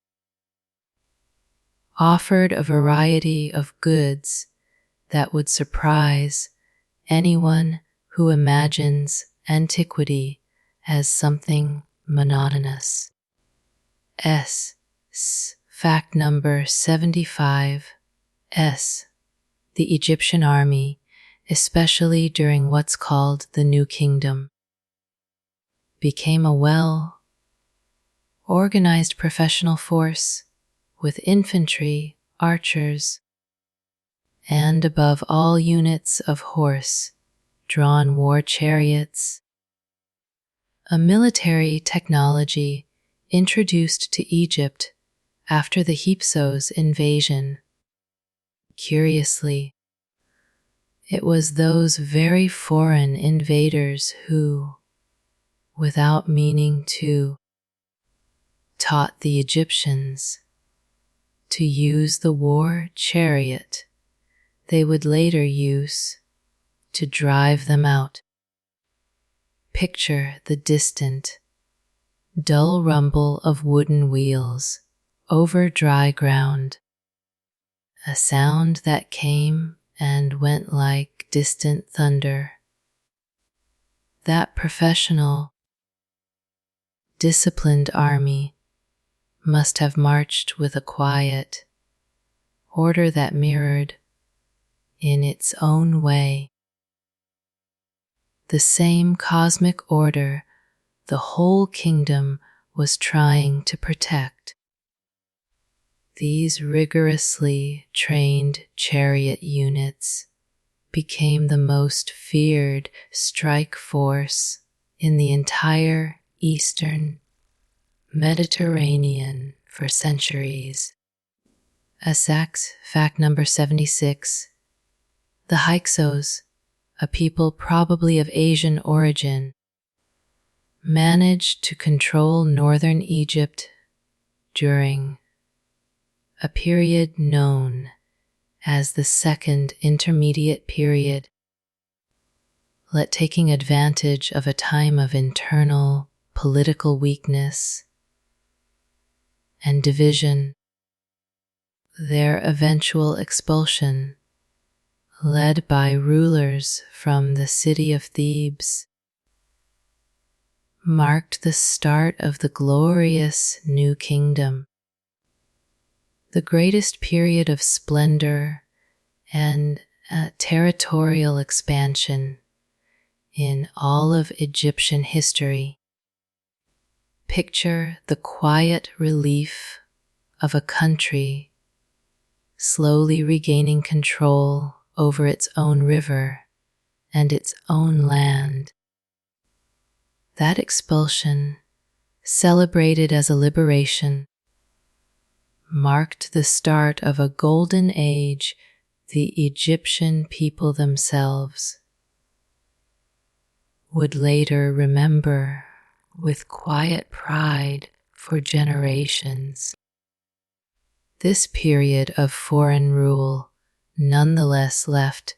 offered a variety of goods that would surprise anyone who imagines antiquity as something monotonous. Fact number 75. The Egyptian army, especially during what's called the New Kingdom, became a well-organized professional force with infantry, archers, and above all units of horse-drawn war chariots. a military technology introduced to Egypt after the Hyksos invasion. Curiously, it was those very foreign invaders who, without meaning to, taught the Egyptians to use the war chariot they would later use to drive them out. Picture the distant, dull rumble of wooden wheels over dry ground, a sound that came and went like distant thunder. That professional, disciplined army must have marched with a quiet order that mirrored, in its own way, the same cosmic order the whole kingdom was trying to protect. These rigorously trained chariot units became the most feared strike force in the entire Eastern Mediterranean for centuries. Fact number 76. The Hyksos, a people probably of Asian origin, managed to control northern Egypt during a period known as the Second Intermediate Period. Let taking advantage of a time of internal political weakness and division, their eventual expulsion, led by rulers from the city of Thebes, marked the start of the glorious new kingdom, the greatest period of splendor and territorial expansion in all of Egyptian history. Picture the quiet relief of a country slowly regaining control over its own river and its own land. That expulsion, celebrated as a liberation, marked the start of a golden age the Egyptian people themselves would later remember with quiet pride for generations. This period of foreign rule nonetheless left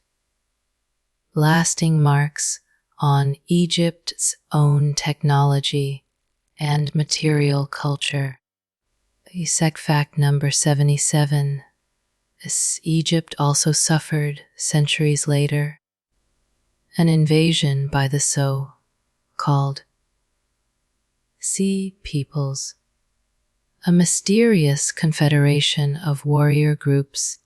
lasting marks on Egypt's own technology and material culture. Fact number 77. Egypt also suffered, centuries later, an invasion by the so-called Sea Peoples, a mysterious confederation of warrior groups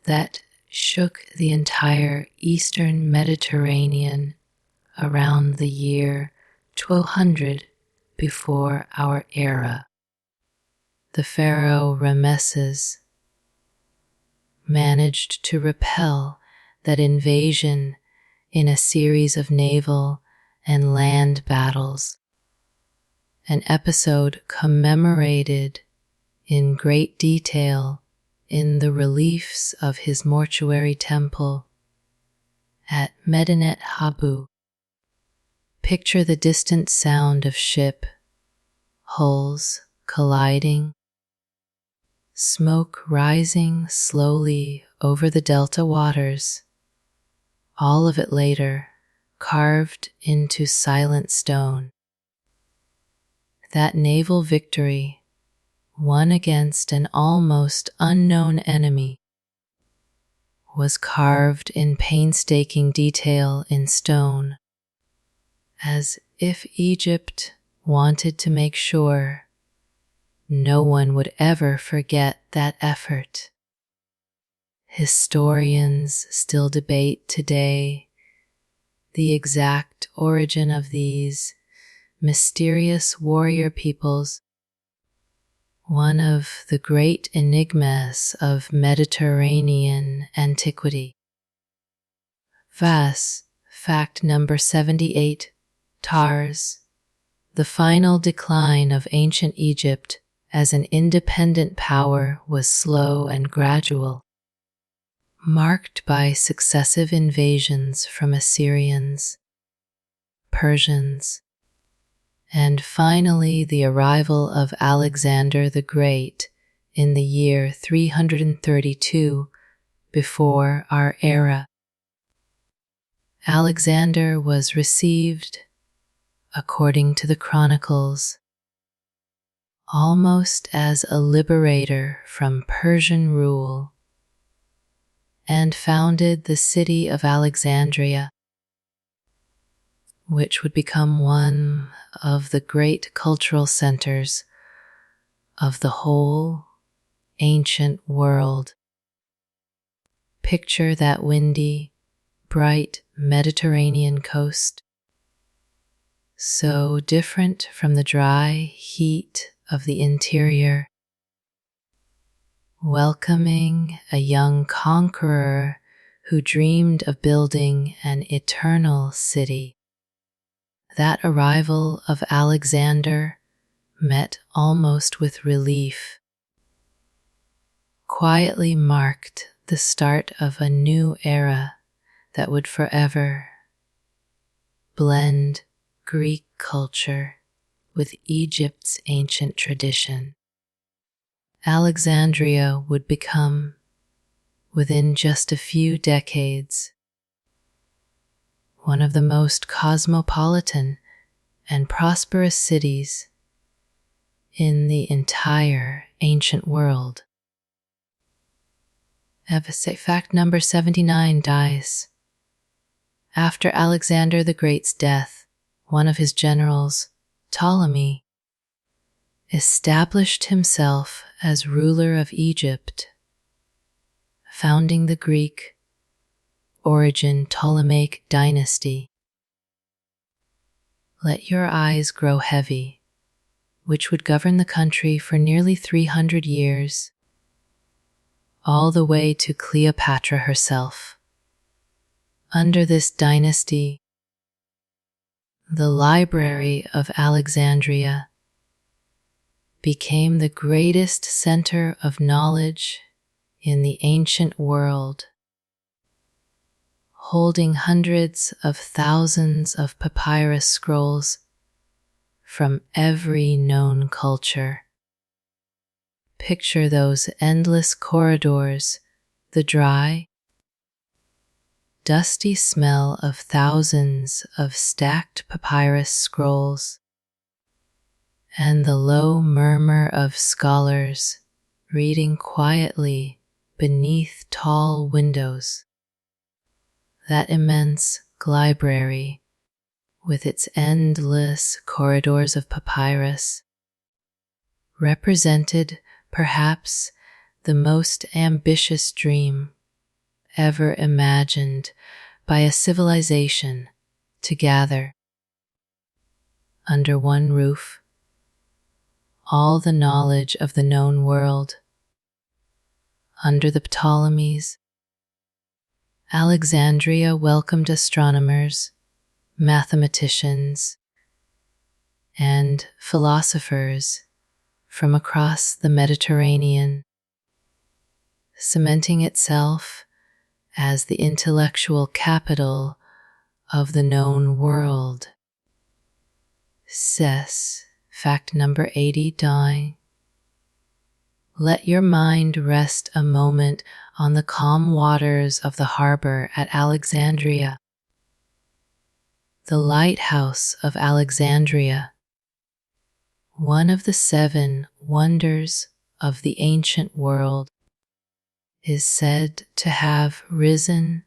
that shook the entire Eastern Mediterranean around the year 1200 before our era. The pharaoh Ramesses managed to repel that invasion in a series of naval and land battles, an episode commemorated in great detail in the reliefs of his mortuary temple at Medinet Habu. Picture the distant sound of ship hulls colliding, smoke rising slowly over the delta waters, all of it later carved into silent stone. That naval victory, won against an almost unknown enemy, was carved in painstaking detail in stone, as if Egypt wanted to make sure no one would ever forget that effort. Historians still debate today the exact origin of these mysterious warrior peoples, one of the great enigmas of Mediterranean antiquity. Fact number 78. Tars, The final decline of ancient Egypt as an independent power was slow and gradual, marked by successive invasions from Assyrians, Persians, and finally the arrival of Alexander the Great in the year 332 before our era. Alexander was received, according to the chronicles, almost as a liberator from Persian rule, and founded the city of Alexandria, which would become one of the great cultural centers of the whole ancient world. Picture that windy, bright Mediterranean coast, so different from the dry heat of the interior, welcoming a young conqueror who dreamed of building an eternal city. That arrival of Alexander met almost with relief, quietly marked the start of a new era that would forever blend Greek culture with Egypt's ancient tradition. Alexandria would become, within just a few decades, one of the most cosmopolitan and prosperous cities in the entire ancient world. Fact number 79 dies. After Alexander the Great's death, one of his generals, Ptolemy, established himself as ruler of Egypt, founding the Greek origin Ptolemaic dynasty. Let your eyes grow heavy, which would govern the country for nearly 300 years, all the way to Cleopatra herself. Under this dynasty, the Library of Alexandria became the greatest center of knowledge in the ancient world, holding hundreds of thousands of papyrus scrolls from every known culture. Picture those endless corridors, the dry, dusty smell of thousands of stacked papyrus scrolls, and the low murmur of scholars reading quietly beneath tall windows. That immense library, with its endless corridors of papyrus, represented perhaps the most ambitious dream ever imagined by a civilization to gather under one roof all the knowledge of the known world. Under the Ptolemies, Alexandria welcomed astronomers, mathematicians, and philosophers from across the Mediterranean, cementing itself as the intellectual capital of the known world. Fact number 80 die. Let your mind rest a moment on the calm waters of the harbor at Alexandria. The lighthouse of Alexandria, one of the 7 wonders of the ancient world, is said to have risen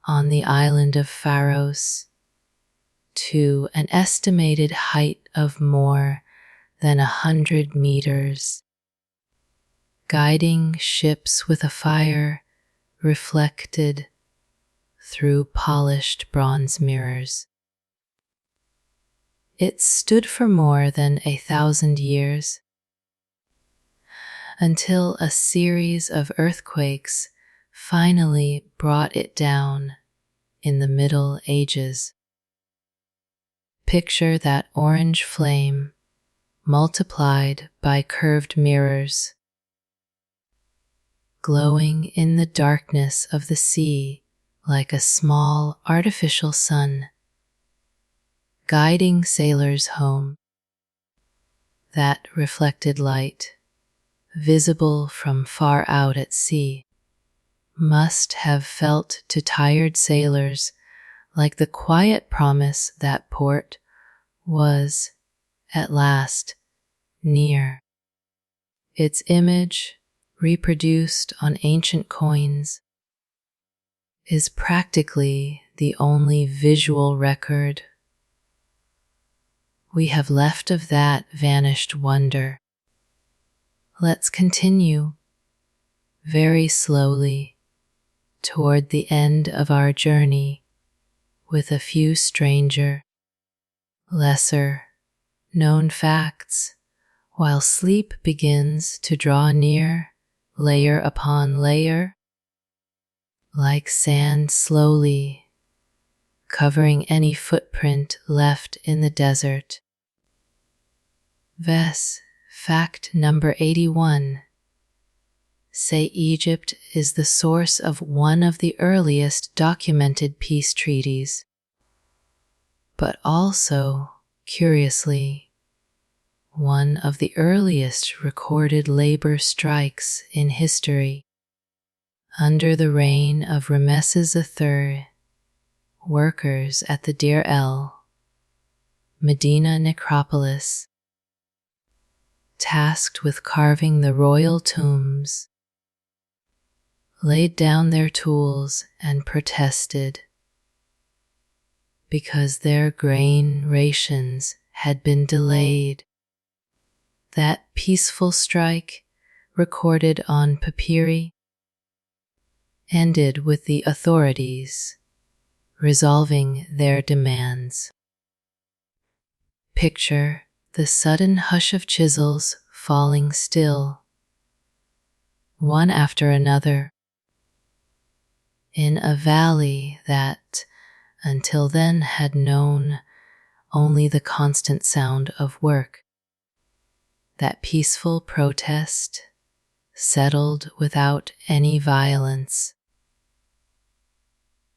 on the island of Pharaohs to an estimated height of more than 100 meters, guiding ships with a fire reflected through polished bronze mirrors. It stood for more than 1,000 years, until a series of earthquakes finally brought it down in the Middle Ages. Picture that orange flame multiplied by curved mirrors, glowing in the darkness of the sea like a small artificial sun, guiding sailors home. That reflected light, visible from far out at sea, must have felt to tired sailors like the quiet promise that port was, at last, near. Its image, reproduced on ancient coins, is practically the only visual record we have left of that vanished wonder. Let's continue very slowly toward the end of our journey with a few stranger, lesser known facts, while sleep begins to draw near, layer upon layer, like sand slowly covering any footprint left in the desert. Fact number 81. Say Egypt is the source of one of the earliest documented peace treaties, but also, curiously, one of the earliest recorded labor strikes in history. Under the reign of Ramesses III, workers at the Deir El Medina necropolis, tasked with carving the royal tombs, laid down their tools and protested because their grain rations had been delayed. That peaceful strike, recorded on papyri, ended with the authorities resolving their demands. Picture the sudden hush of chisels falling still, one after another, in a valley that, until then, had known only the constant sound of work. That peaceful protest settled without any violence,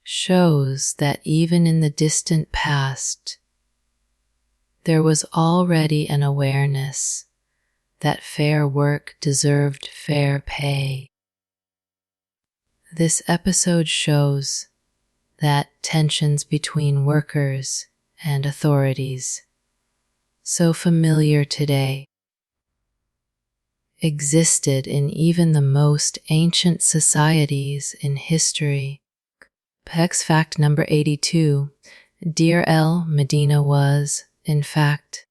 shows that even in the distant past, there was already an awareness that fair work deserved fair pay. This episode shows that tensions between workers and authorities, so familiar today, existed in even the most ancient societies in history. Fact number 82. Deir El Medina was, in fact,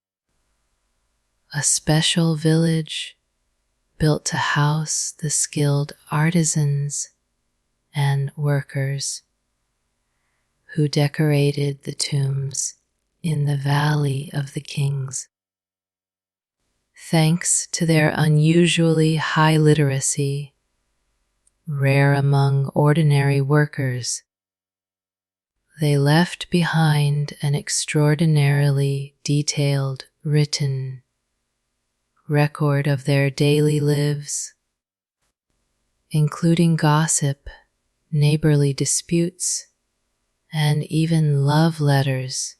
a special village built to house the skilled artisans and workers who decorated the tombs in the Valley of the Kings. Thanks to their unusually high literacy, rare among ordinary workers, they left behind an extraordinarily detailed written record of their daily lives, including gossip, neighborly disputes, and even love letters,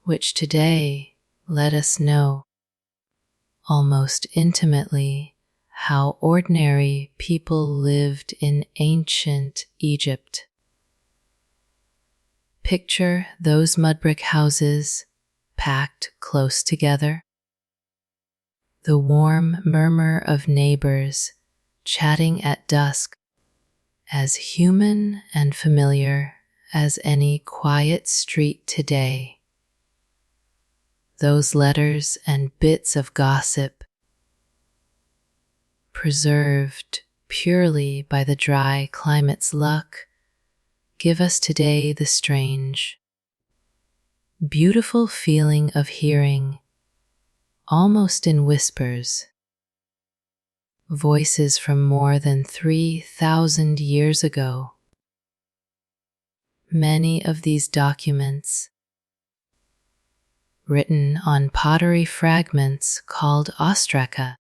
which today let us know almost intimately how ordinary people lived in ancient Egypt. Picture those mud brick houses packed close together, the warm murmur of neighbors chatting at dusk, as human and familiar as any quiet street today. Those letters and bits of gossip, preserved purely by the dry climate's luck, give us today the strange, beautiful feeling of hearing, almost in whispers, voices from more than 3,000 years ago. Many of these documents, written on pottery fragments called ostraca,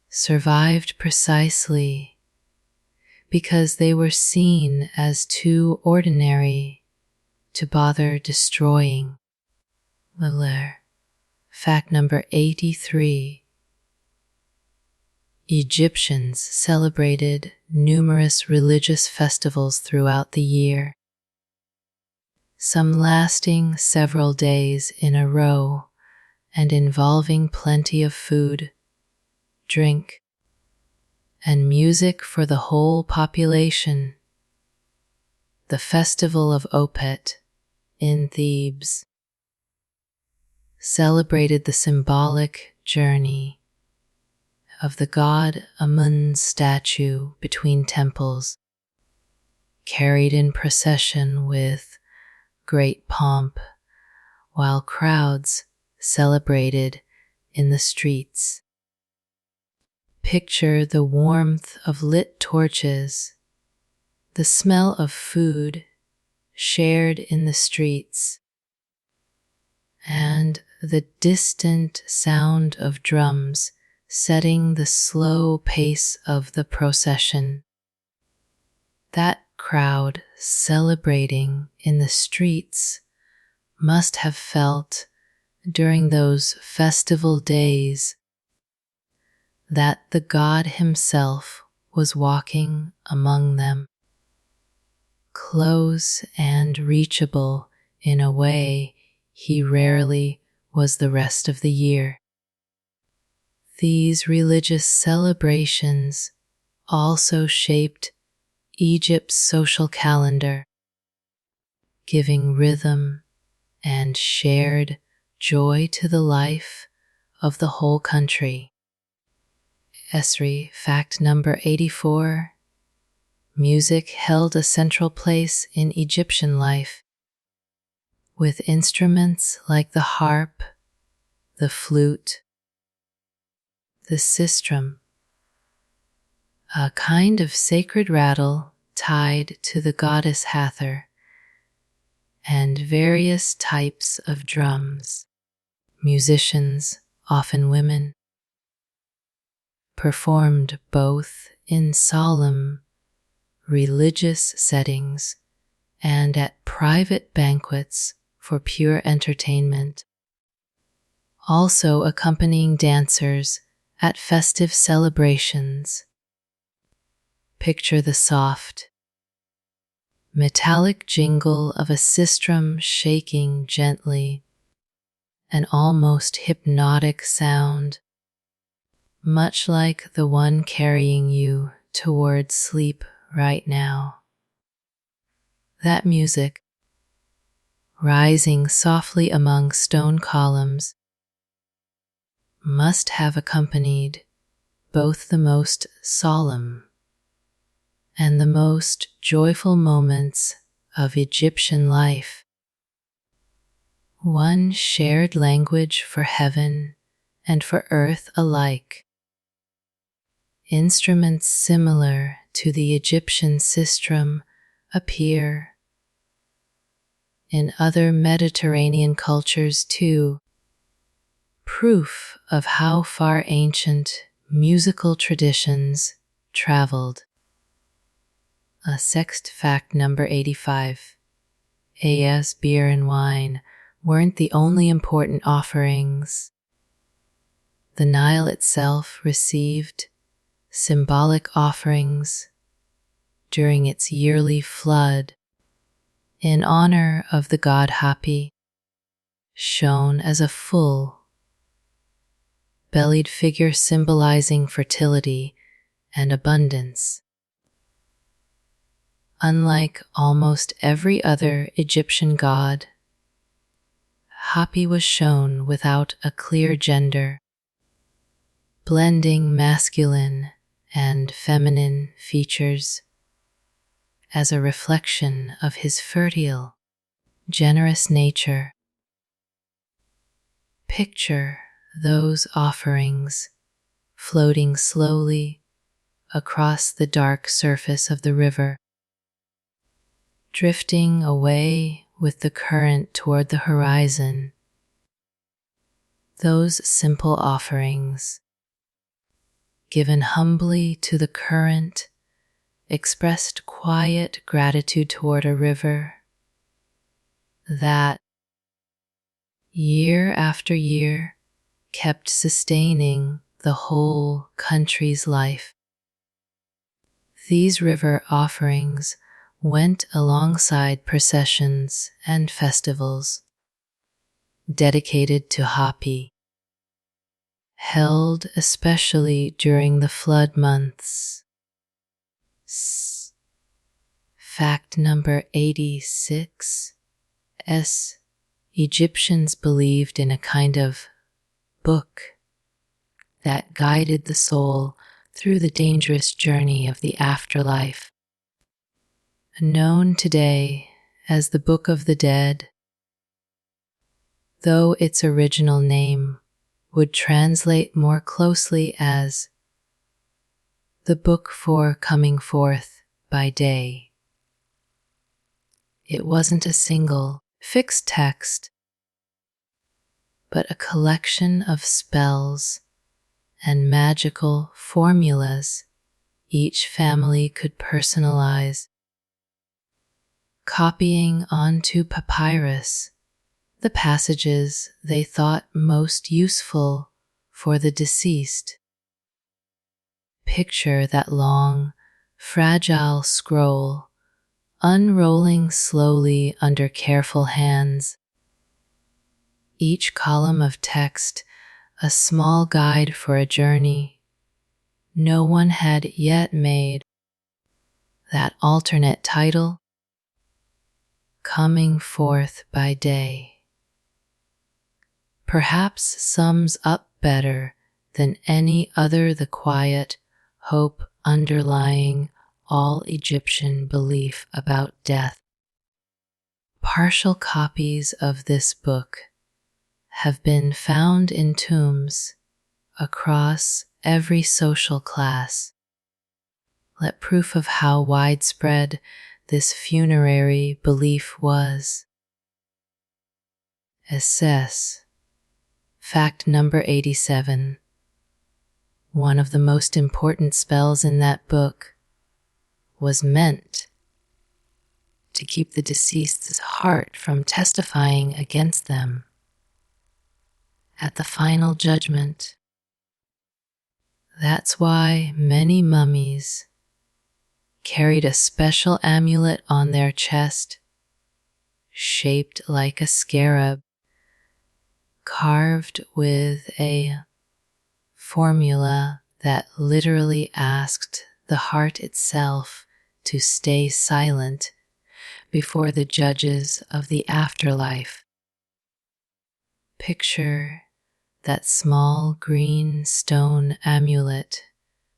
survived precisely because they were seen as too ordinary to bother destroying. Fact number 83. Egyptians celebrated numerous religious festivals throughout the year, some lasting several days in a row and involving plenty of food, drink, and music for the whole population. The Festival of Opet in Thebes celebrated the symbolic journey of the god Amun's statue between temples, carried in procession with great pomp, while crowds celebrated in the streets. Picture the warmth of lit torches, the smell of food shared in the streets, and the distant sound of drums setting the slow pace of the procession. That crowd celebrating in the streets must have felt during those festival days that the god himself was walking among them, close and reachable in a way he rarely was the rest of the year. These religious celebrations also shaped Egypt's social calendar, giving rhythm and shared joy to the life of the whole country. Esri, fact number 84. Music held a central place in Egyptian life, with instruments like the harp, the flute, the sistrum, a kind of sacred rattle tied to the goddess Hathor, and various types of drums. Musicians, often women, performed both in solemn religious settings and at private banquets for pure entertainment, also accompanying dancers at festive celebrations. Picture the soft, metallic jingle of a sistrum shaking gently, an almost hypnotic sound, much like the one carrying you towards sleep right now. That music, rising softly among stone columns, must have accompanied both the most solemn and the most joyful moments of Egyptian life. One shared language for heaven and for earth alike. Instruments similar to the Egyptian sistrum appear in other Mediterranean cultures too, proof of how far ancient musical traditions traveled. A sixth fact number 85. As beer and wine weren't the only important offerings. The Nile itself received symbolic offerings during its yearly flood in honor of the god Hapi, shown as a full, bellied figure symbolizing fertility and abundance. Unlike almost every other Egyptian god, Hapi was shown without a clear gender, blending masculine and feminine features as a reflection of his fertile, generous nature. Picture those offerings floating slowly across the dark surface of the river, drifting away with the current toward the horizon, Those simple offerings, given humbly to the current, expressed quiet gratitude toward a river that, year after year, kept sustaining the whole country's life. These river offerings went alongside processions and festivals dedicated to Hapi, held especially during the flood months. Fact number 86. Egyptians believed in a kind of book that guided the soul through the dangerous journey of the afterlife. Known today as the Book of the Dead, though its original name would translate more closely as the Book for Coming Forth by Day. It wasn't a single, fixed text, but a collection of spells and magical formulas each family could personalize, copying onto papyrus the passages they thought most useful for the deceased. Picture that long, fragile scroll unrolling slowly under careful hands, each column of text a small guide for a journey no one had yet made. That alternate title, Coming Forth by Day, perhaps sums up better than any other the quiet hope underlying all Egyptian belief about death. Partial copies of this book have been found in tombs across every social class. Let proof of how widespread this funerary belief was. Assess. Fact number 87. One of the most important spells in that book was meant to keep the deceased's heart from testifying against them at the final judgment. That's why many mummies carried a special amulet on their chest, shaped like a scarab, carved with a formula that literally asked the heart itself to stay silent before the judges of the afterlife. Picture that small green stone amulet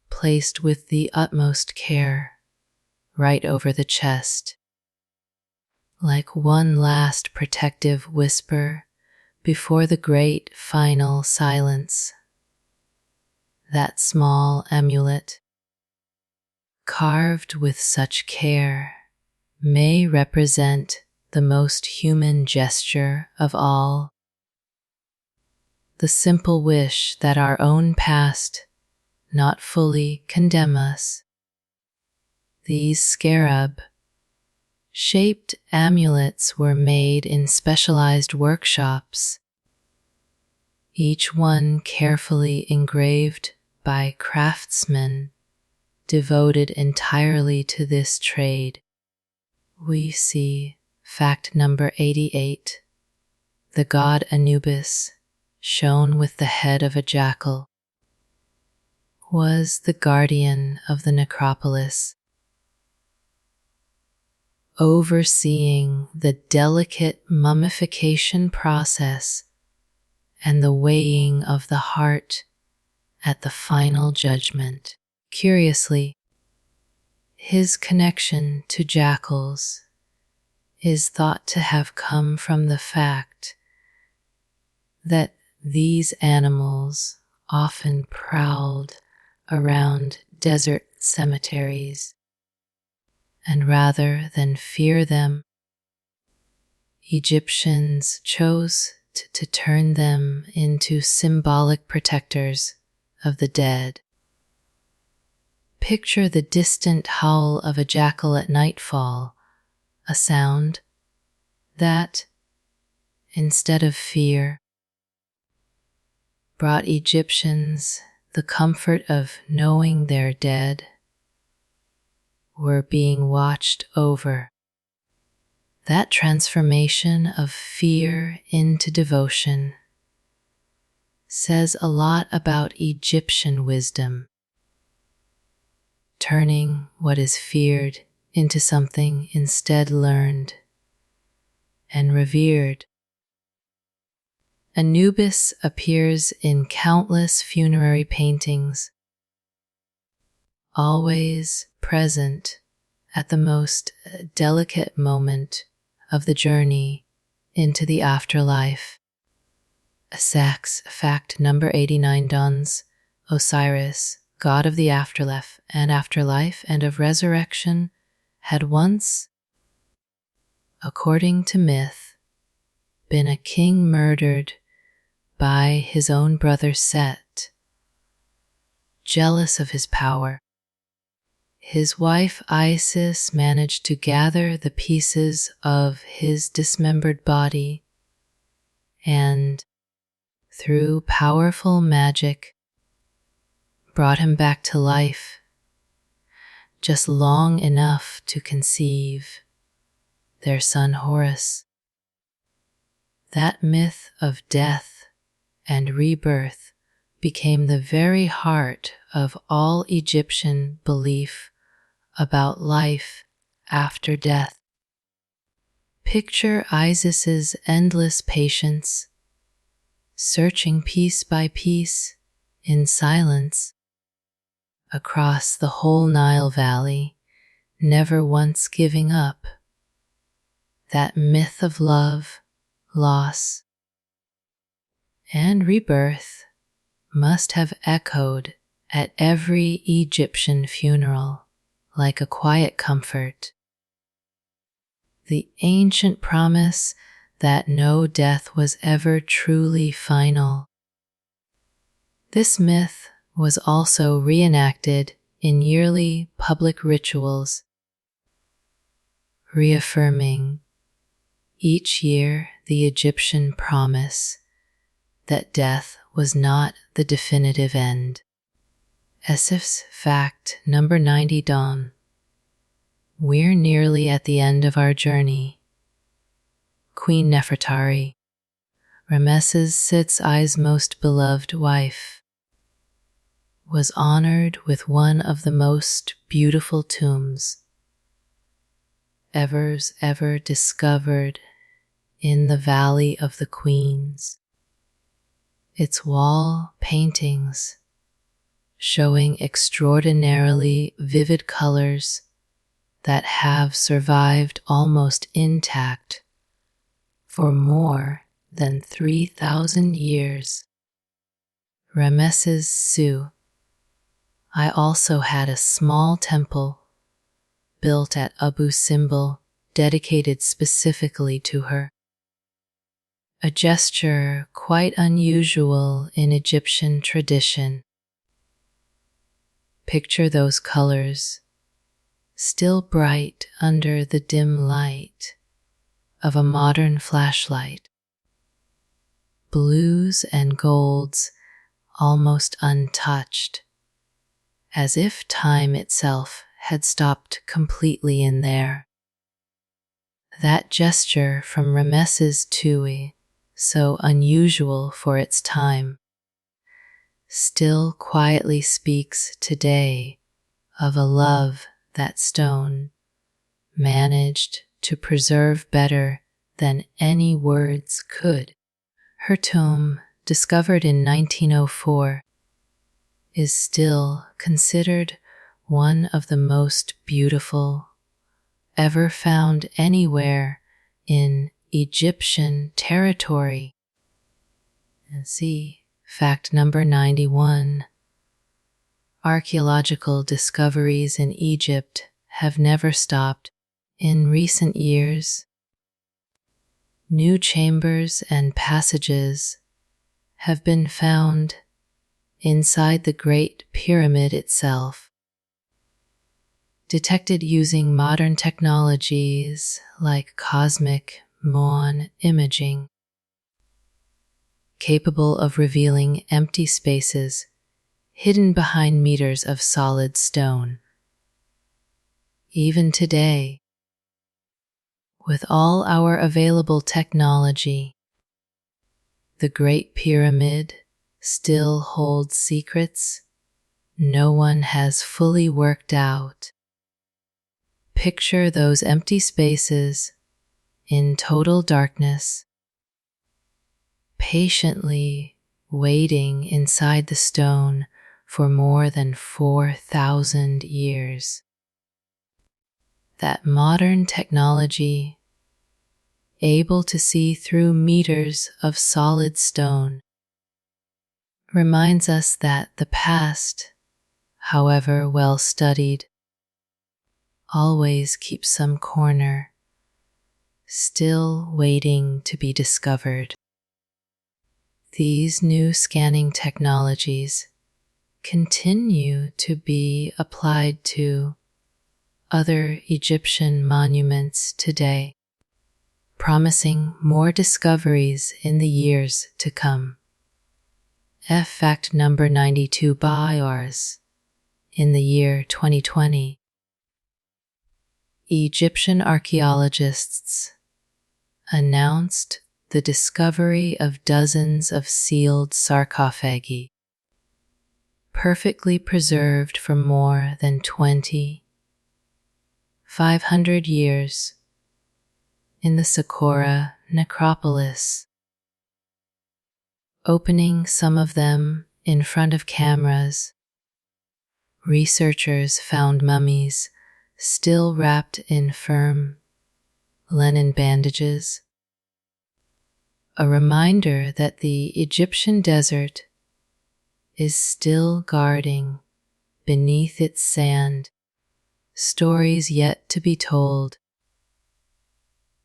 placed with the utmost care right over the chest, like one last protective whisper before the great final silence. That small amulet, carved with such care, may represent the most human gesture of all. The simple wish that our own past not fully condemn us. These scarab-shaped amulets were made in specialized workshops, each one carefully engraved by craftsmen devoted entirely to this trade. We see fact number 88. The god Anubis, shown with the head of a jackal, was the guardian of the necropolis, overseeing the delicate mummification process and the weighing of the heart at the final judgment. Curiously, his connection to jackals is thought to have come from the fact that these animals often prowled around desert cemeteries, and rather than fear them, Egyptians chose attempt to turn them into symbolic protectors of the dead. Picture the distant howl of a jackal at nightfall, a sound that, instead of fear, brought Egyptians the comfort of knowing their dead were being watched over. That transformation of fear into devotion says a lot about Egyptian wisdom, turning what is feared into something instead learned and revered. Anubis appears in countless funerary paintings, always present at the most delicate moment of the journey into the afterlife. Sax fact number 89 Dons, Osiris, god of the afterlife and of resurrection, had once, according to myth, been a king murdered by his own brother Set. Jealous of his power, his wife Isis managed to gather the pieces of his dismembered body and, through powerful magic, brought him back to life, just long enough to conceive their son Horus. That myth of death and rebirth became the very heart of all Egyptian belief about life after death. Picture Isis's endless patience, searching piece by piece in silence across the whole Nile Valley, never once giving up. That myth of love, loss, and rebirth must have echoed at every Egyptian funeral like a quiet comfort. The ancient promise that no death was ever truly final. This myth was also reenacted in yearly public rituals, reaffirming each year the Egyptian promise that death was not the definitive end. Esif's fact number 90 Dawn. We're nearly at the end of our journey. Queen Nefertari, Ramesses Sit's most beloved wife, was honored with one of the most beautiful tombs ever discovered in the Valley of the Queens. Its wall paintings showing extraordinarily vivid colors that have survived almost intact for more than 3,000 years. Ramesses Su. I also had a small temple built at Abu Simbel dedicated specifically to her. A gesture quite unusual in Egyptian tradition. Picture those colors, still bright under the dim light of a modern flashlight. Blues and golds almost untouched, as if time itself had stopped completely in there. That gesture from Ramesses II, so unusual for its time, still quietly speaks today of a love that stone managed to preserve better than any words could. Her tomb, discovered in 1904, is still considered one of the most beautiful ever found anywhere in Egyptian territory. And see, fact number 91. Archaeological discoveries in Egypt have never stopped in recent years. New chambers and passages have been found inside the Great Pyramid itself, detected using modern technologies like cosmic muon imaging, capable of revealing empty spaces hidden behind meters of solid stone. Even today, with all our available technology, the Great Pyramid still holds secrets no one has fully worked out. Picture those empty spaces in total darkness, patiently waiting inside the stone for more than 4,000 years. That modern technology, able to see through meters of solid stone, reminds us that the past, however well studied, always keeps some corner still waiting to be discovered. These new scanning technologies continue to be applied to other Egyptian monuments today, promising more discoveries in the years to come. Fact number 92 by ours. In the year 2020, Egyptian archaeologists announced the discovery of dozens of sealed sarcophagi, perfectly preserved for more than 2,500 years in the Saqqara necropolis. Opening some of them in front of cameras, researchers found mummies still wrapped in firm linen bandages, a reminder that the Egyptian desert is still guarding beneath its sand stories yet to be told.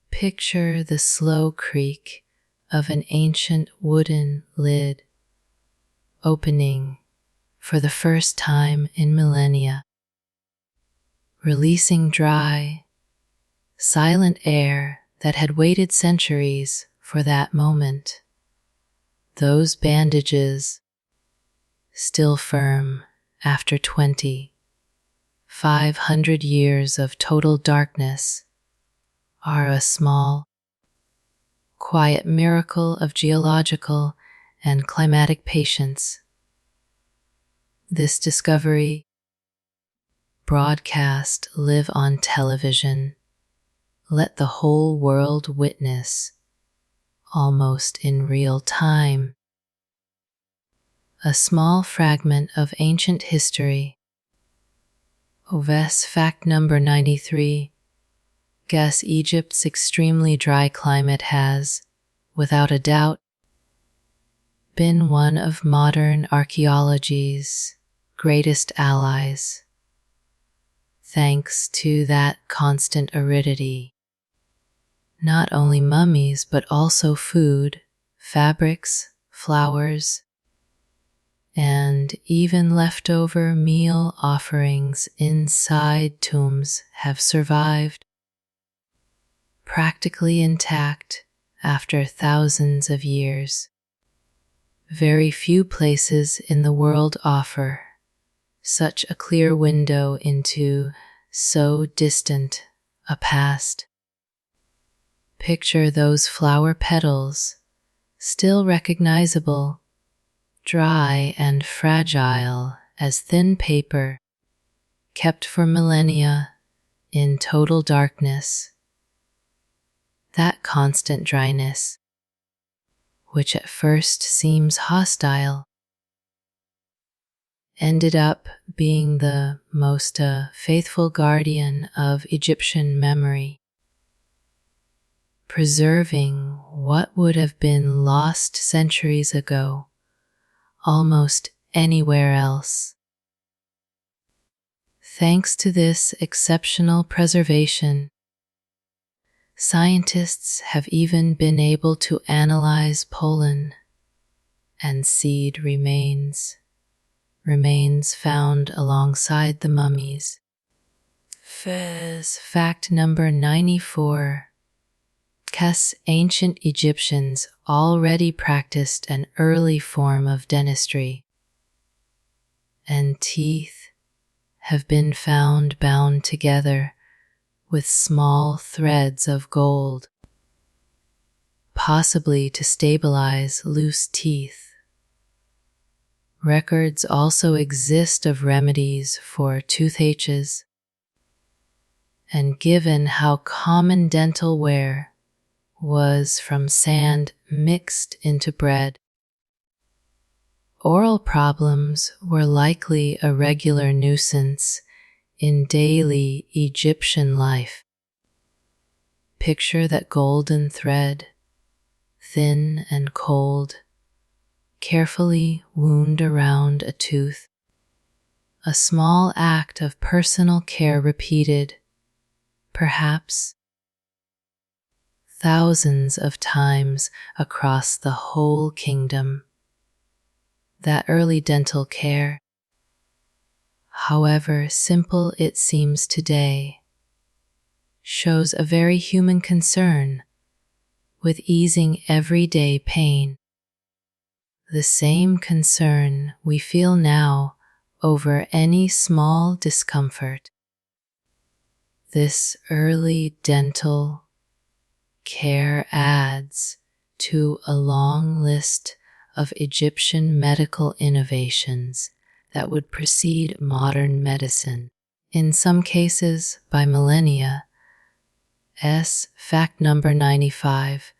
Picture the slow creak of an ancient wooden lid opening for the first time in millennia, releasing dry, silent air that had waited centuries for that moment. Those bandages, still firm after 2,500 years of total darkness, are a small, quiet miracle of geological and climatic patience. This discovery, broadcast live on television, let the whole world witness, almost in real time, a small fragment of ancient history. Oves fact number 93. Guess Egypt's extremely dry climate has, without a doubt, been one of modern archaeology's greatest allies, thanks to that constant aridity. Not only mummies, but also food, fabrics, flowers, and even leftover meal offerings inside tombs have survived, practically intact after thousands of years. Very few places in the world offer such a clear window into so distant a past. Picture those flower petals, still recognizable, dry and fragile as thin paper, kept for millennia in total darkness. That constant dryness, which at first seems hostile, ended up being the most faithful guardian of Egyptian memory, preserving what would have been lost centuries ago almost anywhere else. Thanks to this exceptional preservation, Scientists have even been able to analyze pollen and seed remains found alongside the mummies. Fact number 94. Ancient Egyptians already practiced an early form of dentistry, and teeth have been found bound together with small threads of gold, possibly to stabilize loose teeth. Records also exist of remedies for toothaches, and given how common dental wear was from sand mixed into bread, oral problems were likely a regular nuisance in daily Egyptian life. Picture that golden thread, thin and cold, carefully wound around a tooth, a small act of personal care repeated, perhaps thousands of times across the whole kingdom. That early dental care, however simple it seems today, shows a very human concern with easing everyday pain. The same concern we feel now over any small discomfort. This early dental care adds to a long list of Egyptian medical innovations that would precede modern medicine, in some cases by millennia. Fact number 95.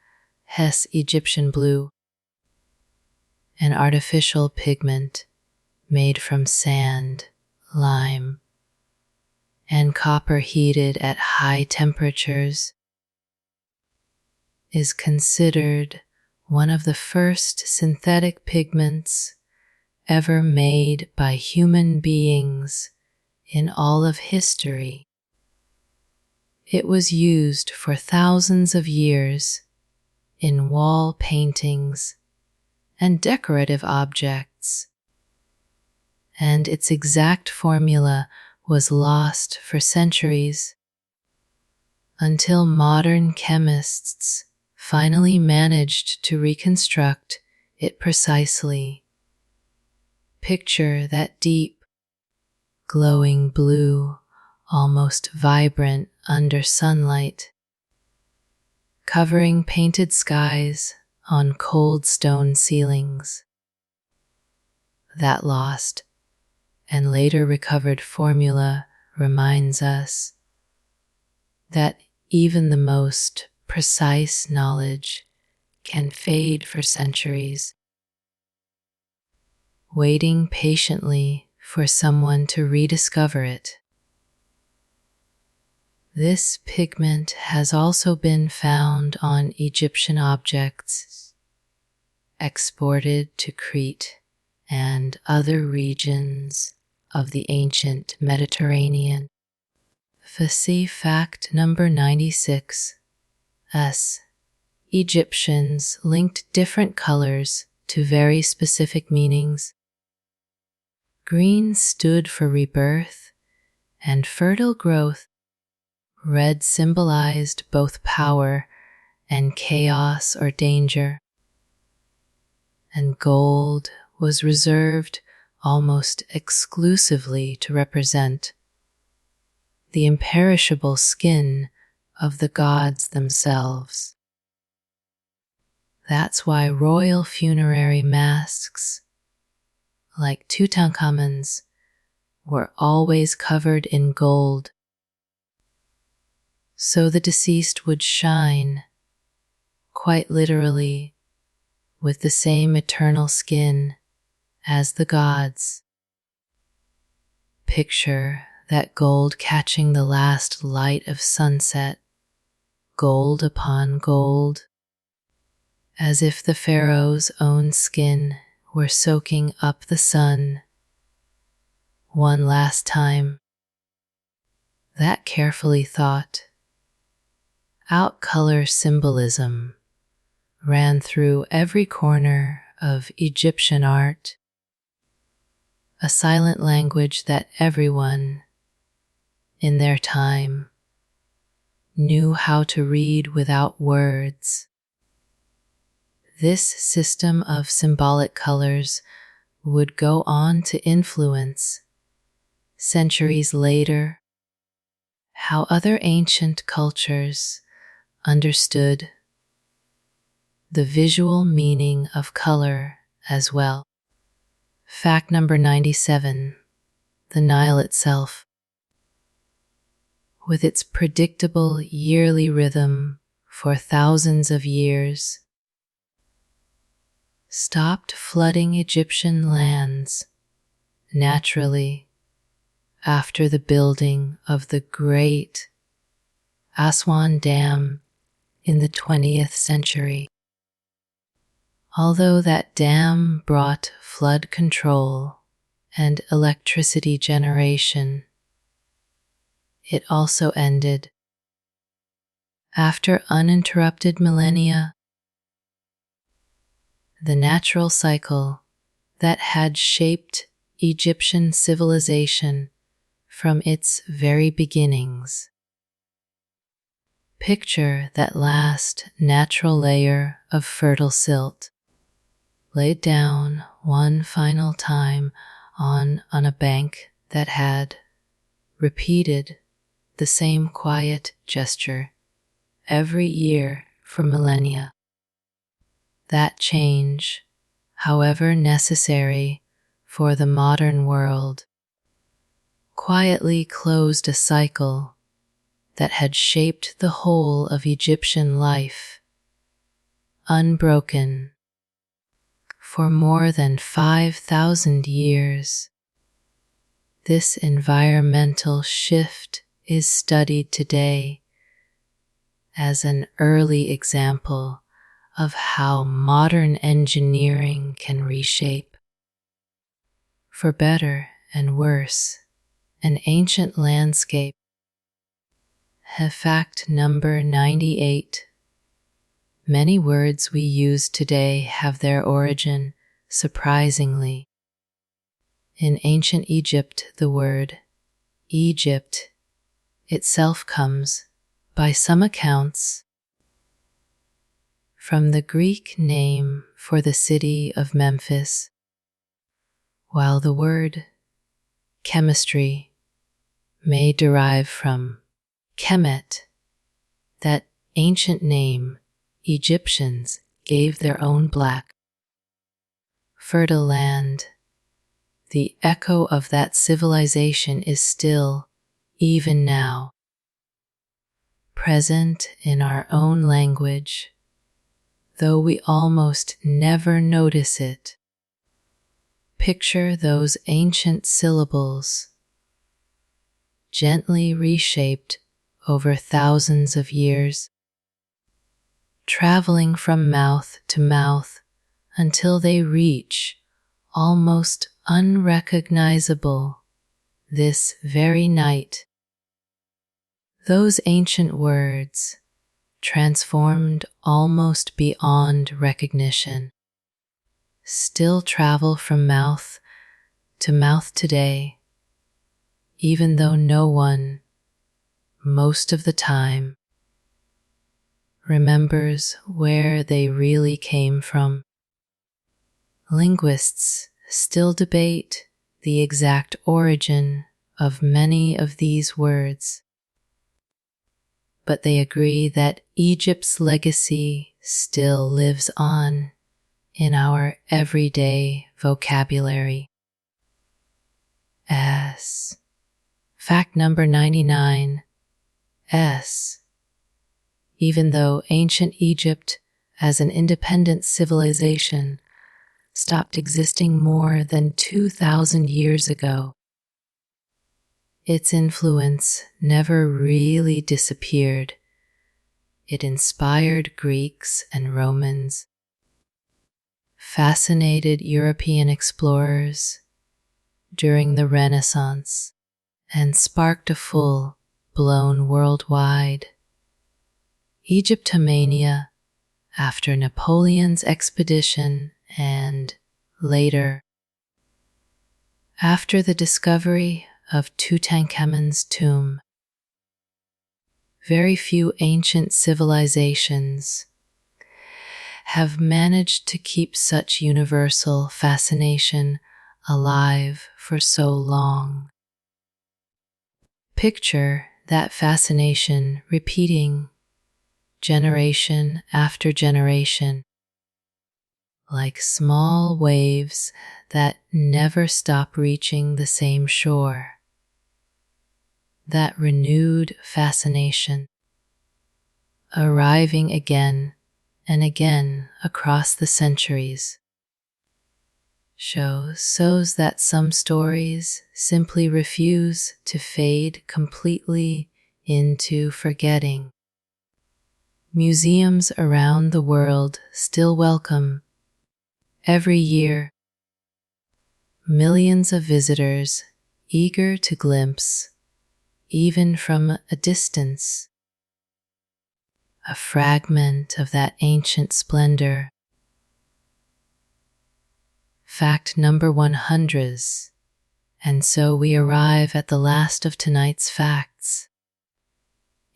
Egyptian blue, an artificial pigment made from sand, lime, and copper heated at high temperatures, is considered one of the first synthetic pigments ever made by human beings in all of history. It was used for thousands of years in wall paintings and decorative objects, and its exact formula was lost for centuries until modern chemists finally managed to reconstruct it precisely. Picture that deep, glowing blue, almost vibrant under sunlight, covering painted skies on cold stone ceilings. That lost and later recovered formula reminds us that even the most precise knowledge can fade for centuries, waiting patiently for someone to rediscover it. This pigment has also been found on Egyptian objects exported to Crete and other regions of the ancient Mediterranean. Fact number 96. Egyptians linked different colors to very specific meanings. Green stood for rebirth and fertile growth. Red symbolized both power and chaos or danger. And gold was reserved almost exclusively to represent the imperishable skin of the gods themselves. That's why royal funerary masks, like Tutankhamun's, were always covered in gold, so the deceased would shine, quite literally, with the same eternal skin as the gods. Picture that gold catching the last light of sunset, gold upon gold, as if the pharaoh's own skin were soaking up the sun. One last time. That carefully thought Out-color symbolism ran through every corner of Egyptian art, a silent language that everyone in their time knew how to read without words. This system of symbolic colors would go on to influence, centuries later, how other ancient cultures understood the visual meaning of color as well. Fact number 97, the Nile itself, with its predictable yearly rhythm for thousands of years, stopped flooding Egyptian lands naturally after the building of the great Aswan Dam in the 20th century. Although that dam brought flood control and electricity generation, it also ended, after uninterrupted millennia, the natural cycle that had shaped Egyptian civilization from its very beginnings. Picture that last natural layer of fertile silt laid down one final time on a bank that had repeated the same quiet gesture every year for millennia. That change, however necessary for the modern world, quietly closed a cycle that had shaped the whole of Egyptian life, unbroken for more than 5,000 years. This environmental shift is studied today as an early example of how modern engineering can reshape, for better and worse, an ancient landscape. Fact number 98. Many words we use today have their origin, surprisingly, in ancient Egypt. The word Egypt itself comes, by some accounts, from the Greek name for the city of Memphis, while the word chemistry may derive from Kemet, that ancient name Egyptians gave their own black, fertile land. The echo of that civilization is still, even now, present in our own language, though we almost never notice it. Picture those ancient syllables, gently reshaped over thousands of years, traveling from mouth to mouth until they reach almost unrecognizable this very night. Those ancient words, transformed almost beyond recognition, still travel from mouth to mouth today, even though no one, most of the time, remembers where they really came from. Linguists still debate the exact origin of many of these words, but they agree that Egypt's legacy still lives on in our everyday vocabulary. S. Fact number 99. S. Even though ancient Egypt as an independent civilization stopped existing more than 2,000 years ago, its influence never really disappeared. It inspired Greeks and Romans, fascinated European explorers during the Renaissance, and sparked a full-blown worldwide Egyptomania after Napoleon's expedition and later after the discovery of Tutankhamun's tomb. Very few ancient civilizations have managed to keep such universal fascination alive for so long. Picture that fascination repeating generation after generation, like small waves that never stop reaching the same shore. That renewed fascination, arriving again and again across the centuries, shows that some stories simply refuse to fade completely into forgetting. Museums around the world still welcome, every year, millions of visitors eager to glimpse, even from a distance, a fragment of that ancient splendor. Fact number 100, and so we arrive at the last of tonight's facts.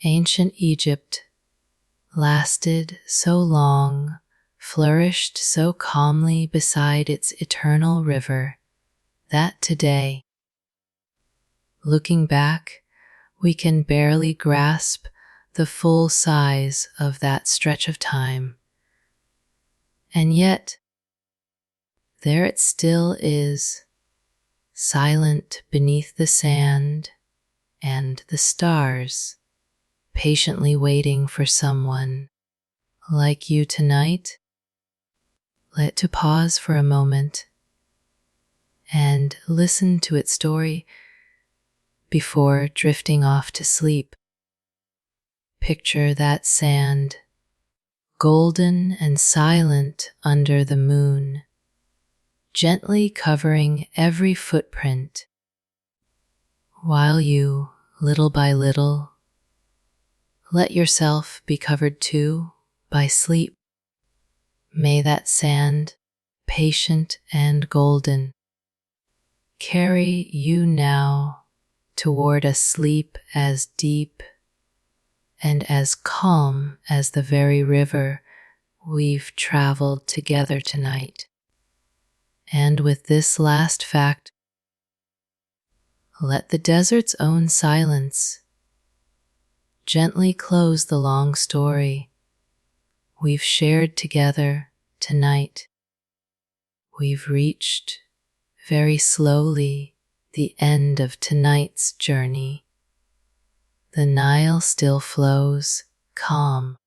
Ancient Egypt lasted so long, flourished so calmly beside its eternal river, that today, looking back, we can barely grasp the full size of that stretch of time. And yet, there it still is, silent beneath the sand and the stars, patiently waiting for someone like you tonight. Let to pause for a moment and listen to its story before drifting off to sleep. Picture that sand, golden and silent under the moon, gently covering every footprint, while you, little by little, let yourself be covered too by sleep. May that sand, patient and golden, carry you now toward a sleep as deep and as calm as the very river we've traveled together tonight. And with this last fact, let the desert's own silence gently close the long story we've shared together tonight. We've reached very slowly the end of tonight's journey. The Nile still flows calm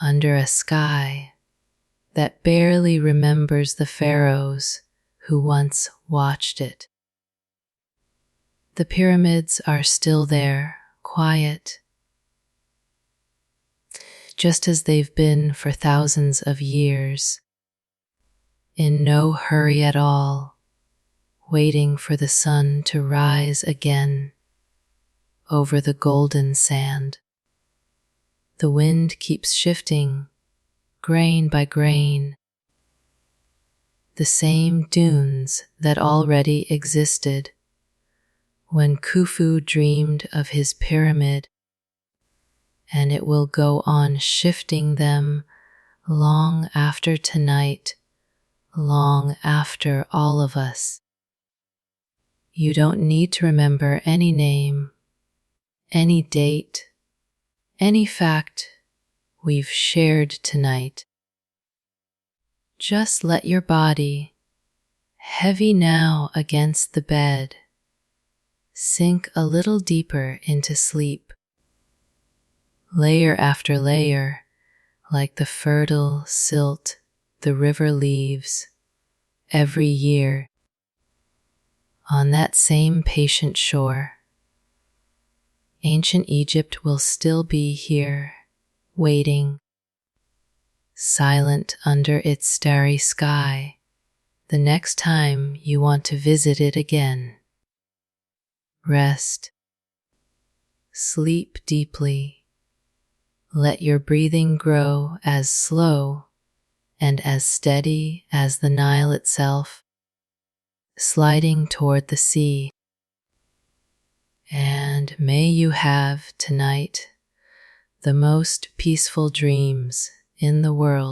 under a sky that barely remembers the pharaohs who once watched it. The pyramids are still there, quiet, just as they've been for thousands of years, in no hurry at all, waiting for the sun to rise again over the golden sand. The wind keeps shifting, grain by grain. The same dunes that already existed when Khufu dreamed of his pyramid, and it will go on shifting them long after tonight, long after all of us. You don't need to remember any name, any date, any fact we've shared tonight. Just let your body, heavy now against the bed, sink a little deeper into sleep. Layer after layer, like the fertile silt the river leaves every year on that same patient shore. Ancient Egypt will still be here, waiting, silent under its starry sky, the next time you want to visit it again. Rest, sleep deeply, Let your breathing grow as slow and as steady as the Nile itself, sliding toward the sea. And may you have tonight the most peaceful dreams in the world.